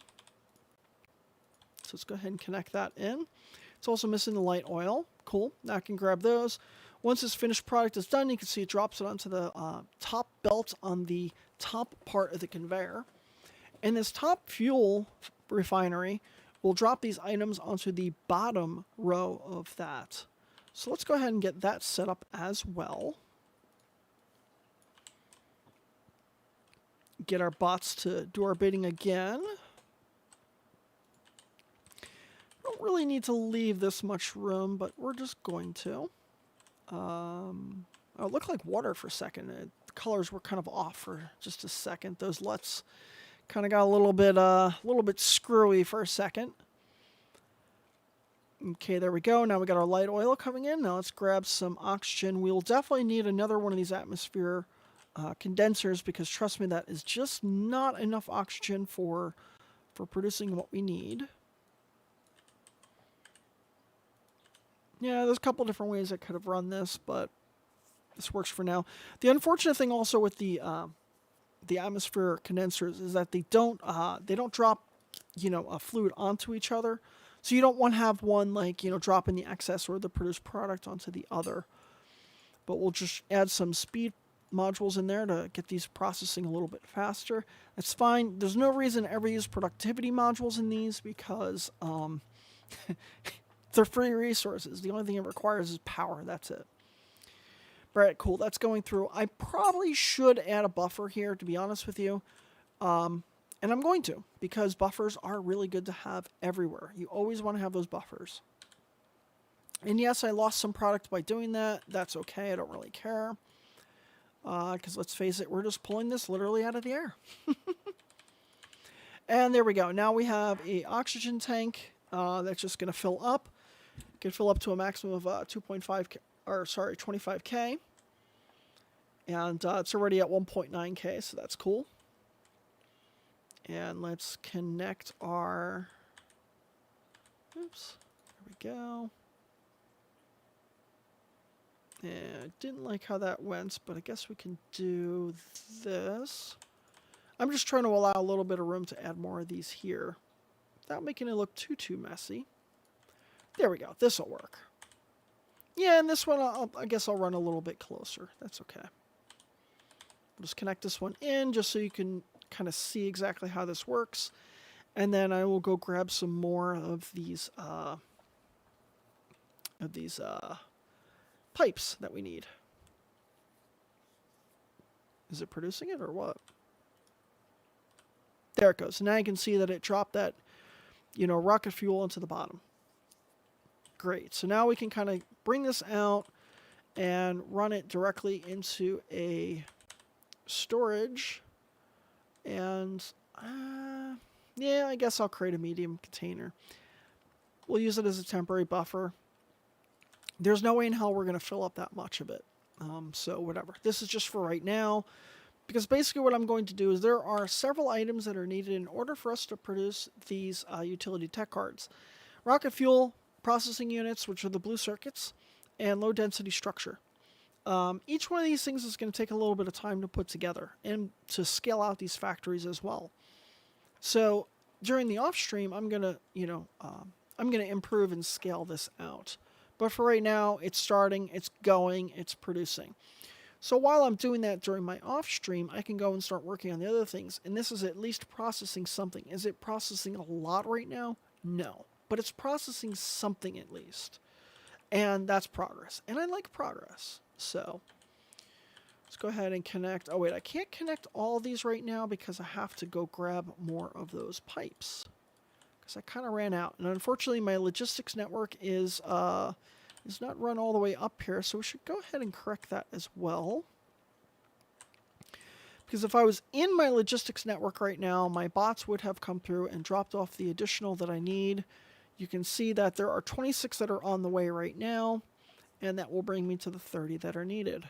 So let's go ahead and connect that in. It's also missing the light oil. Cool. Now I can grab those. Once this finished product is done, you can see it drops it onto the top belt on the top part of the conveyor. And this top fuel refinery will drop these items onto the bottom row of that. So let's go ahead and get that set up as well. Get our bots to do our bidding again. Don't really need to leave this much room, but we're just going to. Oh, it looked like water for a second. the colors were kind of off for just a second. Those LUTs kind of got a little bit screwy for a second. Okay, there we go. Now we got our light oil coming in. Now let's grab some oxygen. We'll definitely need another one of these atmosphere condensers because trust me, that is just not enough oxygen for producing what we need. Yeah, there's a couple different ways I could have run this, but this works for now. The unfortunate thing also with the atmosphere condensers is that they don't drop, a fluid onto each other. So you don't want to have one drop in the excess or the produced product onto the other. But we'll just add some speed modules in there to get these processing a little bit faster. That's fine. There's no reason to ever use productivity modules in these because they're free resources. The only thing it requires is power. That's it. All right, cool. That's going through. I probably should add a buffer here, to be honest with you. And I'm going to, because buffers are really good to have everywhere. You always want to have those buffers. And yes, I lost some product by doing that. That's okay. I don't really care. Because let's face it, we're just pulling this literally out of the air. And there we go. Now we have a oxygen tank that's just going to fill up. It can fill up to a maximum of 25K. And it's already at 1.9K, so that's cool. And let's connect our... Oops. There we go. Yeah, I didn't like how that went, but I guess we can do this. I'm just trying to allow a little bit of room to add more of these here without making it look too messy. There we go. This will work. Yeah, and this one, I guess I'll run a little bit closer. That's okay. We'll just connect this one in just so you can kind of see exactly how this works. And then I will go grab some more of these pipes that we need. Is it producing it or what? There it goes. Now you can see that it dropped that, rocket fuel into the bottom. Great. So now we can kind of bring this out and run it directly into a storage. And yeah, I guess I'll create a medium container. We'll use it as a temporary buffer. There's no way in hell we're going to fill up that much of it. So whatever. This is just for right now. Because basically what I'm going to do is there are several items that are needed in order for us to produce these utility tech cards. Rocket fuel, processing units, which are the blue circuits, and low density structure. Each one of these things is going to take a little bit of time to put together and to scale out these factories as well. So during the off stream, I'm going to, I'm going to improve and scale this out. But for right now, it's starting, it's going, it's producing. So while I'm doing that during my off stream, I can go and start working on the other things. And this is at least processing something. Is it processing a lot right now? No. But it's processing something at least. And that's progress. And I like progress. So let's go ahead and connect. Oh, wait, I can't connect all of these right now because I have to go grab more of those pipes. Because I kind of ran out. And unfortunately, my logistics network is not run all the way up here. So we should go ahead and correct that as well. Because if I was in my logistics network right now, my bots would have come through and dropped off the additional that I need. You can see that there are 26 that are on the way right now. And that will bring me to the 30 that are needed.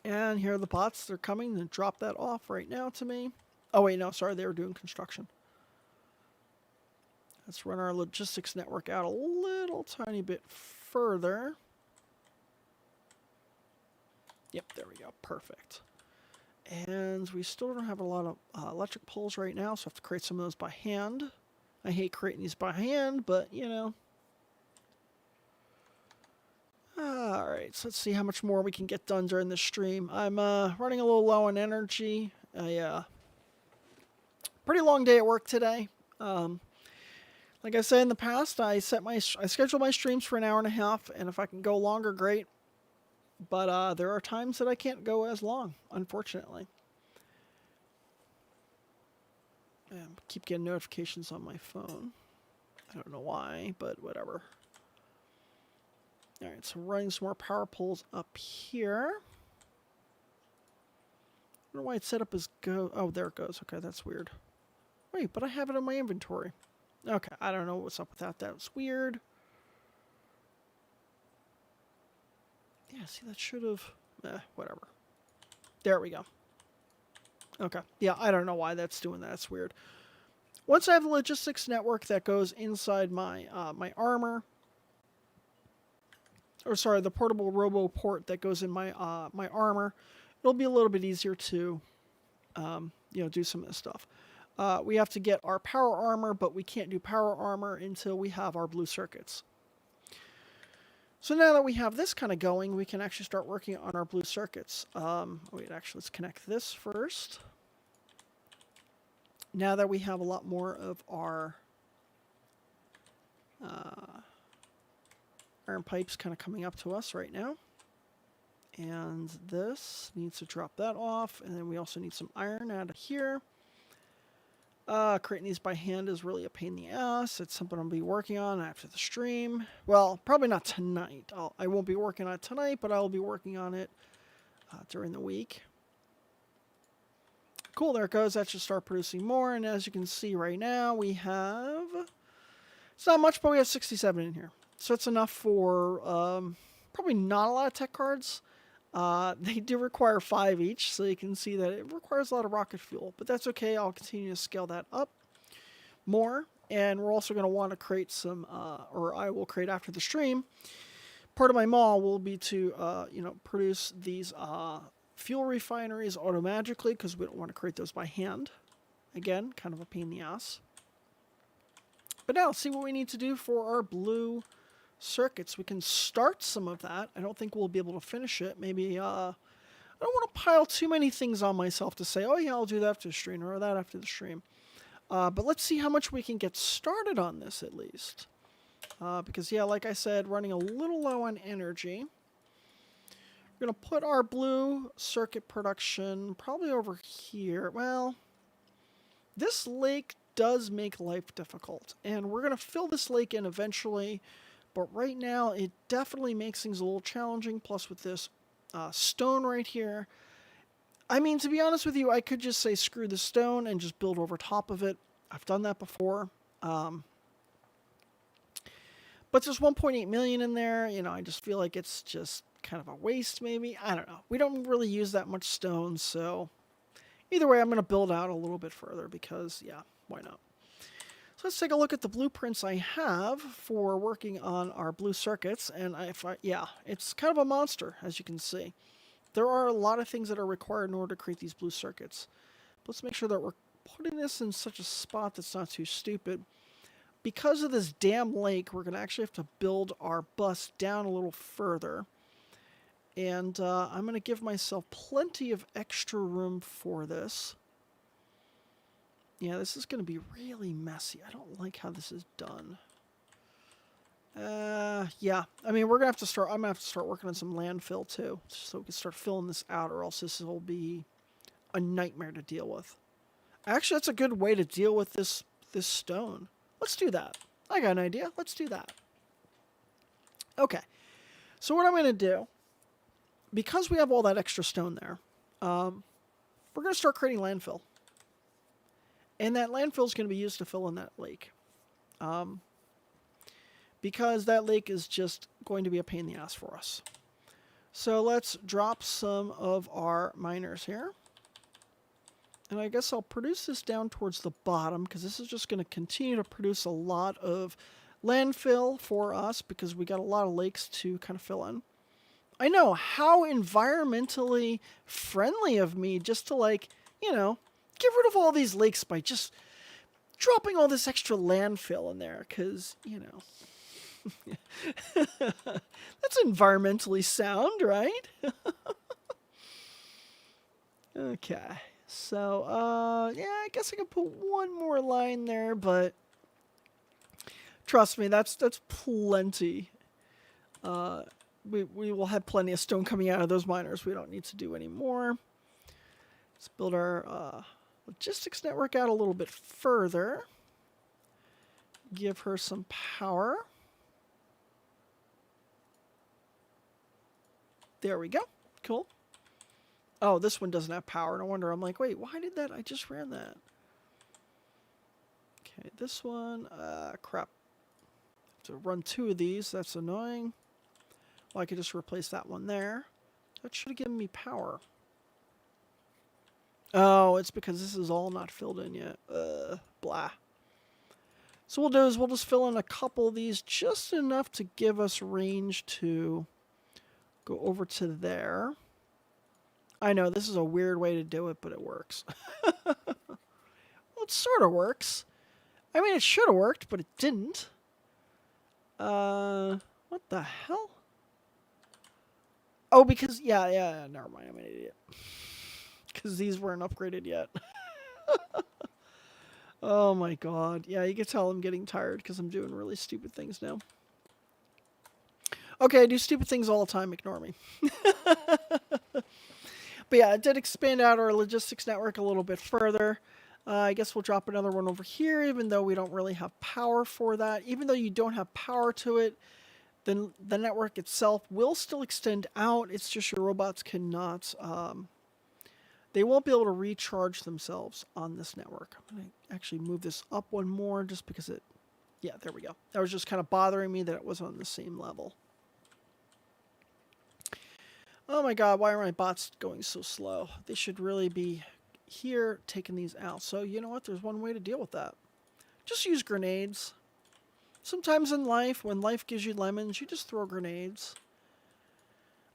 And here are the bots. They're coming to drop that off right now to me. Oh, wait, no, sorry. They were doing construction. Let's run our logistics network out a little tiny bit further. Yep, there we go. Perfect. And we still don't have a lot of electric poles right now, so I have to create some of those by hand. I hate creating these by hand, but, Alright, so let's see how much more we can get done during this stream. I'm running a little low on energy. Pretty long day at work today. Like I said in the past, I schedule my streams for an hour and a half, and if I can go longer, great. But there are times that I can't go as long, unfortunately. I keep getting notifications on my phone. I don't know why, but whatever. All right, so running some more power poles up here. I don't know why it's set up as go. Oh, there it goes. Okay, that's weird. Wait, but I have it in my inventory. Okay, I don't know what's up with that. That was weird. Yeah, see, that should have... whatever. There we go. Okay. Yeah, I don't know why that's doing that. It's weird. Once I have the logistics network that goes inside my my armor, or sorry, the portable robo port that goes in my my armor, it'll be a little bit easier to, do some of this stuff. We have to get our power armor, but we can't do power armor until we have our blue circuits. So now that we have this kind of going, we can actually start working on our blue circuits. Wait, actually, let's connect this first. Now that we have a lot more of our iron pipes kind of coming up to us right now. And this needs to drop that off. And then we also need some iron out of here. Creating these by hand is really a pain in the ass. It's something I'll be working on after the stream. Well, probably not tonight. I won't be working on it tonight, but I'll be working on it during the week. Cool, there it goes. That should start producing more. And as you can see right now, we have... It's not much, but we have 67 in here. So it's enough for probably not a lot of tech cards. They do require 5 each, so you can see that it requires a lot of rocket fuel. But that's okay. I'll continue to scale that up more. And we're also going to want to create some, or I will create after the stream. Part of my mall will be to, produce these fuel refineries automatically, because we don't want to create those by hand. Again, kind of a pain in the ass. But now let's see what we need to do for our blue circuits. We can start some of that. I don't think we'll be able to finish it. Maybe, I don't want to pile too many things on myself to say, oh yeah, I'll do that after the stream or that after the stream. But let's see how much we can get started on this at least. Because yeah, like I said, running a little low on energy. We're going to put our blue circuit production probably over here. Well, this lake does make life difficult. And we're going to fill this lake in eventually. But right now, it definitely makes things a little challenging. Plus with this stone right here. I mean, to be honest with you, I could just say screw the stone and just build over top of it. I've done that before. But there's 1.8 million in there. You know, I just feel like it's just kind of a waste maybe. I don't know. We don't really use that much stone, so either way, I'm going to build out a little bit further because, yeah, why not? So let's take a look at the blueprints I have for working on our blue circuits. And yeah, it's kind of a monster, as you can see. There are a lot of things that are required in order to create these blue circuits. But let's make sure that we're putting this in such a spot that's not too stupid. Because of this damn lake, we're going to actually have to build our bus down a little further. And I'm going to give myself plenty of extra room for this. Yeah, this is going to be really messy. I don't like how this is done. Yeah. I mean, we're going to have to start... I'm going to have to start working on some landfill, too. So we can start filling this out, or else this will be a nightmare to deal with. Actually, that's a good way to deal with this stone. Let's do that. I got an idea. Let's do that. Okay. So what I'm going to do... Because we have all that extra stone there, we're going to start creating landfill. And that landfill is going to be used to fill in that lake. Because that lake is just going to be a pain in the ass for us. So let's drop some of our miners here. And I guess I'll produce this down towards the bottom, because this is just going to continue to produce a lot of landfill for us, because we got a lot of lakes to kind of fill in. I know, how environmentally friendly of me just to, like, you know, get rid of all these lakes by just dropping all this extra landfill in there, because, you know, that's environmentally sound, right? Okay, so, yeah, I guess I could put one more line there, but trust me, that's plenty. We will have plenty of stone coming out of those miners. We don't need to do any more. Let's build our logistics network out a little bit further. Give her some power. There we go. Cool. Oh, this one doesn't have power. No wonder. I'm like, wait, why did that? I just ran that. Okay, this one. Crap. To run 2 of these. That's annoying. Well, I could just replace that one there. That should have given me power. Oh, it's because this is all not filled in yet. Blah. So what we'll do is we'll just fill in a couple of these, just enough to give us range to go over to there. I know, this is a weird way to do it, but it works. Well, it sort of works. I mean, it should have worked, but it didn't. What the hell? Oh, because, yeah, never mind, I'm an idiot. Because these weren't upgraded yet. Oh my god. Yeah, you can tell I'm getting tired because I'm doing really stupid things now. Okay, I do stupid things all the time, ignore me. But yeah, it did expand out our logistics network a little bit further. I guess we'll drop another one over here, even though we don't really have power for that. Even though you don't have power to it, then the network itself will still extend out. It's just your robots cannot... they won't be able to recharge themselves on this network. I'm going to actually move this up one more just because it... Yeah, there we go. That was just kind of bothering me that it wasn't on the same level. Oh my god, why are my bots going so slow? They should really be here taking these out. So you know what? There's one way to deal with that. Just use grenades. Sometimes in life, when life gives you lemons, you just throw grenades.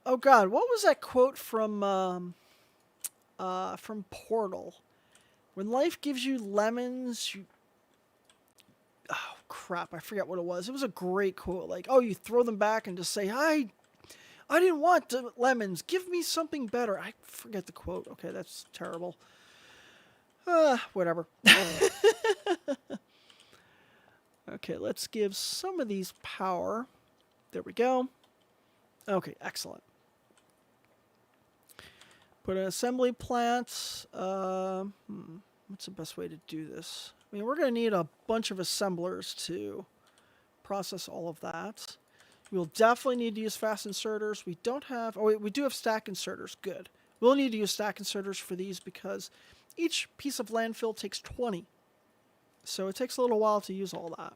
Oh god, what was that quote from Portal? When life gives you lemons, you... Oh crap, I forget what it was. It was a great quote. Like, oh, you throw them back and just say, I didn't want lemons. Give me something better. I forget the quote. Okay, that's terrible. Whatever. Okay, let's give some of these power. There we go. Okay, excellent. Put an assembly plant. What's the best way to do this? I mean, we're going to need a bunch of assemblers to process all of that. We'll definitely need to use fast inserters. We don't have... Oh, wait, we do have stack inserters. Good. We'll need to use stack inserters for these because each piece of landfill takes 20. So it takes a little while to use all that.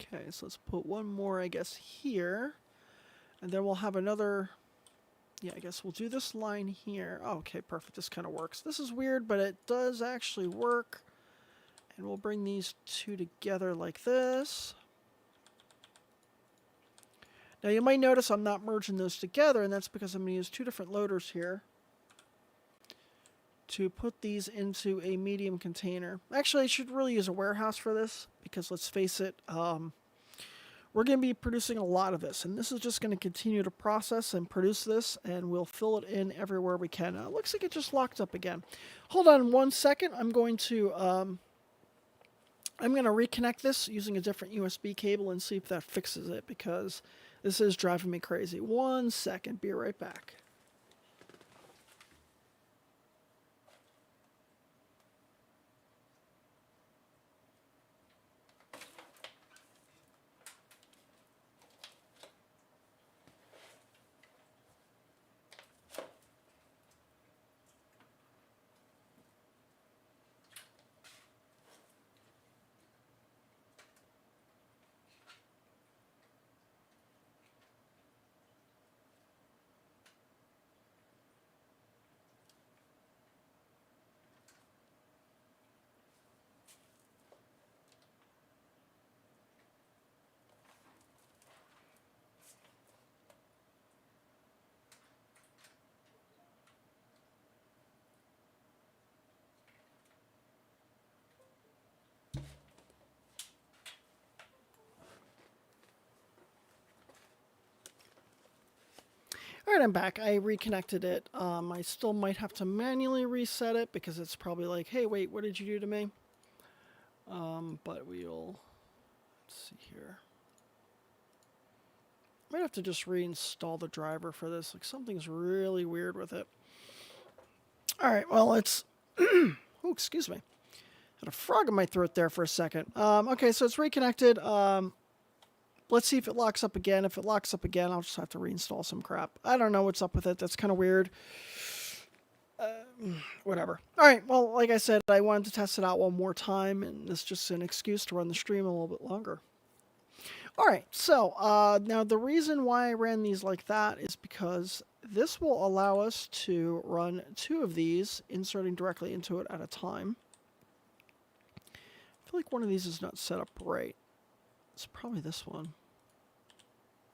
Okay, so let's put one more, I guess, here. And then we'll have another... Yeah, I guess we'll do this line here. Oh, okay, perfect. This kind of works. This is weird, but it does actually work. And we'll bring these two together like this. Now, you might notice I'm not merging those together, and that's because I'm going to use 2 different loaders here to put these into a medium container. Actually, I should really use a warehouse for this, because let's face it, we're going to be producing a lot of this, and this is just going to continue to process and produce this, and we'll fill it in everywhere we can. It looks like it just locked up again. Hold on 1 second. I'm going to reconnect this using a different USB cable and see if that fixes it, because this is driving me crazy. 1 second. Be right back. All right, I'm back. I reconnected it. I still might have to manually reset it because it's probably like, hey, wait, what did you do to me? But we'll... Let's see here. Might have to just reinstall the driver for this. Like, something's really weird with it. All right, well, it's... oh, excuse me. Had a frog in my throat there for a second. Okay, so it's reconnected. Let's see if it locks up again. If it locks up again, I'll just have to reinstall some crap. I don't know what's up with it. That's kind of weird. Whatever. All right, well, like I said, I wanted to test it out one more time, and this is just an excuse to run the stream a little bit longer. All right, so now the reason why I ran these like that is because this will allow us to run 2 of these, inserting directly into it at a time. I feel like one of these is not set up right. It's probably this one.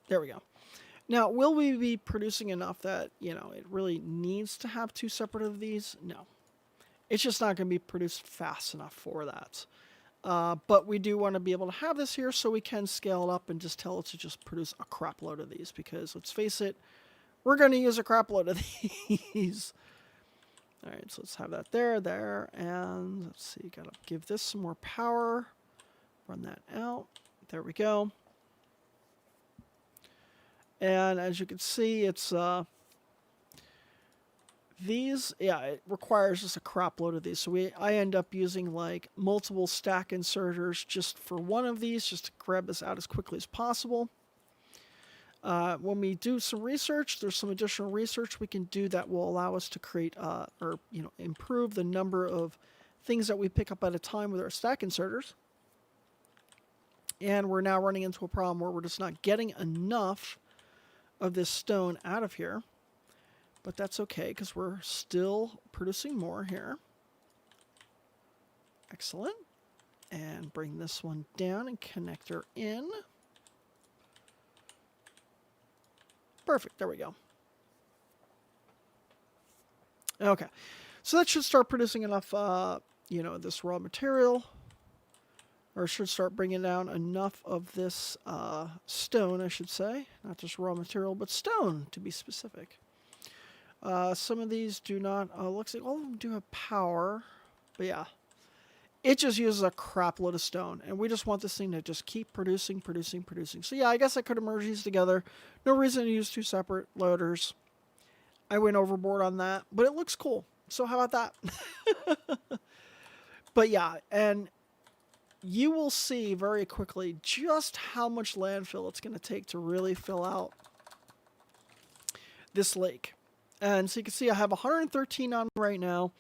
There we go. Now, will we be producing enough that, you know, it really needs to have 2 separate of these? No. It's just not going to be produced fast enough for that. But we do want to be able to have this here so we can scale it up and just tell it to just produce a crap load of these. Because, let's face it, we're going to use a crap load of these. All right, so let's have that there, and let's see, got to give this some more power. Run that out. There we go. And as you can see, it's these, yeah, it requires just a crap load of these. So I end up using like multiple stack inserters just for one of these, just to grab this out as quickly as possible. When we do some research, there's some additional research we can do that will allow us to create or improve the number of things that we pick up at a time with our stack inserters. And we're now running into a problem where we're just not getting enough of this stone out of here. But that's okay, because we're still producing more here. Excellent. And bring this one down and connect her in. Perfect. There we go. Okay. So that should start producing enough, this raw material. Or should start bringing down enough of this stone, I should say. Not just raw material, but stone, to be specific. Some of these do not. Looks like all of them do have power. But yeah. It just uses a crap load of stone. And we just want this thing to just keep producing. So yeah, I guess I could have merged these together. No reason to use 2 separate loaders. I went overboard on that. But it looks cool. So how about that? But yeah, and you will see very quickly just how much landfill it's going to take to really fill out this lake. And so you can see I have 113 on right now.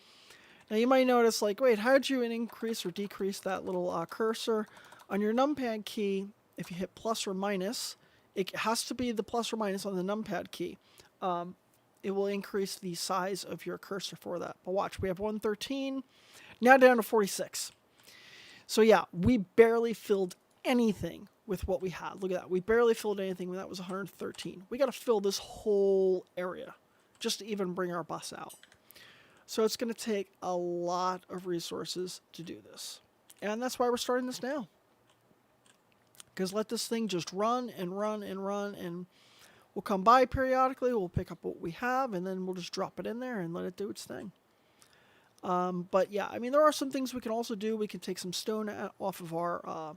Now you might notice, like, wait, how did you increase or decrease that little cursor? On your numpad key, if you hit plus or minus, it has to be the plus or minus on the numpad key. It will increase the size of your cursor for that. But watch, we have 113, now down to 46. So yeah, we barely filled anything with what we had. Look at that. We barely filled anything when that was 113. We got to fill this whole area just to even bring our bus out. So it's going to take a lot of resources to do this. And that's why we're starting this now. Because let this thing just run, and we'll come by periodically, we'll pick up what we have, and then we'll just drop it in there and let it do its thing. But yeah, I mean, there are some things we can also do. We can take some stone off of our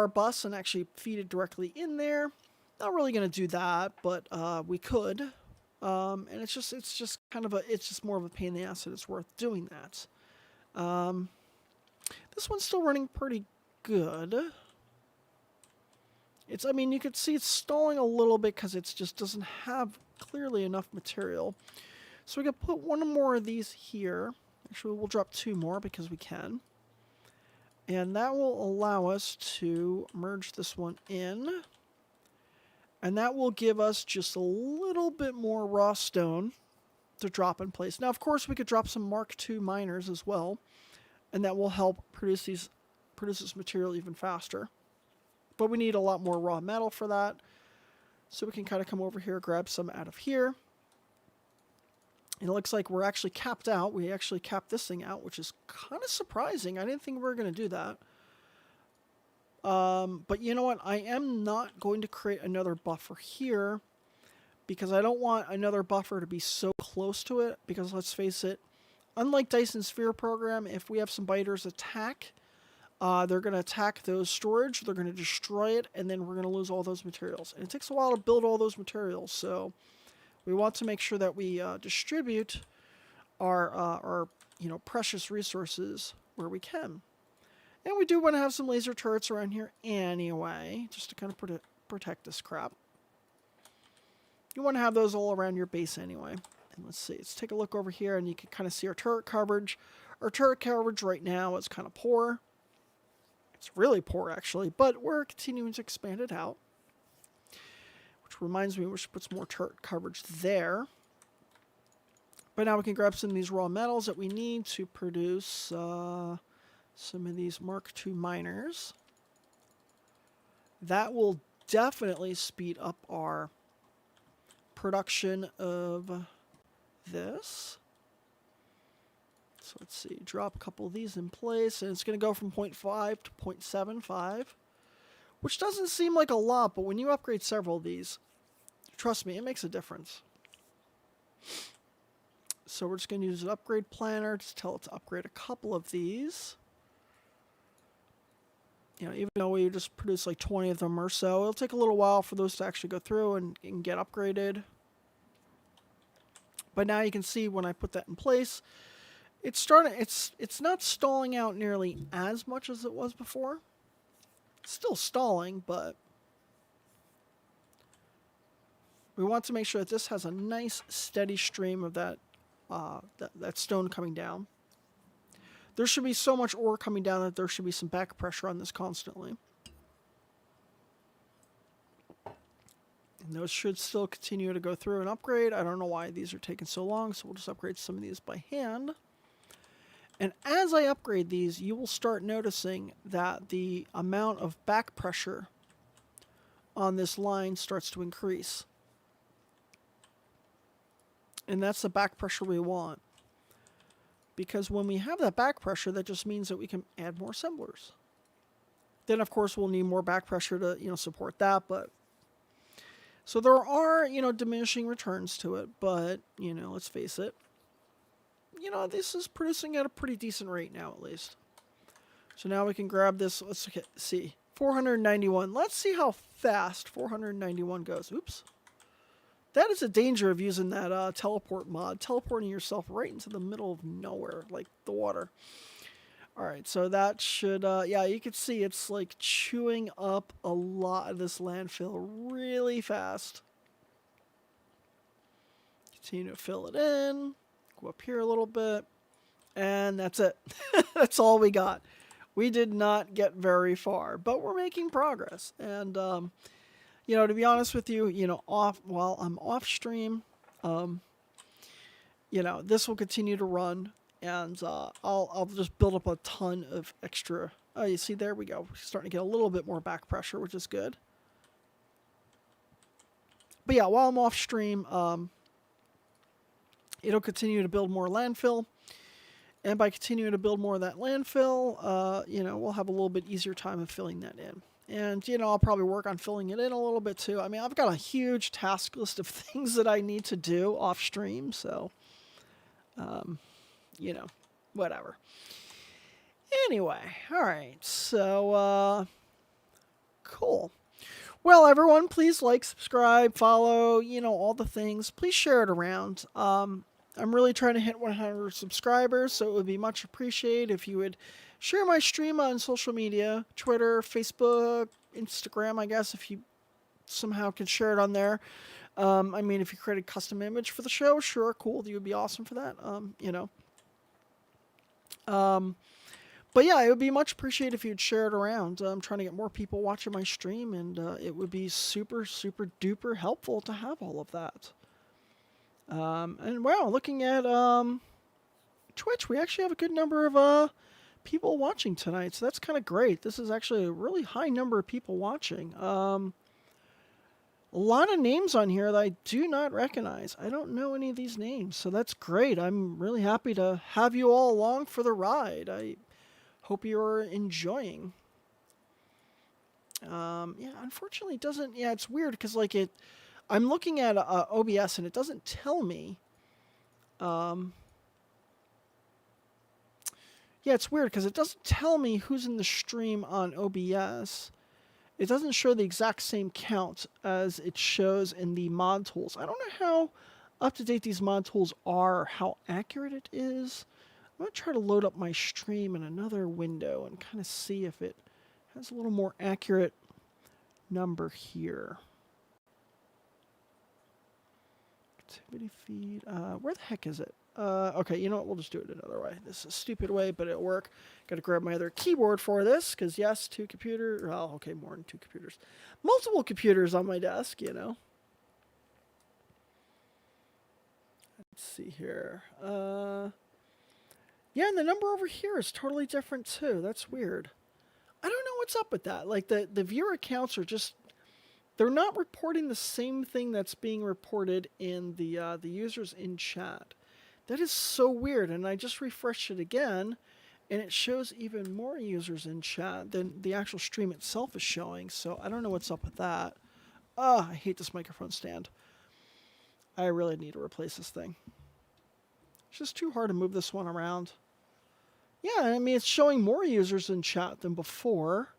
bus and actually feed it directly in there. Not really going to do that, but we could. And it's just more of a pain in the ass that it's worth doing that. This one's still running pretty good. You could see it's stalling a little bit because it just doesn't have clearly enough material. So we can put one more of these here. Actually, we'll drop 2 more because we can. And that will allow us to merge this one in. And that will give us just a little bit more raw stone to drop in place. Now, of course, we could drop some Mark II miners as well. And that will help produce this material even faster. But we need a lot more raw metal for that. So we can kind of come over here, grab some out of here. And it looks like we're actually capped out. We actually capped this thing out, which is kind of surprising. I didn't think we were going to do that. But you know what? I am not going to create another buffer here because I don't want another buffer to be so close to it. Because let's face it, unlike Dyson Sphere program, if we have some biters attack, they're going to attack those storage. They're going to destroy it, and then we're going to lose all those materials. And it takes a while to build all those materials, so we want to make sure that we distribute our precious resources where we can. And we do want to have some laser turrets around here anyway, just to kind of protect this crap. You want to have those all around your base anyway. And let's see, let's take a look over here, and you can kind of see our turret coverage. Our turret coverage right now is kind of poor. It's really poor, actually, but we're continuing to expand it out. Which reminds me, we should put some more turret coverage there. But now we can grab some of these raw metals that we need to produce some of these Mark II miners. That will definitely speed up our production of this. So let's see, drop a couple of these in place, and it's going to go from 0.5 to 0.75, which doesn't seem like a lot, but when you upgrade several of these, trust me, it makes a difference. So we're just going to use an upgrade planner to tell it to upgrade a couple of these. Even though we just produce like 20 of them or so, it'll take a little while for those to actually go through and get upgraded. But now you can see when I put that in place, it's not stalling out nearly as much as it was before. It's still stalling, but we want to make sure that this has a nice steady stream of that stone coming down. There should be so much ore coming down that there should be some back pressure on this constantly. And those should still continue to go through and upgrade. I don't know why these are taking so long, so we'll just upgrade some of these by hand. And as I upgrade these, you will start noticing that the amount of back pressure on this line starts to increase. And that's the back pressure we want. Because when we have that back pressure, that just means that we can add more assemblers. Then, of course, we'll need more back pressure to, support that. But so there are, diminishing returns to it. But, let's face it. This is producing at a pretty decent rate now, at least. So now we can grab this. Let's see. 491. Let's see how fast 491 goes. Oops. That is a danger of using that teleport mod. Teleporting yourself right into the middle of nowhere, like the water. Alright, so that should, yeah, you can see it's like chewing up a lot of this landfill really fast. Continue to fill it in. Go up here a little bit. And that's it. That's all we got. We did not get very far, but we're making progress. And, to be honest with you, while I'm off stream, this will continue to run, and I'll just build up a ton of extra. Oh, you see, there we go. We're starting to get a little bit more back pressure, which is good. But yeah, while I'm off stream, it'll continue to build more landfill, and by continuing to build more of that landfill, we'll have a little bit easier time of filling that in. And, I'll probably work on filling it in a little bit too. I mean, I've got a huge task list of things that I need to do off stream. So, whatever. Anyway, all right. So, cool. Well, everyone, please like, subscribe, follow, all the things. Please share it around. I'm really trying to hit 100 subscribers, so it would be much appreciated if you would share my stream on social media, Twitter, Facebook, Instagram, I guess, if you somehow can share it on there. If you create a custom image for the show, sure, cool. You would be awesome for that, But yeah, it would be much appreciated if you'd share it around. I'm trying to get more people watching my stream, and it would be super, super duper helpful to have all of that. And wow, looking at Twitch, we actually have a good number of people watching tonight, so that's kind of great. This is actually a really high number of people watching. A lot of names on here that I do not recognize. I don't know any of these names, so that's great. I'm really happy to have you all along for the ride. I hope you're enjoying. Unfortunately it doesn't, it's weird because I'm looking at OBS and it doesn't tell me. It's weird because it doesn't tell me who's in the stream on OBS. It doesn't show the exact same count as it shows in the mod tools. I don't know how up to date these mod tools are, how accurate it is. I'm going to try to load up my stream in another window and kind of see if it has a little more accurate number here. Activity feed. Where the heck is it? Okay, you know what? We'll just do it another way. This is a stupid way, but it'll work. Got to grab my other keyboard for this, because yes, 2 computers. Well, okay, more than 2 computers. Multiple computers on my desk, you know. Let's see here. Yeah, and the number over here is totally different too. That's weird. I don't know what's up with that. Like the viewer accounts are just, they're not reporting the same thing that's being reported in the users in chat. That is so weird. And I just refreshed it again, and it shows even more users in chat than the actual stream itself is showing. So I don't know what's up with that. I hate this microphone stand. I really need to replace this thing. It's just too hard to move this one around. Yeah, I mean, it's showing more users in chat than before.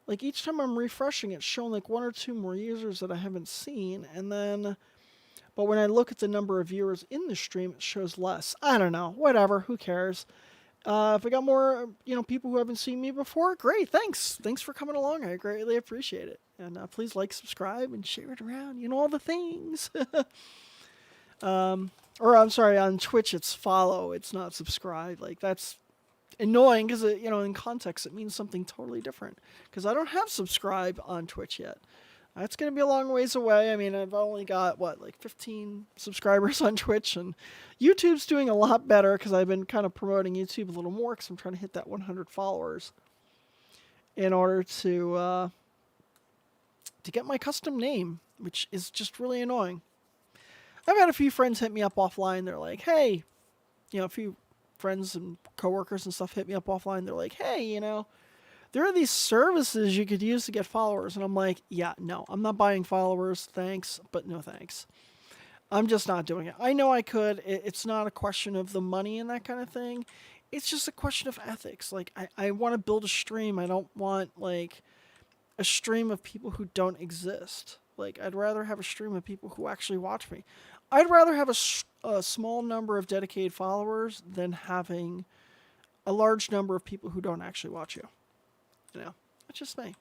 Like, each time I'm refreshing, it's showing like 1 or 2 more users that I haven't seen. And then, but when I look at the number of viewers in the stream, it shows less. I don't know. Whatever. Who cares? If I got more, people who haven't seen me before, great. Thanks. Thanks for coming along. I greatly appreciate it. And please like, subscribe, and share it around. You know, all the things. Or I'm sorry, on Twitch it's follow, it's not subscribe. Like, that's annoying because, in context it means something totally different. Because I don't have subscribe on Twitch yet. That's going to be a long ways away. I mean, I've only got, 15 subscribers on Twitch, and YouTube's doing a lot better because I've been kind of promoting YouTube a little more because I'm trying to hit that 100 followers in order to get my custom name, which is just really annoying. I've had a few friends hit me up offline. They're like, hey, a few friends and coworkers and stuff hit me up offline. They're like, hey, there are these services you could use to get followers. And I'm like, yeah, no, I'm not buying followers. Thanks, but no thanks. I'm just not doing it. I know I could. It's not a question of the money and that kind of thing. It's just a question of ethics. Like, I want to build a stream. I don't want, a stream of people who don't exist. Like, I'd rather have a stream of people who actually watch me. I'd rather have a small number of dedicated followers than having a large number of people who don't actually watch you. That's just me.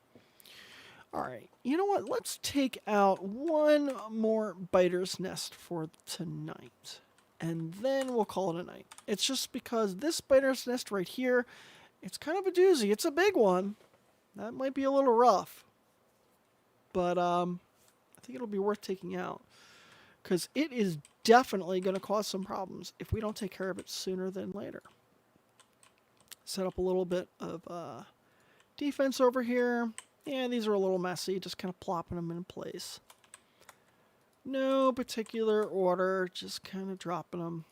All right. You know what? Let's take out one more biter's nest for tonight. And then we'll call it a night. It's just because this biter's nest right here, it's kind of a doozy. It's a big one. That might be a little rough. But I think it'll be worth taking out. Because it is definitely going to cause some problems if we don't take care of it sooner than later. Set up a little bit of defense over here. Yeah, these are a little messy, just kind of plopping them in place. No particular order, just kind of dropping them.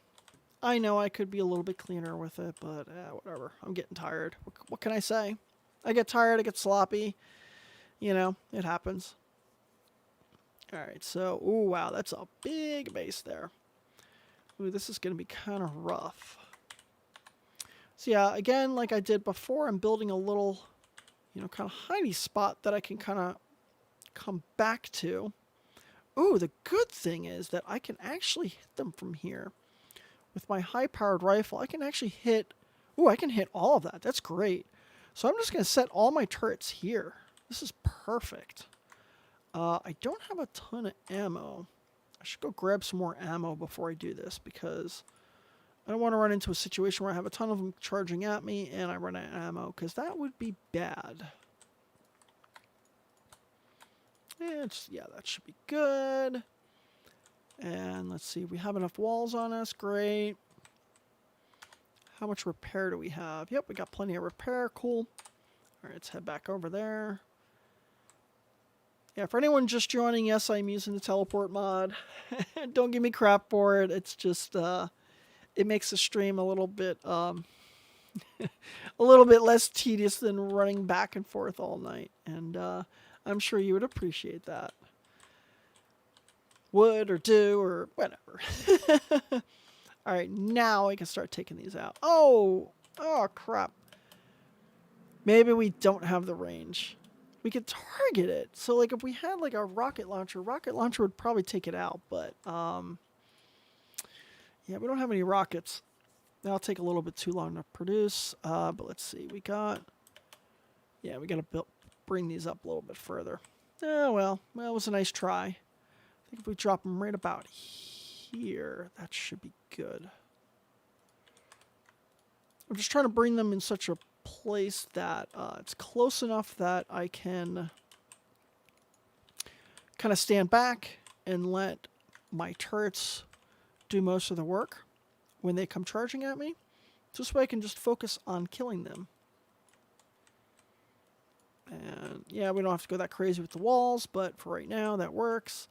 I know I could be a little bit cleaner with it, but whatever. I'm getting tired. What can I say? I get tired, I get sloppy. It happens. Alright, so, ooh, wow, that's a big base there. Ooh, this is going to be kind of rough. So yeah, again, like I did before, I'm building a little, kind of hidey spot that I can kind of come back to. Ooh, the good thing is that I can actually hit them from here. With my high-powered rifle, I can actually hit... Ooh, I can hit all of that. That's great. So I'm just going to set all my turrets here. This is perfect. I don't have a ton of ammo. I should go grab some more ammo before I do this, because I don't want to run into a situation where I have a ton of them charging at me and I run out of ammo, because that would be bad. Yeah, that should be good. And let's see, we have enough walls on us. Great. How much repair do we have? Yep, we got plenty of repair. Cool. All right, let's head back over there. Yeah, for anyone just joining, yes, I'm using the teleport mod. Don't give me crap for it. It's just, it makes the stream a little bit, a little bit less tedious than running back and forth all night. And I'm sure you would appreciate that. Would or do or whatever. All right, now I can start taking these out. Oh, crap. Maybe we don't have the range. We could target it. So, if we had, a rocket launcher would probably take it out. But, yeah, we don't have any rockets. That'll take a little bit too long to produce, but let's see. We got to bring these up a little bit further. Oh, well, it was a nice try. I think if we drop them right about here, that should be good. I'm just trying to bring them in such a place that it's close enough that I can kind of stand back and let my turrets do most of the work when they come charging at me. This way I can just focus on killing them. And yeah, we don't have to go that crazy with the walls, but for right now, that works.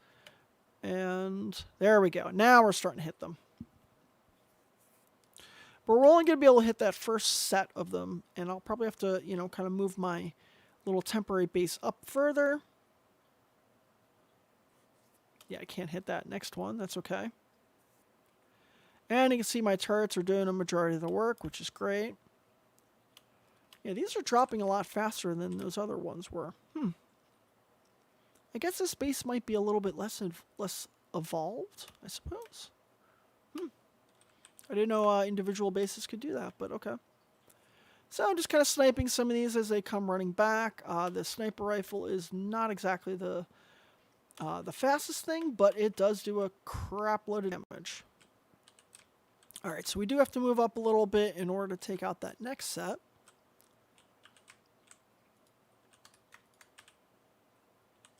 And there we go. Now we're starting to hit them. But we're only going to be able to hit that first set of them, and I'll probably have to, kind of move my little temporary base up further. Yeah, I can't hit that next one. That's okay. And you can see my turrets are doing a majority of the work, which is great. Yeah, these are dropping a lot faster than those other ones were. I guess this base might be a little bit less evolved, I suppose. I didn't know individual bases could do that, but okay. So I'm just kind of sniping some of these as they come running back. The sniper rifle is not exactly the fastest thing, but it does do a crap load of damage. All right, so we do have to move up a little bit in order to take out that next set.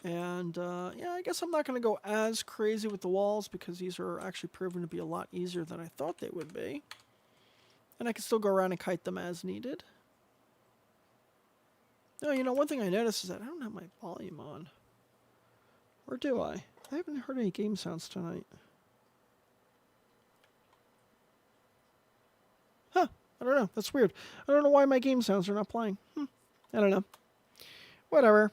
And yeah, I guess I'm not going to go as crazy with the walls because these are actually proven to be a lot easier than I thought they would be. And I can still go around and kite them as needed. Oh, one thing I noticed is that I don't have my volume on. Or do I? I haven't heard any game sounds tonight. Huh, I don't know. That's weird. I don't know why my game sounds are not playing. I don't know. Whatever.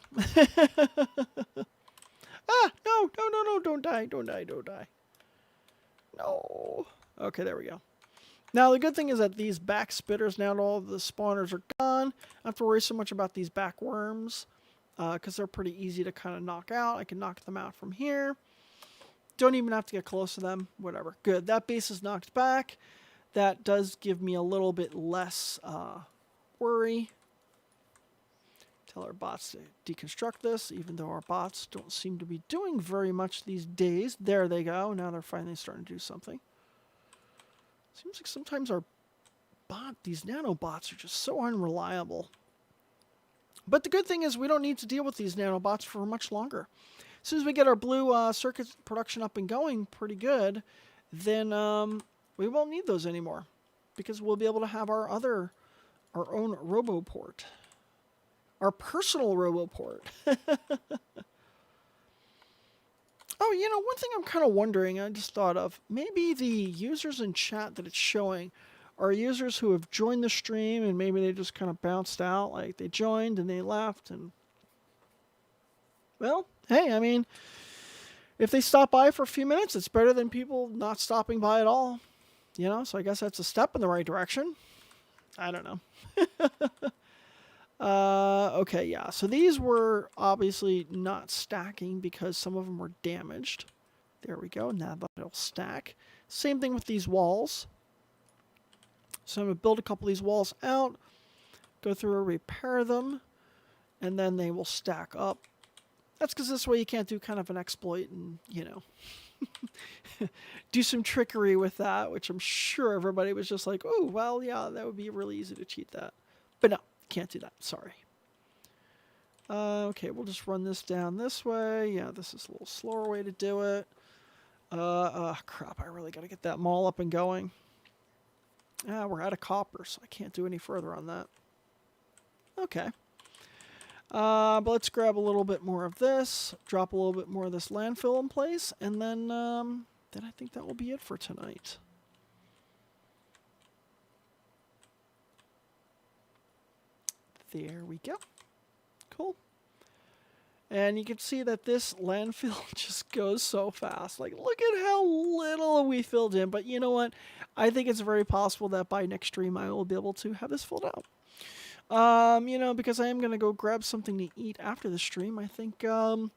No, don't die. No. Okay, there we go. Now, the good thing is that these back spitters, now that all the spawners are gone, I don't have to worry so much about these back worms, because they're pretty easy to kind of knock out. I can knock them out from here. Don't even have to get close to them. Whatever. Good. That base is knocked back. That does give me a little bit less worry. Tell our bots to deconstruct this, even though our bots don't seem to be doing very much these days. There they go. Now they're finally starting to do something. Seems like sometimes these nanobots are just so unreliable. But the good thing is we don't need to deal with these nanobots for much longer. As soon as we get our blue circuit production up and going pretty good, then we won't need those anymore because we'll be able to have our own RoboPort. Our personal RoboPort. Oh, one thing I'm kind of wondering, I just thought of, maybe the users in chat that it's showing are users who have joined the stream and maybe they just kind of bounced out, like they joined and they left and... Well, hey, I mean, if they stop by for a few minutes, it's better than people not stopping by at all. So I guess that's a step in the right direction. I don't know. Okay, yeah. So these were obviously not stacking because some of them were damaged. There we go. Now that'll stack. Same thing with these walls. So I'm going to build a couple of these walls out, go through and repair them, and then they will stack up. That's because this way you can't do kind of an exploit and, do some trickery with that, which I'm sure everybody was just like, oh, well, yeah, that would be really easy to cheat that. But no. Can't do that. Sorry. Okay, we'll just run this down this way. Yeah, this is a little slower way to do it. Crap, I really got to get that mall up and going. We're out of copper, so I can't do any further on that. Okay. But let's grab a little bit more of this, drop a little bit more of this landfill in place, and then I think that will be it for tonight. There we go. Cool. And you can see that this landfill just goes so fast. Like, look at how little we filled in. But you know what? I think it's very possible that by next stream I will be able to have this filled out. Because I am going to go grab something to eat after the stream. I think I'll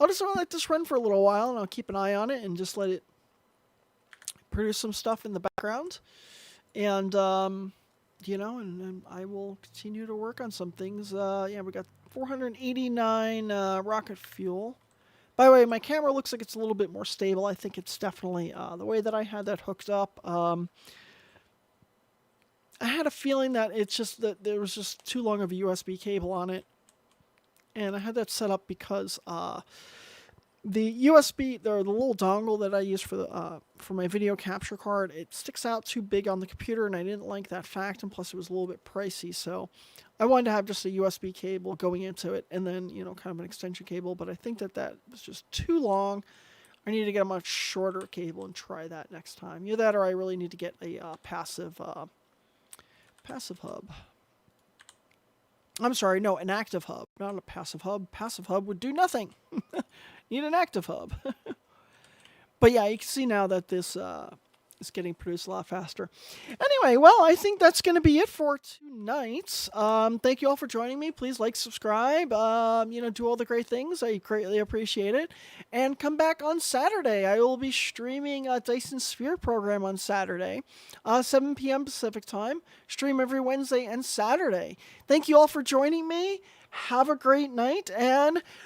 just let this run for a little while, and I'll keep an eye on it and just let it produce some stuff in the background. And and I will continue to work on some things. Yeah, we got 489 rocket fuel. By the way, my camera looks like it's a little bit more stable. I think it's definitely the way that I had that hooked up. I had a feeling that it's just that there was just too long of a USB cable on it, and I had that set up because the USB, the little dongle that I use for my video capture card, it sticks out too big on the computer, and I didn't like that fact. And plus, it was a little bit pricey, so I wanted to have just a USB cable going into it, and then kind of an extension cable. But I think that was just too long. I need to get a much shorter cable and try that next time. Either that, or I really need to get a passive hub. I'm sorry, no, an active hub, not a passive hub. Passive hub would do nothing. Need an active hub. But yeah, you can see now that this is getting produced a lot faster. Anyway, well, I think that's going to be it for tonight. Thank you all for joining me. Please like, subscribe, do all the great things. I greatly appreciate it. And come back on Saturday. I will be streaming a Dyson Sphere program on Saturday, 7 p.m. Pacific time. Stream every Wednesday and Saturday. Thank you all for joining me. Have a great night, and